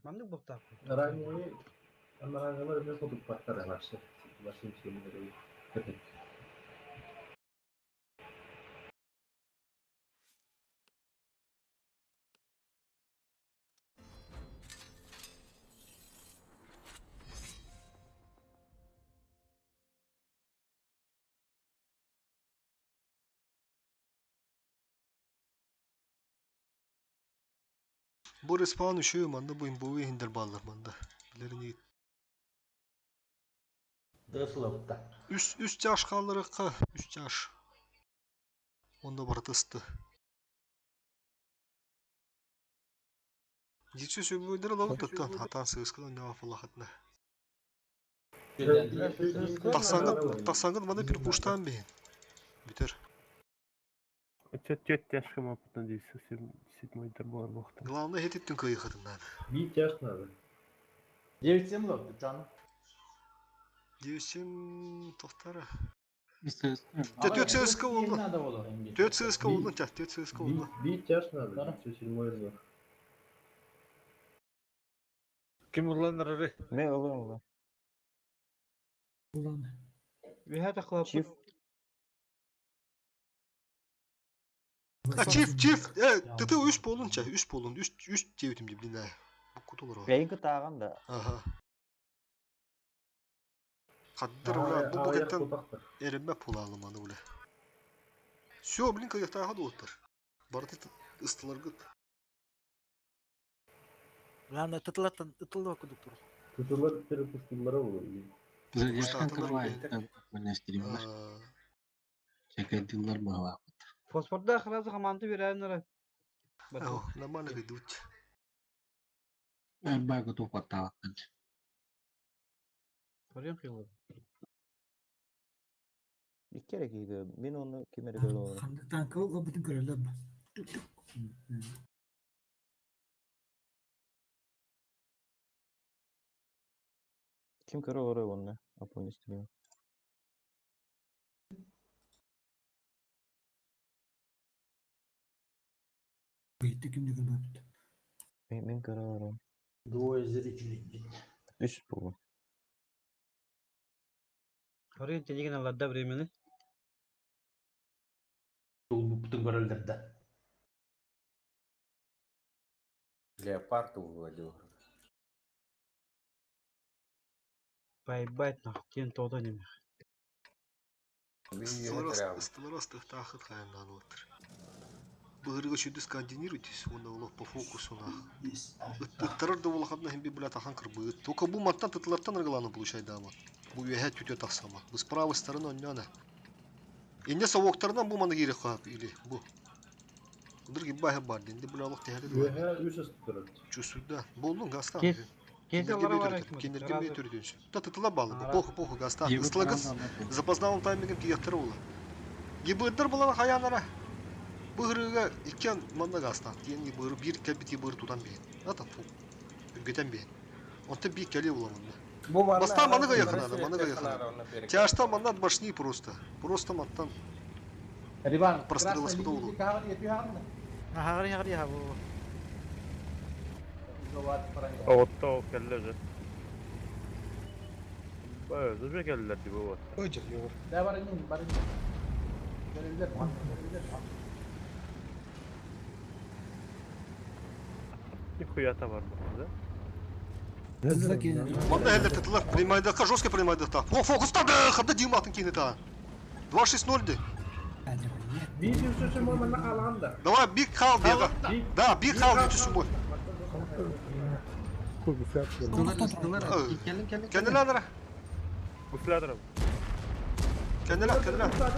Mamnun bokta. Ранее Ранее не будут повторять ваши члены. Bu respawn üşüyor manda bu imboyu hinder bağlar manda. Bilerini üst yaş kalırıqqa, üst yaş. Onda bartısты. Geçiyor söylüyorlar alıp tuttan hatan sığıskıdan ne vafalakatna. Тахсаңгыт мана бир пуштан бен. Битер. Тет яшкам опытна дейсіз. Седьмой бар вақытта. Главное хетиттин кыйхатынан. Бить яш надо. 9-7 лопты canım. 9-7 tohtara. Biz Тет ЦСКА oldu. Тет ЦСКА oldu. Тет ЦСКА oldu. Бить яш надо. Седьмой зор. Kim ulanır arı? Ne oluyor? Ulan. Ve hadi klap. Çift. Çift. Ты 3 bolunca, 3 bolun, 3 diyetim dibine. Bu kutular var. Yayın kıtağın da. Aha. Kaddır ulan bu buketten erinme pul almanı ule. Всё, блин, каяктаа хад уутар. Барты ыстылар гыт. Главное ытылды окудук тур. Кутулар перепустулар oluyor. Задержка открывает на стримах. Чекай дылар мала. Фосфорда хразы хаманты берәннәр. Нормально идут. Ben готов подталкивать. Görüyor musun? Bir kere giydi. Ben onu kemeri böyle olur. Sandıktan kıl o bütün görevler bu. Kim kırı oraya onunla? Apon istiyor. Gitti kimde görmedi. Ben kırı oraya. Двое-зрителей. Üç bu. Görüyor telegen Allah'da времени. Bu bütün görevlerde. Леопард выводил. Поебать нахуй, тен тода неме. Ыстылар астых тахыт хаяндан отыр. Быгырга чуды скоординируйтесь, онда улов по фокусу нах. Ыттырыр да улахадна хемби бля тахан кырбыт. Только бу маттан тытлартан ыргаланы получай дама. Бу үһә түтө тахсама. Бу с правой стороны онняна. Инде совоктардан бу маны керек кап или бу. Бир гиббай бар денди бля улах tehdi. Ühe üç ıstırır. Чусуда. Болдун гаста. Кеселары бар экмин. Кендерге бей түрдөнсү. Та тытыла балды. Поху гаста. Ыстылагыз запознавым таймиген кияктыр ула. Гибыдыр булан хаянара. Быгырыга иккен манда гаста. Тиен гибыры бир кебити быр тутан бейин. Ата фу. Үргетен бейин. Онта би келе уламында. Баста маныга якынады, маныга якынады. Тяжта мандат башни просто. Просто маттан. Рибан, Прострелась в долу. Ага, я бу. Otta o kelleri. Bayağı da kellerdi bu. Öcür yor. Ne var inin, var inin. Görevler, görevler. хуята бар burada. Манда хәлдер тетилар. Примайдакка жестко примайдакта. Фокустады! Хадда Дима атын кейні та. 2-6-0 де. Bir sözüm olmana alanda. Давай, биг хал, бега. Да, биг хал, не чувствуй. Kendine adara. Гуфлядоров. Kendine.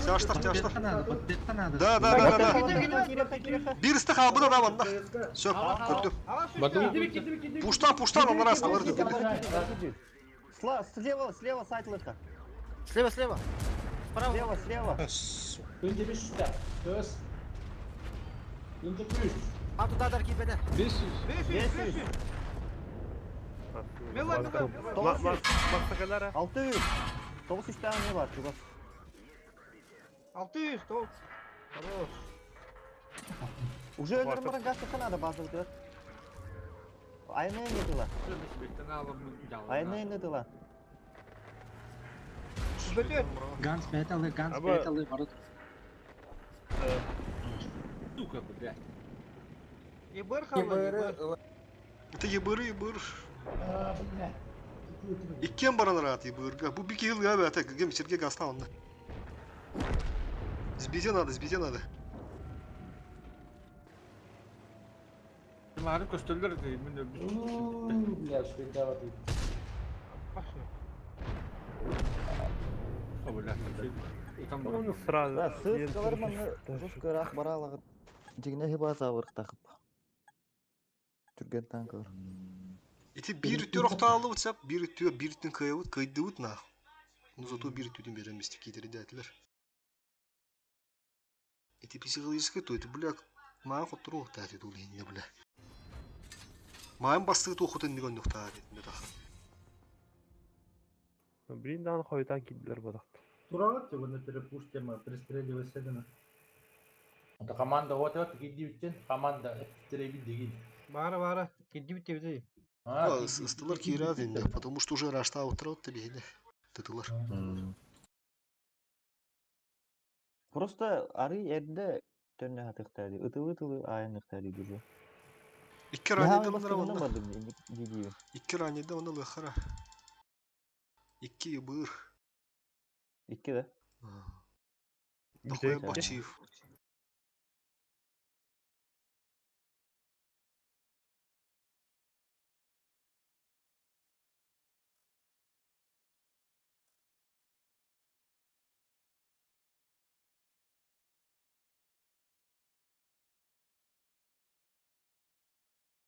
Тяштар. Да. Bir ıstık al, bu da banda. Söp, kötü. Пуштан, он раз kalır. Слева сайт лыжка. Слева. Справа. Слева. Önce bir süper. Öz. Önce bir. А туда дарки беде. 500. Maksakalara. 600. 9 tane ne var? Bak. 600. Топ. Хорош. Уже öldürmeden kaçtıktan ada bazı diyor. Aynı indiler. Aynı indiler. Ганс беталы, ворот. Сука, блядь. Ебыр халы. Это ебыр. Aa, billah. İkken barana rahat ебыр. Bu bir yıl ya be atak. Gem içerike gasta onda. Сбите надо. Bunları köstürler de yemin ediyorum. Bля, что это вот. O блядь. Там Onu sırada. Да, ссылкалар маны жесткорақ баралығы. Жигне хибаза вырық тақып. Түрген танкалар. Эти bir ütü рохталы ватсап, bir ütün kayıvıt, kaydıvıt na. Ну зато bir ütüден береместі кейдері дәтілер. Эти психологическое то, это, бля, маған құттыру ұқтады дұлы енне, бля. Маған бастығы тоқытын деген ұқтады, не тақыр. Бринданы қойдан келділер бұдақты. Туралат его на перепуштема, пристреливай седина. Это команда вот это иди учен, команда треби дигин. Бары. Кеди бите. Ыстылар кейрат енді, потому что уже рашта отырауыт та бейді. Тытылар. Просто ары ерді төнне хатықтады. Ытылы айынықтады gibi. İki raniyede bunlara Bunlar valla. Gidiyor. İki raniyede ona lıkhara. İki yıbır. 2 de. Такой бачив.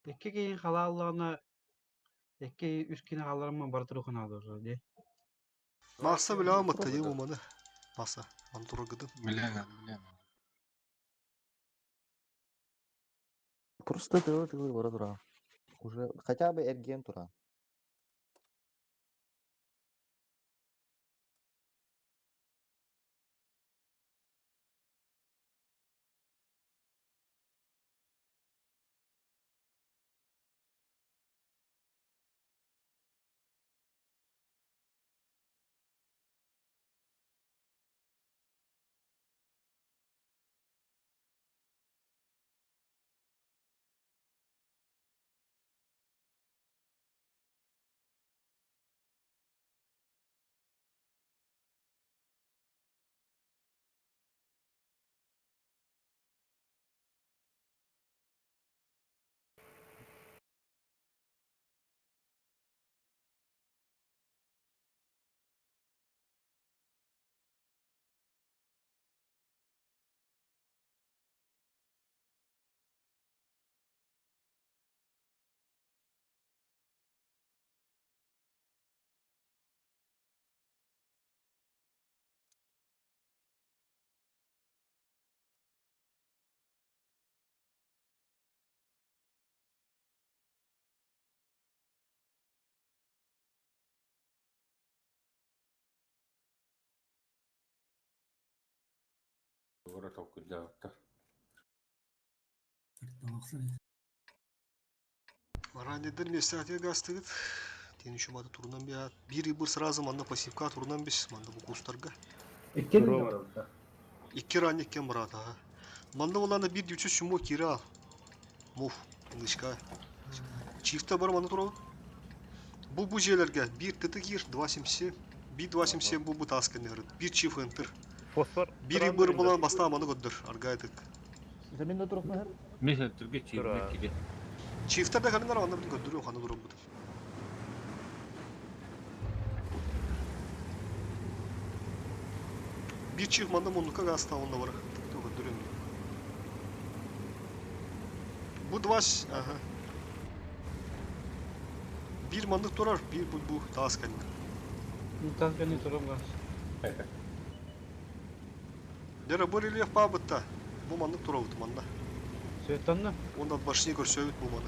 Эки кейін халалларына эки үч кине халаларыма бар тұру қынады уже, де. Masa bile almadı ya umanı. Masa. Antura gıdın. Bilmem. Просто тылы бара тұра. Уже хотя бы эрген тұра. Ворот окуда. Raniyeden mesafeye gaztıgıt. Teni şu mada turundan bir yıbır sıra zamanında pasifka turundan beş manda bu kustarga. İki de var orada. İki raniyken murada ha. Manda olan da bir yüçüz şu mu kira al. Muf. Nışka. Чифта бар маны турабыт. Bu şeylerge 1 tıtıgir 277 bir 277 bu tasken yarıt. Bir çift enter. Фосфор. Biri bir bulan bastamadı gördür argaydık. Sen de durup mu her? Mesela Türkiye Tura. çiğ. Çiftler de kanınlar anla bilin gördürüyor kanı durum budur. Bir çift manda monluka gasta onda var. Gördürüyorum. Bu dvaş aha. Bir mandık durar, bir bu tasken. Bir taskeni sorum gaz. Dere bu relief babıtta. Bu mandık durar manda. Söğütanlı. Ondan başını görsövüt bu manı.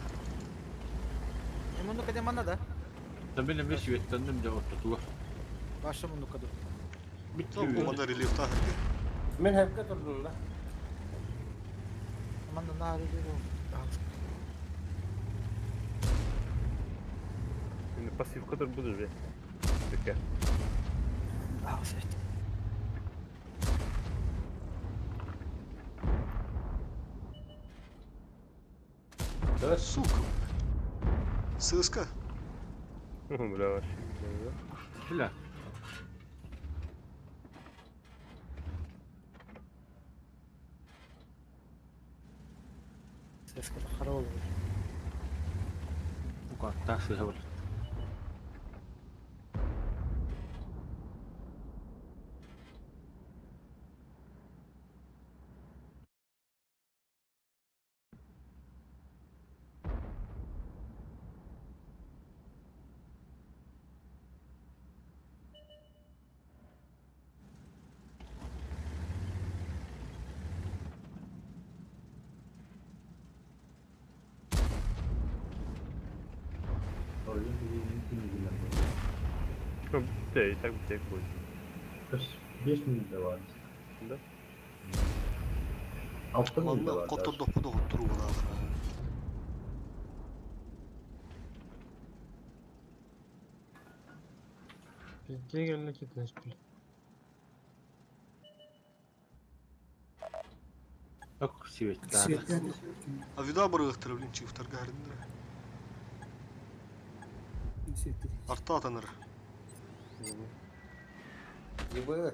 Mundu kadar mana da. Tabii ne bir şivetlendim de orta tuvar. Başta mundu kadar. Tamam bu manda relief ta. من هبكة الله Manda nari diyor. Şimdi pasif kadar budur be. Peki. Ah, evet. Сука. Сыска. Бля var. Hila. Ses kadar xara olur. Bu kadar taksi var. Oraya bir gün Değil, tak bir tek koy. 5 minut da var. Şimdi. 6 minut da Manda var. kotor dopu da otturu bana. Peki gelene gitmez bile. Yok şivetler. Svetler. А вида бырыктыр блин чифтар гардындыр. Svetler. Арта атаныр. يبقى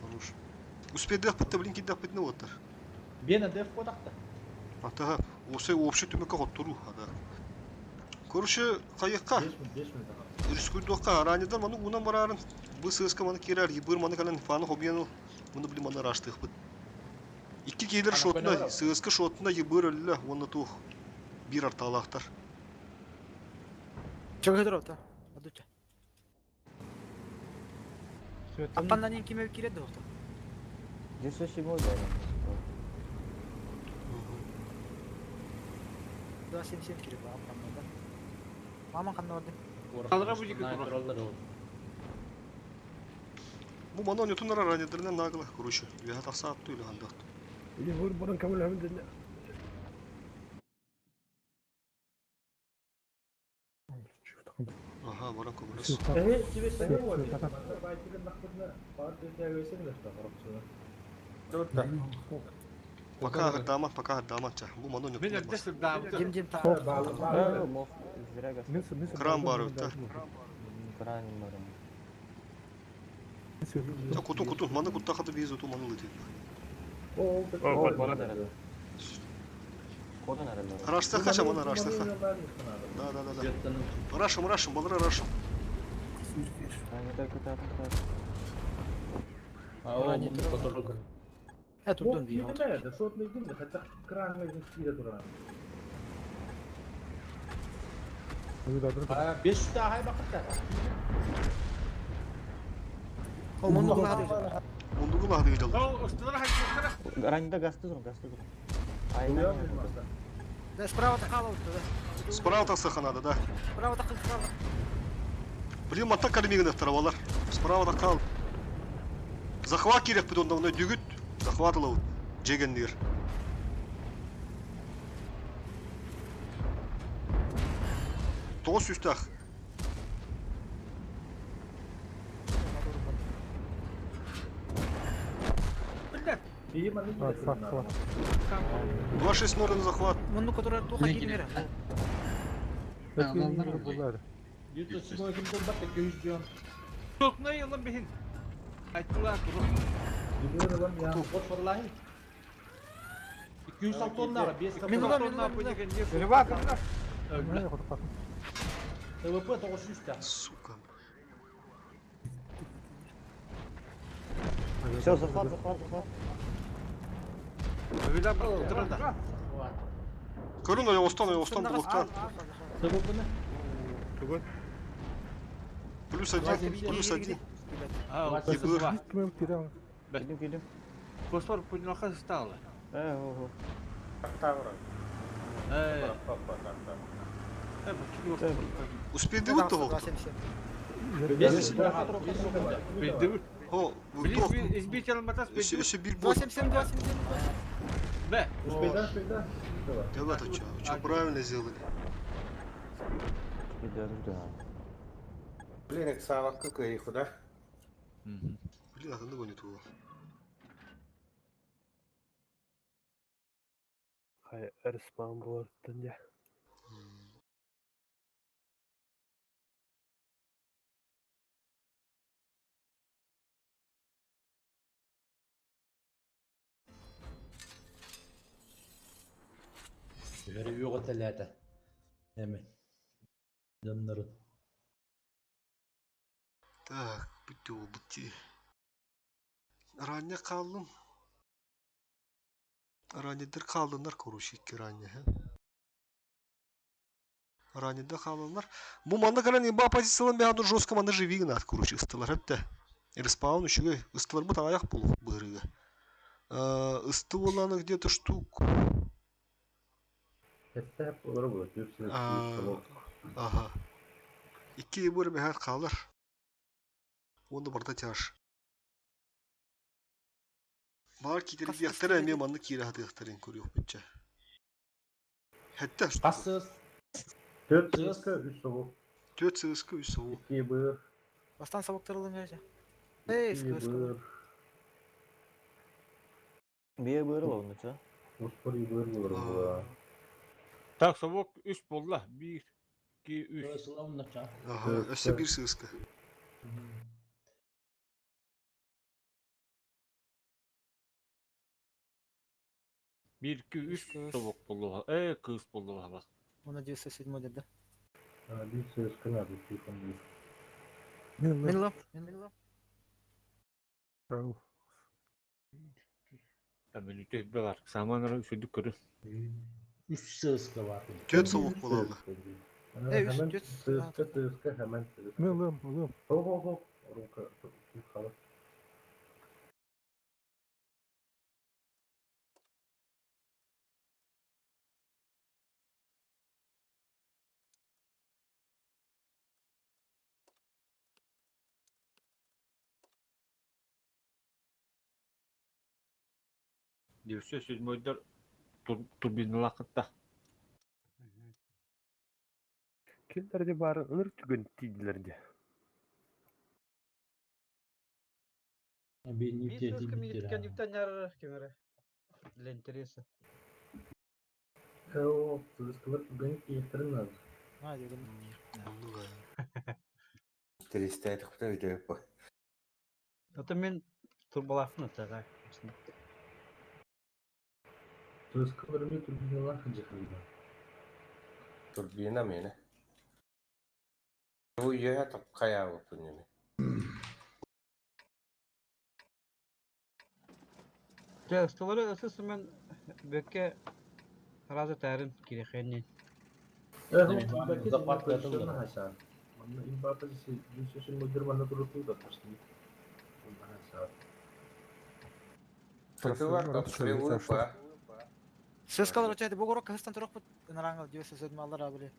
Хорош. Успеть дэх бітті блин киддэх бітіне оттыр. بينا ديف قدقت Атаға осы общий түмекке оттуру ада. Көрүші қайыққа. 5 minut da var. Үріскүрдіққа аранедар маны унан барарын. Бұл сыска маны керер, ебір маны калан фаны хобияну. Мұны білі маны раштық бұд. Икки кейдер шотына, сыска шотына ебір өлі, оны тух. Bir арталақтар. Çok kadar oldu. Hadi uça. Söğütanlı. Apandan in kime kiredi oldu. Cesso chegou já. Daha sen kiredi apandan da. Mama kandı orada. Kaldıra bu jiki Bu mаны онетунар аранедерінен нағылы, көруші. Леға тақса атты үйлі қандақты. İyi vur buranın kabul hemen dinle. Aha, баран көмірес. Evet, evet, sen ne var? Baytırın nakırına partide versene de işte. Пока гадамат, пока гадамат ча. Bu mаны Ben онетунар. de sırf daha bu. Cem ta. Кран бар өтті. Крайне барым. Кутун, маны куттақады бейіз өту маны летеді. Kodun herhalde. Araçta kaça mаны araçta. Да. Рашым, балыра рашым. Hani de kötü atmışlar. Evet durdun bir. Nerede? Şort mevdim de hatta kran mevdim de duran. 5 daha hay bakıta. O mundu kulağı değil. Mundu kulağı değil alır. O ustalar hakikaten. Раньше гасты durun. Aynen. Да справа такала вот да. Справа тақсақа надо, да. Справа такал справа. Блин, мата калимигін ақтарабалар. Справа тақал. Захват керек бұд онда, дүгіт. Захватылау. Жегендер. Тоғыз үстақ. И манны кидерин. 2-6 норный захват. Мунду, который туха гидмер. Çok ne yılın bihin. Aytılar durun. Gidiyor lan ya. Bot vallahi. 200 tonlar. 5 Min ulan, min ulan, min ulan. ТВП 900 та. Сука. Все, захват, захват, захват. Öyle bak durun. Көрін, остан блокта. ТВП не? Плюс 1, плюс 1. Ha, Ебыр. Кидим, кидим. Фосфор пуйнаха стало. Ого. Успейді өтті ол. 270. О, Блин, вдох. избить алматас. Еще бильбот. 277, 277. Б. Успейда. Ребята, что правильно сделали? Блин, их сава какая их, да? Блин, а ты не туда. Хай эрспан болардын я. Ревью 3. Hemen. Canların. Так, бути. Ранее қалдым. Ранедер қалдыңдар, короче, ранее. Ранеде қалдыңдар. Бұл манда қаран еба позициялан бәғанды жостқа манда живиген ат, короче, ыстылар әпті. Респаун үшіге ыстылар бұт аяқ болу бұғырыға. Ысты оланы где-то штук. Это работает. Ага. 2 бөрі бәғат қалдар. Оны барда тяж. Бар кетерік яқтары әме манны кері хаты яқтарын көріп бүтчі. Хәтті штук. Пассыз. 4 ССК, 3 совок. 4 ССК, 3 совок. 2 БР. Бастан сабақтырылың әже. Эй, 2 БР. Бие бырыл onu ça. Успор и БР было. Так, совок 3 болды. 1, 2, 3. Ага, өсі 1 ССК. Bir, iki, üç soğuk buldu. Kız buldu bak. Ona 97 dedi. 1 ССК надо, телефон есть. Минлам. Ben ütü var. Samanları üşüdük körü. 3 ССК var. 4 совок болады. Hemen ССК, hemen ССК. Мылым. Хоп. Рука. Халат. Девші сөзмөйдер турбиналы ақытта. Келдерде бары ыныр түгін тейділерде. Для интереса. О, ССК түгін кейтерін надо. Дегенім. 400 это кто идет? Это мен турбалафны тәға. ССК біріне турбиналар қыжықылды. Турбина мені. Bu ya tak kaya olsun yani. Ыстылары ысысы мен бөкке разы тәрін керекеннен. Захват позиционна хасан. Имба позиция мудир манна туруту да почти. Turku var da kривую па. Сөскалар өтеді бұл құрық қыстан тұрық бұд. Нараңғал жөсі сөзім алдар абылы.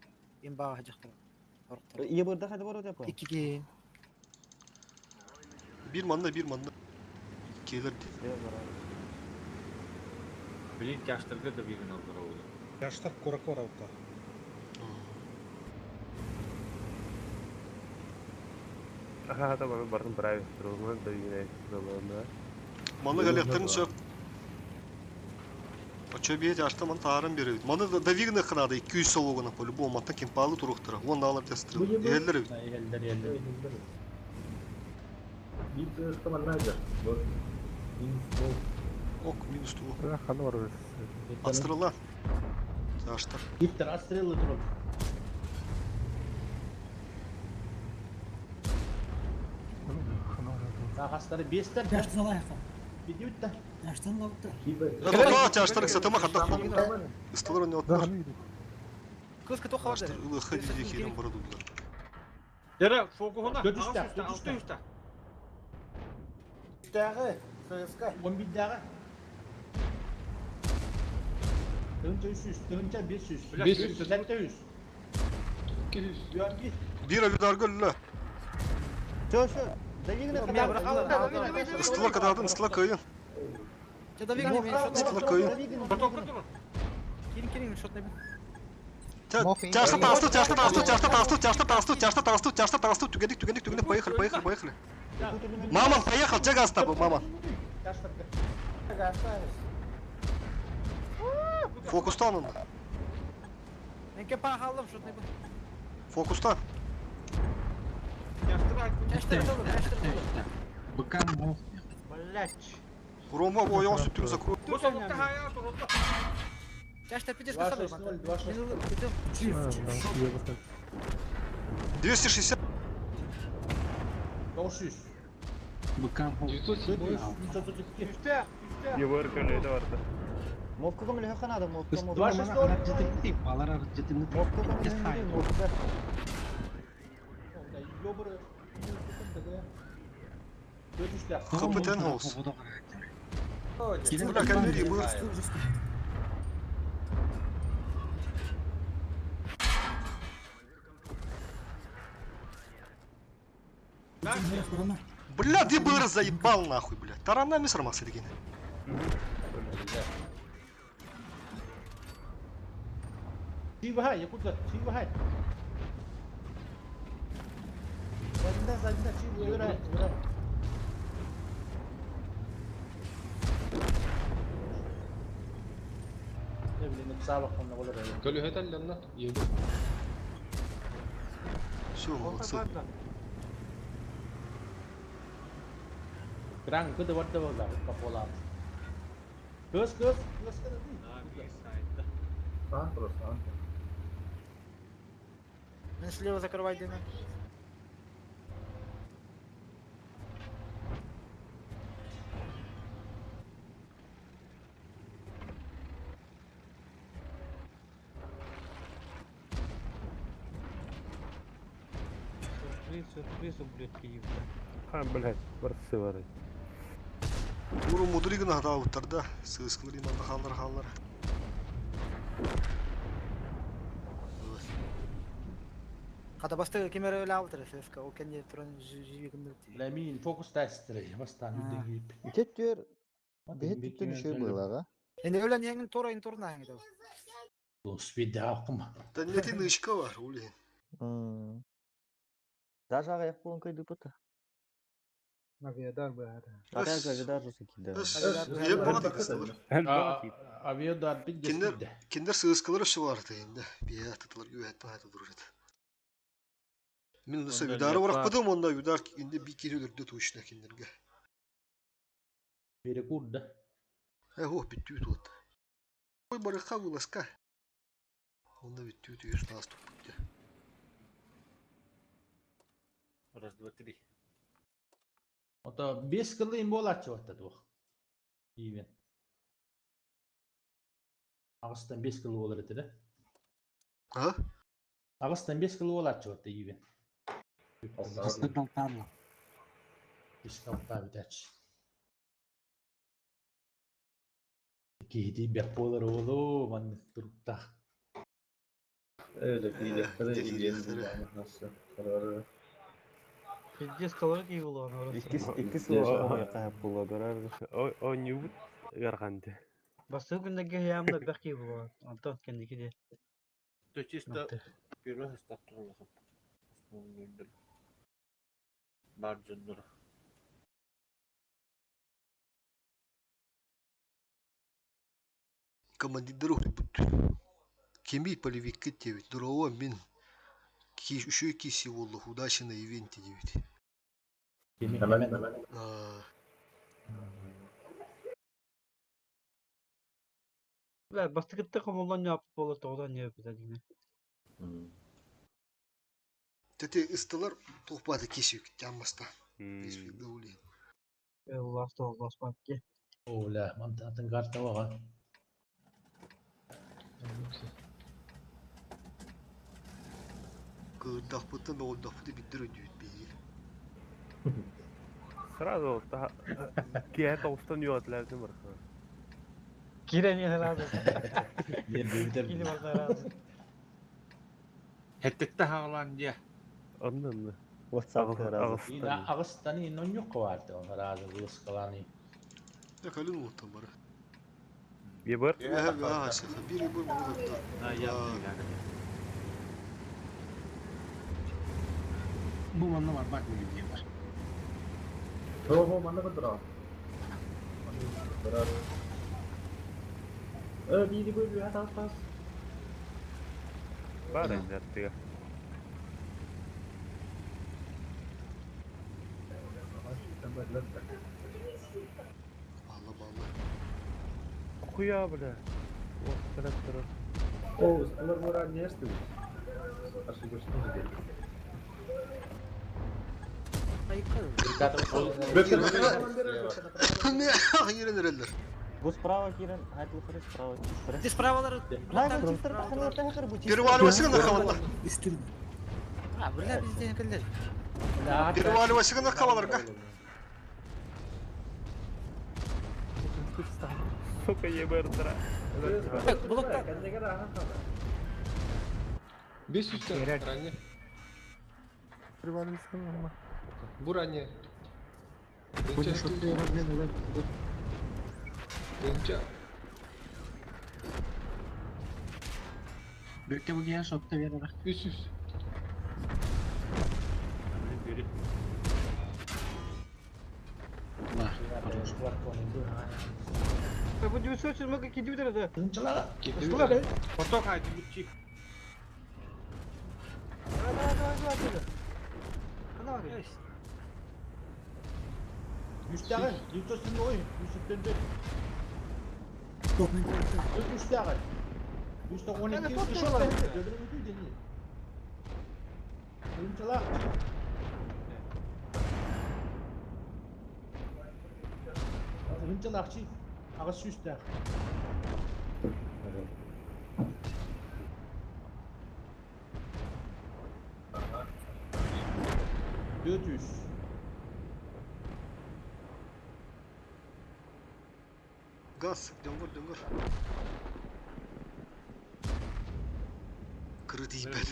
Имбаға жақтыр. Ие бырда хады бар өтеп. 2 кейін. Bir manna. Келерді. Блин, yaştırdı da birini aldılar oldu. Yaştar құрық бар ауытта. Ага, да баны бардым правильно тұрғымын да үйіне залығында. Manna galaktarını söp. Очо бие жашта ман таарым беребит. Маны Давигна ханада 200 солугуна по-любому мата кемпалы туруктара. Он алар тестрил. Элдер. Bir sığıska bana acı. Bu. Ок, минус туу. Хана бар. Астырыла. Жаштар. Гиптер отстрелы тұрып. Ағастары бестер. Жаштан алайық. Бедеуітті. Жаштан алайық. Да, жаштар сатама хадак бол. Исталар не отпар. Кыска тоқа бар. Жаштар улы ходили херем бороду. Дера, фокуна. Götüşte. Üstəği. ССК. 11-dəği. Dönünce 300. Dönünce 500. 500. 700. 200. Yörgü. Bir alüdar gölle. Чё, Давигна хана. Исталар кададын, исталар кайын. Давигна мен шот. Исталар кайын. Келин шот не бил. Чашта, түгендік, поехали. Маман, поехал, че газ табыл, маман. Фокустан он. Мен ке пан халдым шот не бил. Фокустан. Блять. Рома, ой, он сүттүрү закрой. Жаштар пидешка халдым. 260. 900. 932. Ебар көлөйдө барды. Мокко меле ханада, мокко. 26 Kapıten olsun. Bırak elleri bu. Бля, ДБР заебал нахуй, бля. Таранами срамался дегене. Çiğbahay, yapıldı. Çiğbahay. Zadında çiğbahay. Öyle. Ne bileyim, sağa bak onunla olur öyle. Kölü hedel lan. Yedi. Все, молодцы. Kran cứ đâu là kapolat. Kız cái değil. Sağ просто. Мен слева закрывай дымы. Сюрприз, ублюдки, Ха, блядь, барсы бар. Уру мудригін ағда ауыттарда. Сығысқылар иманды қалдар. Kada bastı kamera öyle aldı ССК. O kendi turun живигinde. Lamin fokus testleri. Bastan yüzde gibi. Ket diyor. Behette bir şey böyle aga. Yani öyle yengin torayın toruna hangi de. Dost bir daha okuma. Да нет, и нычка var, улин. Даже аяқ болын кайды пыта. Aviadar var. Аяқ же секиде. Еп бағады кыстылар. Aviadar bir destekte. Кендер сығысқылар үші барды енді. Бия тұтылар үйәтті айты дұржады. Мен ұса үдары барақ бұдым, онда үдар енді bir kere өлірді тұғышына кендерге. Biri kurda. О, бітті үт от. Ой, барыққа выласқа. Onda бітті үт үйір наступ бітті. Раз, два, три. Ota 5 kılı imbol açıvattı bu. İyi. Ağustan 5 kılı olur etede. Ha? Ağustan 5 kılı olur açıvattı iyi. Ağustan kaltarla. İşkalta bitaç. Kedi bipolar oğlu man turukta. Öyle bir dakikada ilgilendim nasıl kararı. Пиздец, калорий iyi olur orası. İki sıra kayıp bula görer. O nübut gargandı. Bastığı gündeki heyamda bak iyi olur. Anton kendiki de. То чисто первый став турлахам. Бар жындыр. командирдер урбут. Кеми полевикке тевит. Дурова мен үшөй киси болду. Удача на ивенте девит. لا بس كنت والله اني ابطل توضعني بدنا Тете ыстылар тоқпады кешек жамбаста. Бесфилді өлейін. الله الله спаки. ولا منطقة كارتا وغا Кырдақ бұттан оғылдақ бұты биттер өдейді бейі. Сразу кия толстан юатлардың бар. Kireni lazım. يبدأ Valla lazım. حتى هالانديا Anladın mı? WhatsApp razı. Ağustan. أغسطاني نونيو قوارد وغراز وغلس قلاني Ya kalın muhtemelen. Bir bar. Ya şaka biri bu bana da. لا يا Bu manla var bak böyle diye var. हो मन कतरा दीदी कोई भी आता पास Var ender ya. Bağla bağla. Kuya bile. O taraftarı. ओ स्कूलर मोरा नेस्ट असं गोष्ट नाही Ne? Hayır nereler? Bu справа Кирен, haydi yukarı справа. Здесь правалары. Lan çiftleri takın ortaya kır bu Bir vali başına kavala. Üstün. Ha, burada bizden kırılır. Bir vali başına kavalar ka. Soka yebertara. Bak blokta. kendine rahat kal Без ранее. Bu ранее. Büyükte bu giyen sokta bir ara. Üst. Apa dia search semua ke kiri betul tak? Kita Foto kah itu buci. يشتغل يتصل وين يشتغل Toplayın korktu. يشتغل يشتغل وين يشتغل ينطلق ينطلق شيء أغش يشتغل Götüş. Gaz, döngür. Kırıdı ipel.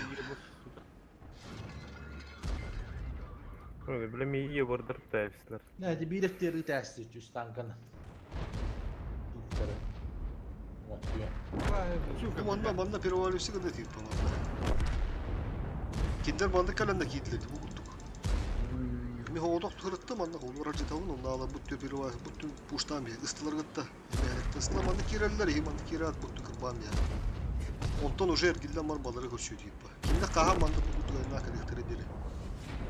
Öyle bile mi iyi vurdurp da işler. Hadi bir defteri test ediyoruz tankını. Manna bir vali başına da değil bana. Kinder bandı kalenda kilitleri bu bulduk. Mi hoğdok tırıttı manna olur acı tavun onda ala bu tür bir var bu tür puştan bir ıstılar gitti. Yani ıstılar mandı kireliler iyi mandı kirat bu tür kırbam ya. Ondan уже ergilden marmaları koşuyor deyip. Kimde kaha mandı bu tür ayına kadar biri.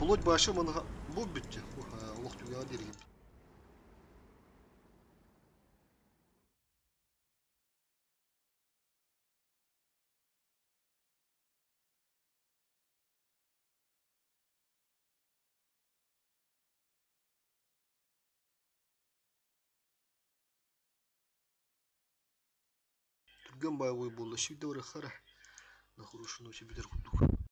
Bulut başı mandı bu bitti. Bu Allah tüya deri gibi. Түрген боевой болды. Şimdi oraya kara. Na хорошую ночь bilir kurduk.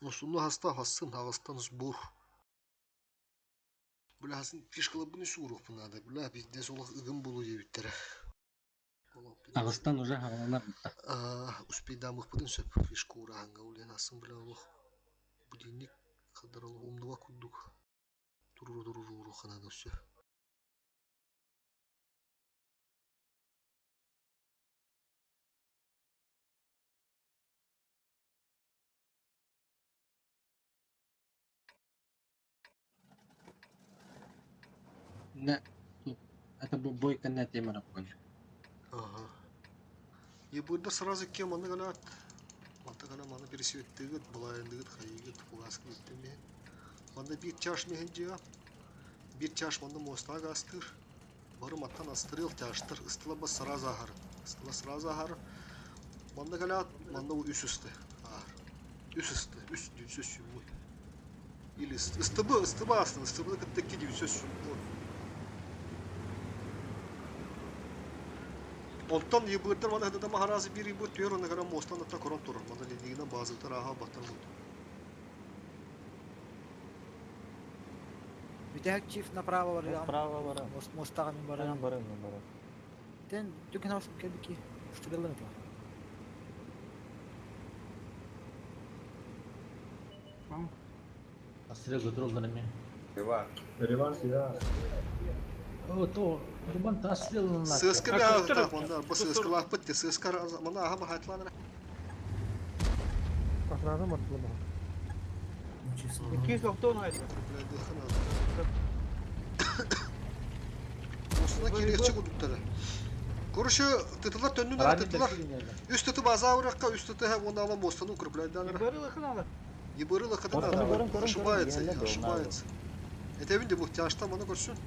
Musullu hasta hassın Ağustan zbor. Bula hasın fişkala bunu soğuk bunada. Bula bizde solak ıgın bulu diye bittere. Дагыстан уже хаваланар. Успейда мыхпытын сөп фишкура ханга улен асын бля олох. Будильник кадарал умдуга кудук. Туру ханада сөп. Не, это бой канна тема рапкан. Ага. Ебырда сразу кем аны галат. Мата гана маны пересветтигит, булайындыгыт, хайыгыт, фугаск биттеме. Манда бир чаш мехенжига. Бир чаш манда моста гастыр. Бары маттан астырыл чаштыр. Ыстыла сразу ахар. Ыстыла сразу ахар. Манда галат, манда у үс-үсті. Үс-үсті, үс-үс сүмүй. Или ыстыбы астын, ыстыбы кіттекке де үс-үс сүмүй. Онтан ебырдар мана хадада махаразы бир ебыр түйер оны гана мостан атта корон турur. Мана ледигина базылтар аха баттан буд. Витяг чифт направо варыам. Направо варыам. Мостага мен барам. Барым. Тен түкен авсын келбики. Стрелын это. Асыра götürüldü mi? Реванш, я. То, рубан тассрелын. Сыскы бя так манда, bu сыскылах битти, сыскар мана аха махатланыр. Ахразам артлама. Чисто. Кто на это? Осuna керекçi kudukları. Kuruşu tıtılar tönünler tıtılar. Üst tıtı baza uğrakka, üst tıtı hem onu alan bostanı kuruplaydan. Yıbırılı kadın adam. Ошибается. Это видно muhtaçta bana kurşun.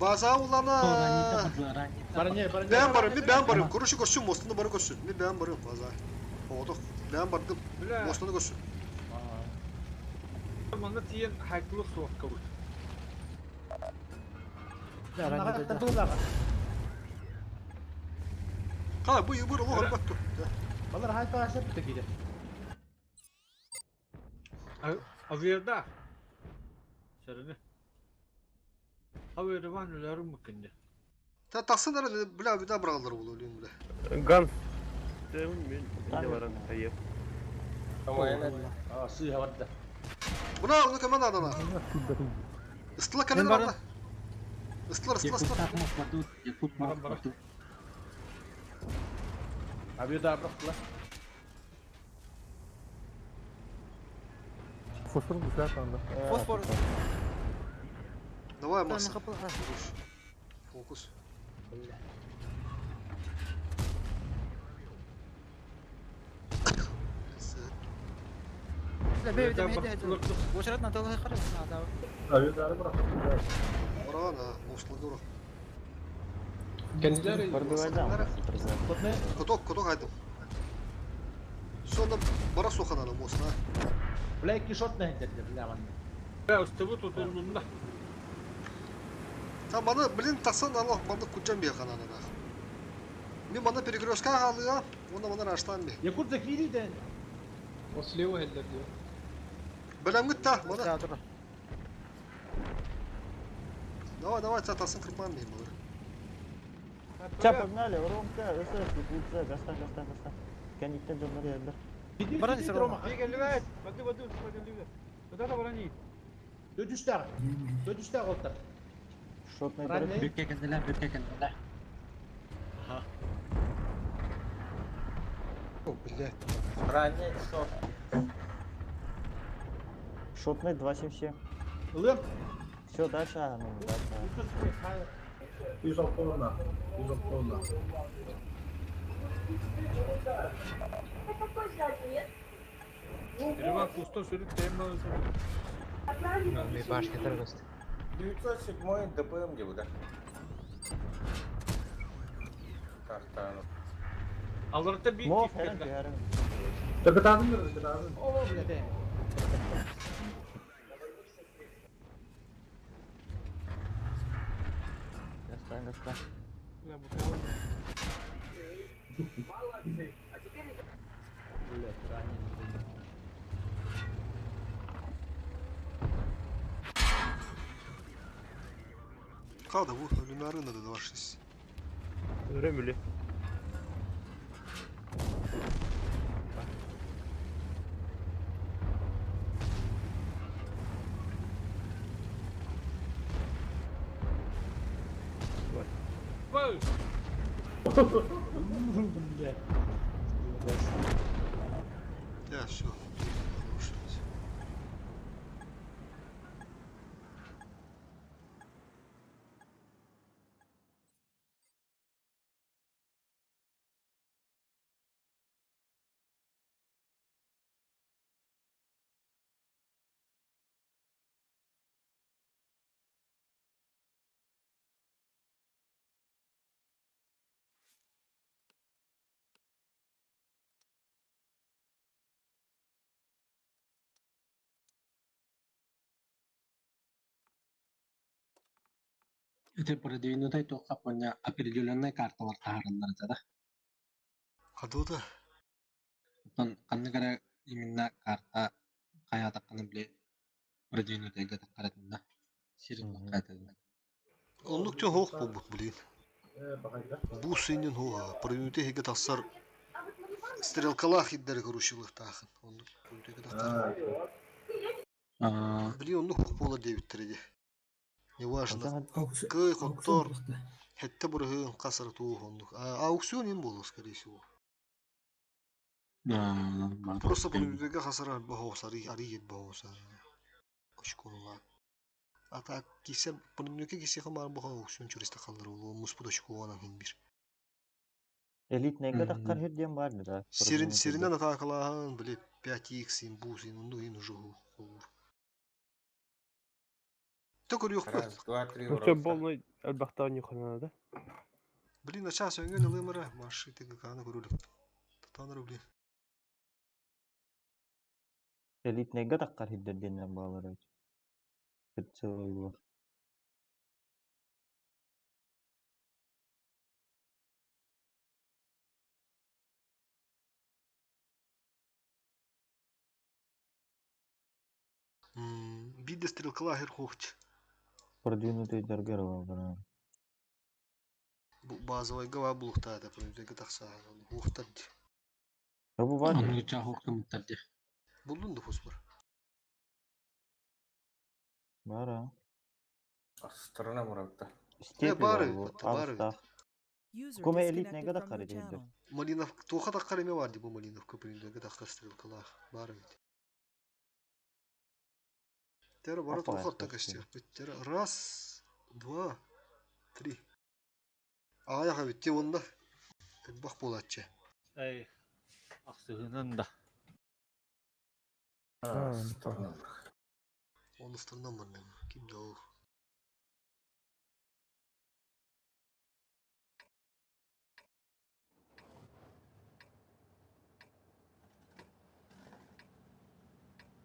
Baza ulana. Ben varım. Kuruşu kurşun, bostanı bana kurşun. Ben varım baza. Oğduk. Ben vardım. Bostanı kurşun. Manda tiyen hayklık soğuk kabul. Kala bu yıbırılı horbattı. Balar hayta aşağı bitti gider. Aviyada. Sarını. Aviyada var nelerim mükemmel. Ta taksınlar bile bir daha bırakılır bu ölüyüm bile. Gans. Demin ben varan hayır. Ama yani. Suyu havada. Buna onu keman adana. Istıla kanın adana. Istılar. Yakut marabatu. Aviyada bıraktılar. Fosfor güzel sandı. Фосфор. Давай, Макс. Фокус. لا بيبي ده وشرت نطلع خرج هذا. Aviyatları bıraktım. Orhan ha, boşluğu bırak. Kendileri Kotok haydım. Sonra bara sokan adam olsun ha. Black shot ne hedefler bilemem. Ya üstü tutulduğunda. Sen bana bilin taksan Allah bana kucam bir yakan anada. Bir bana перекрёстка alıyor, ona bana raştan bir. Yakut zekili de. O слева hedefler diyor. Belem git ta bana. Давай, sen tasın kırpan mıyım olur? Ча, погнали, Ромка, СС, Гудзе, Гастан. Каниттен жонлар yerler. Барани сырма. Воду. Куда-то барани. Dödüşler oldu. Шотный дыры. Bürke kendiler. О, блядь. Ранее что? Шотный 277. Лым. Все, дальше, дальше. 106 olma. 106 olma. Перевал пустой сюрит темно. Мы башки торгост. 907 ДПМ где вы, да? Kartano. Alırda bir Mov, tip herhalde geldi. yarın. Tepet abim görürüz, tepet abim. O bile de. Гастан. Kaldı bu ölümler arındı da var şiş. Öyle mi? Да, все. Это продвинутая только поня определенная карта вартагарындар да. Кадода? Тон каннагара именно карта каята канабле продвинутая гата каратында. Сирин кайтады. Онлук тен хоқ болбут, блин. Бу синен хоға. Продвинутый хеге тақсар стрелкалах иддері көрушілік тақын. Онлук продвинутый хеге тақсар. Блин, онлук хоқ болар дебиттереде. Неважно. Кый, хоттор. Хетте бұрығын қасыр туы онлук. Аукцион ен болу, скорее всего. Просто продвинутыйға қасыр бахоса, ари ет бахоса. Очконлар. Ата кисе продвинутый кисе хамар баха аукцион чуриста қалдыр ол. Мұспыда шкуанан хен бір. Элитный гадах кархерден барды да. Сиринен атакалахан, блин, 5х, имбус, ну и нужу. Только рюх. Өте болмай әлбақта нюхана да. Блин, на час өңген ылымыра, марши тегі қаны көріліп. Татаныры, блин. Элитный гадах кархерден балары. Кытсы ойлар. Биде стрелкалагер хохч. Продвинутый даргерова бара. Базовый гава булухта, это продвинутый гадахса. Хохтадди. Рабу бады? Анны чахук кымыттарды. Булдун да фосфор. Бара. Сторона муравта. Степи бары, бары. Коме элитный гадах кархерден. Малинов, тоха таккар эме бар ди бу Малиновка продвинутый гадахта стрелкалах. Бары ведь. Тера бара тухатта кастер. Тера раз, два, три. Аяға бітте онда. Бақ болатшы. Эй, ақсығынан да. Оны стырнан бардым. Кимді ол?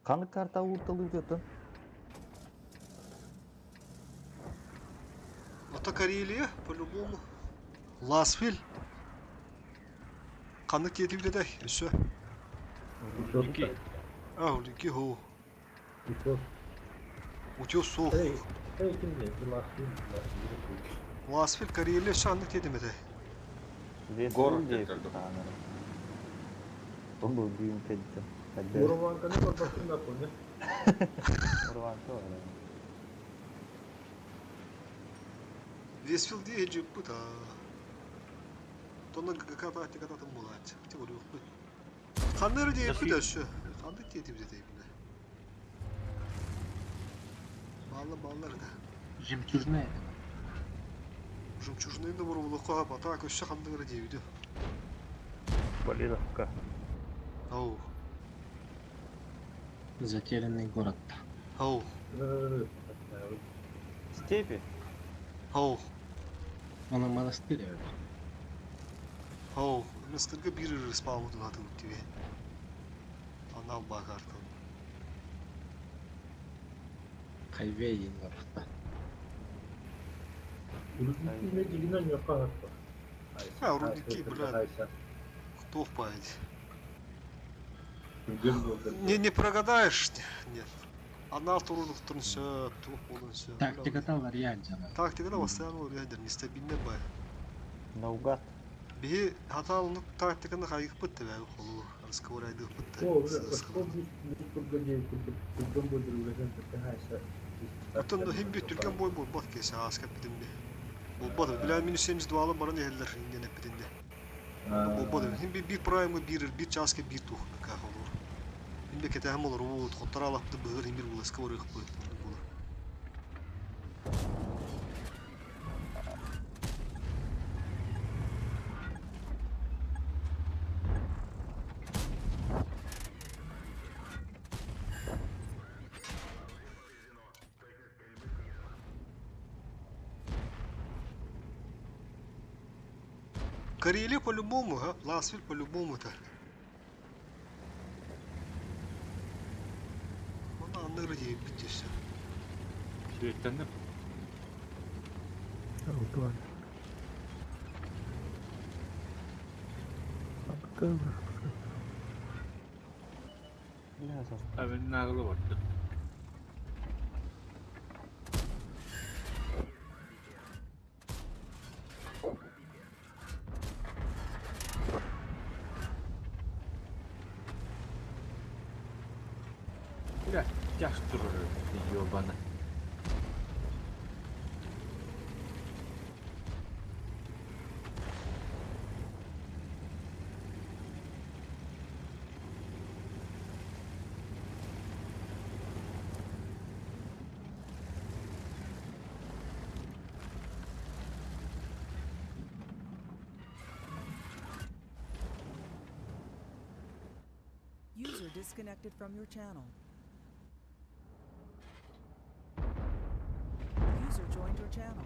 Қаны карта ұлттылы өтетін? Это Карелия, по-любому. Ласвиль. Қаны кетіп деді, үсі. Үлкі. Үлкі ху. Утес соқ. Ласвиль, Карелия, шанды кетіп деді. Город кетті. Бұл дүйім кетті. Урванка не подпасында поня. Урванка var. Весфилд диye cıppı da. Tonla katı mulat. Ti oluyor. Kanları diye bir de şu. Kandı diye bir de bile. Bağlar da. Жемчужная. Жемчужные да вырвало кого, а так еще канды диye bir de. Малиновка. Ау. Затерянный город. Ау. Степи. Ау. Она монастырь. Ау. Монастырга bir спамудun adı gibi. Ana bakardım. Кайвейн варта. Улюбительный дигнан yok kanatlı. Ha, Rudiki, блядь. Кто впадет? Не прогадаешь? Нет. Она турнув турнса, тух полнся. Тактика-то вариант. Тактика да постоянно вариант, нестабильный бай. Наугад. Bir hatalık taktikini kayıp bitti be kolu. Skavuraydı bitti. О, что будет погоди, курган будет уже такая. Bütün de hem bir Türkan boy bak kese asket bidinde. Bolbadı. Bilal minüseniz dualı bana neler ingen hep bidinde. Bolbadı. Hem bir prime bir çaske bir tuh ka olur. Hem bir kete hem olur o totara alaptı bığır hem bir bulaska oraya kapı. Карелия по-любому, а? Ласвиль по-любому-то. Bana anları yiyip bitiyorsun. Süreklendim. Evin nağılı vardı. Biraz yaş durur diyor bana. User disconnected from your channel. User joined your channel.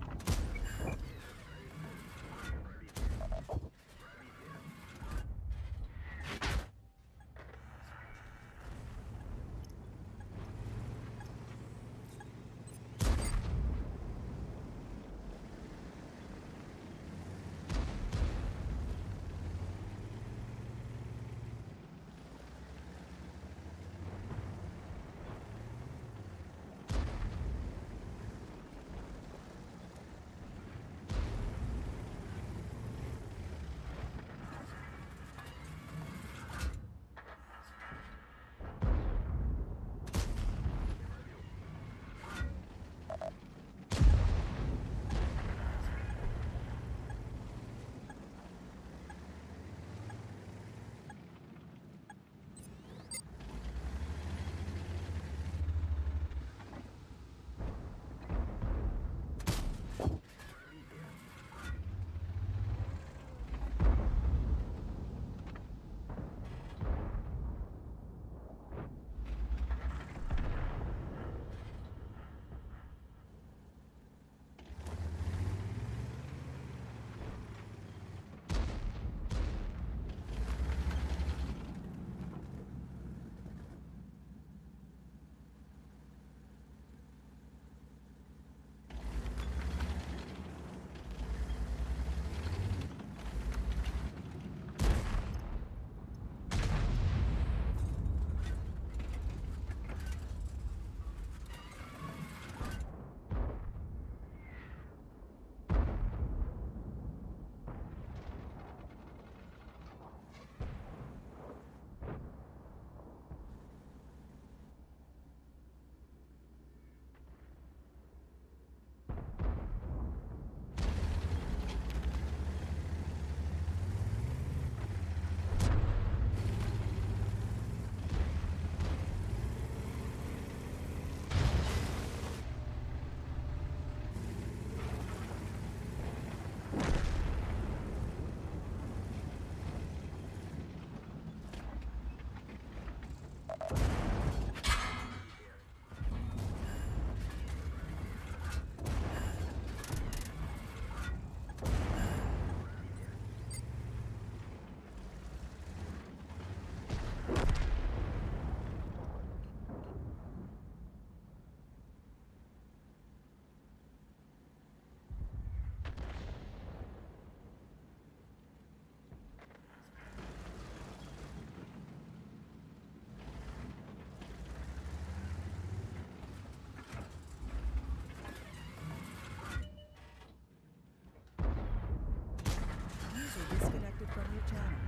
disconnected from your channel.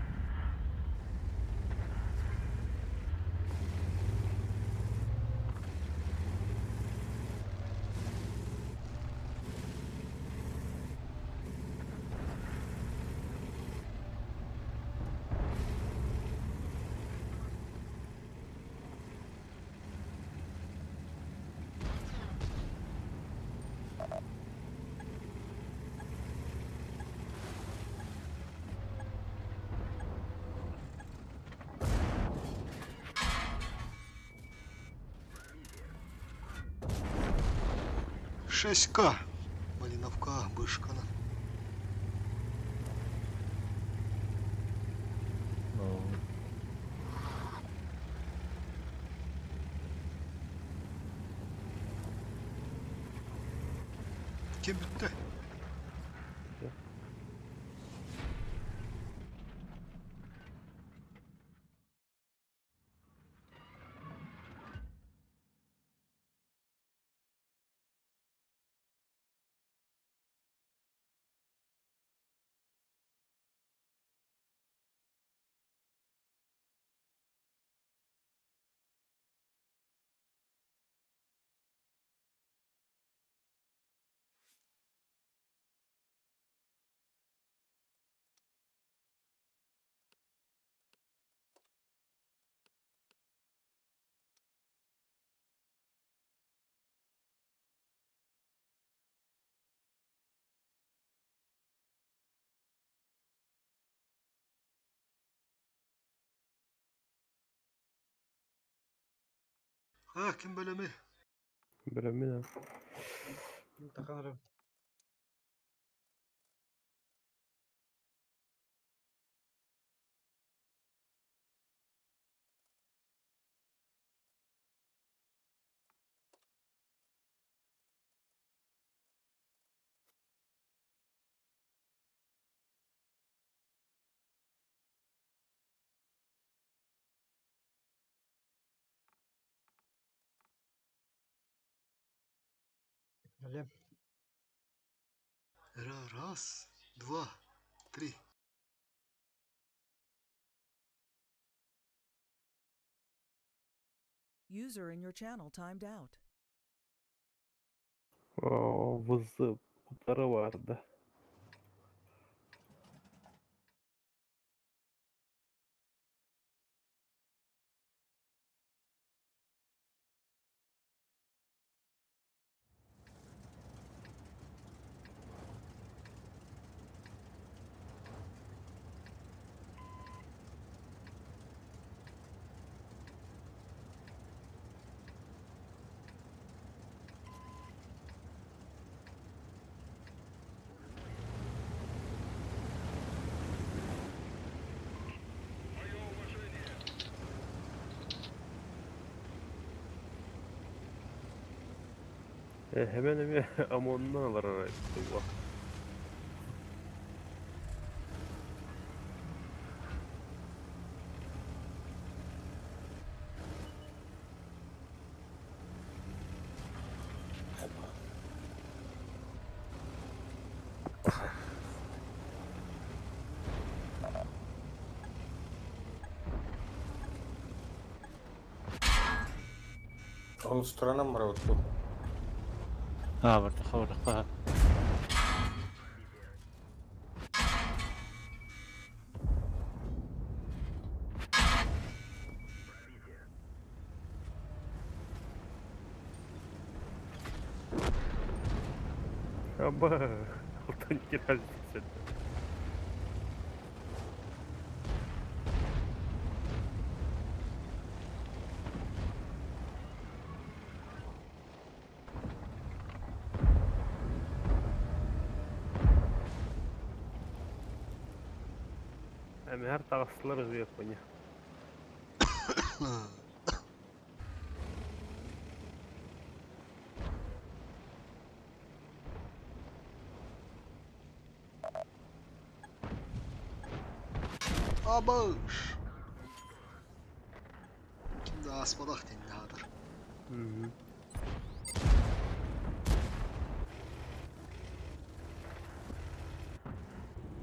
Шестька. Малиновка, Бышкана. Kim bitti? Ha, kim böyle mi? Bilemiyorum. Takanırım. Öyle. Раз, два, три. User in your channel timed out. Vızı kutarı vardı. Hemen hemen ama ondan var ana. Bak. Он сторона мрот тут. Вырдық. Ama altın kiraz sen. Hem her taraflar hızlı oynuyor. Abaş. Kimde asmadak dinle haber.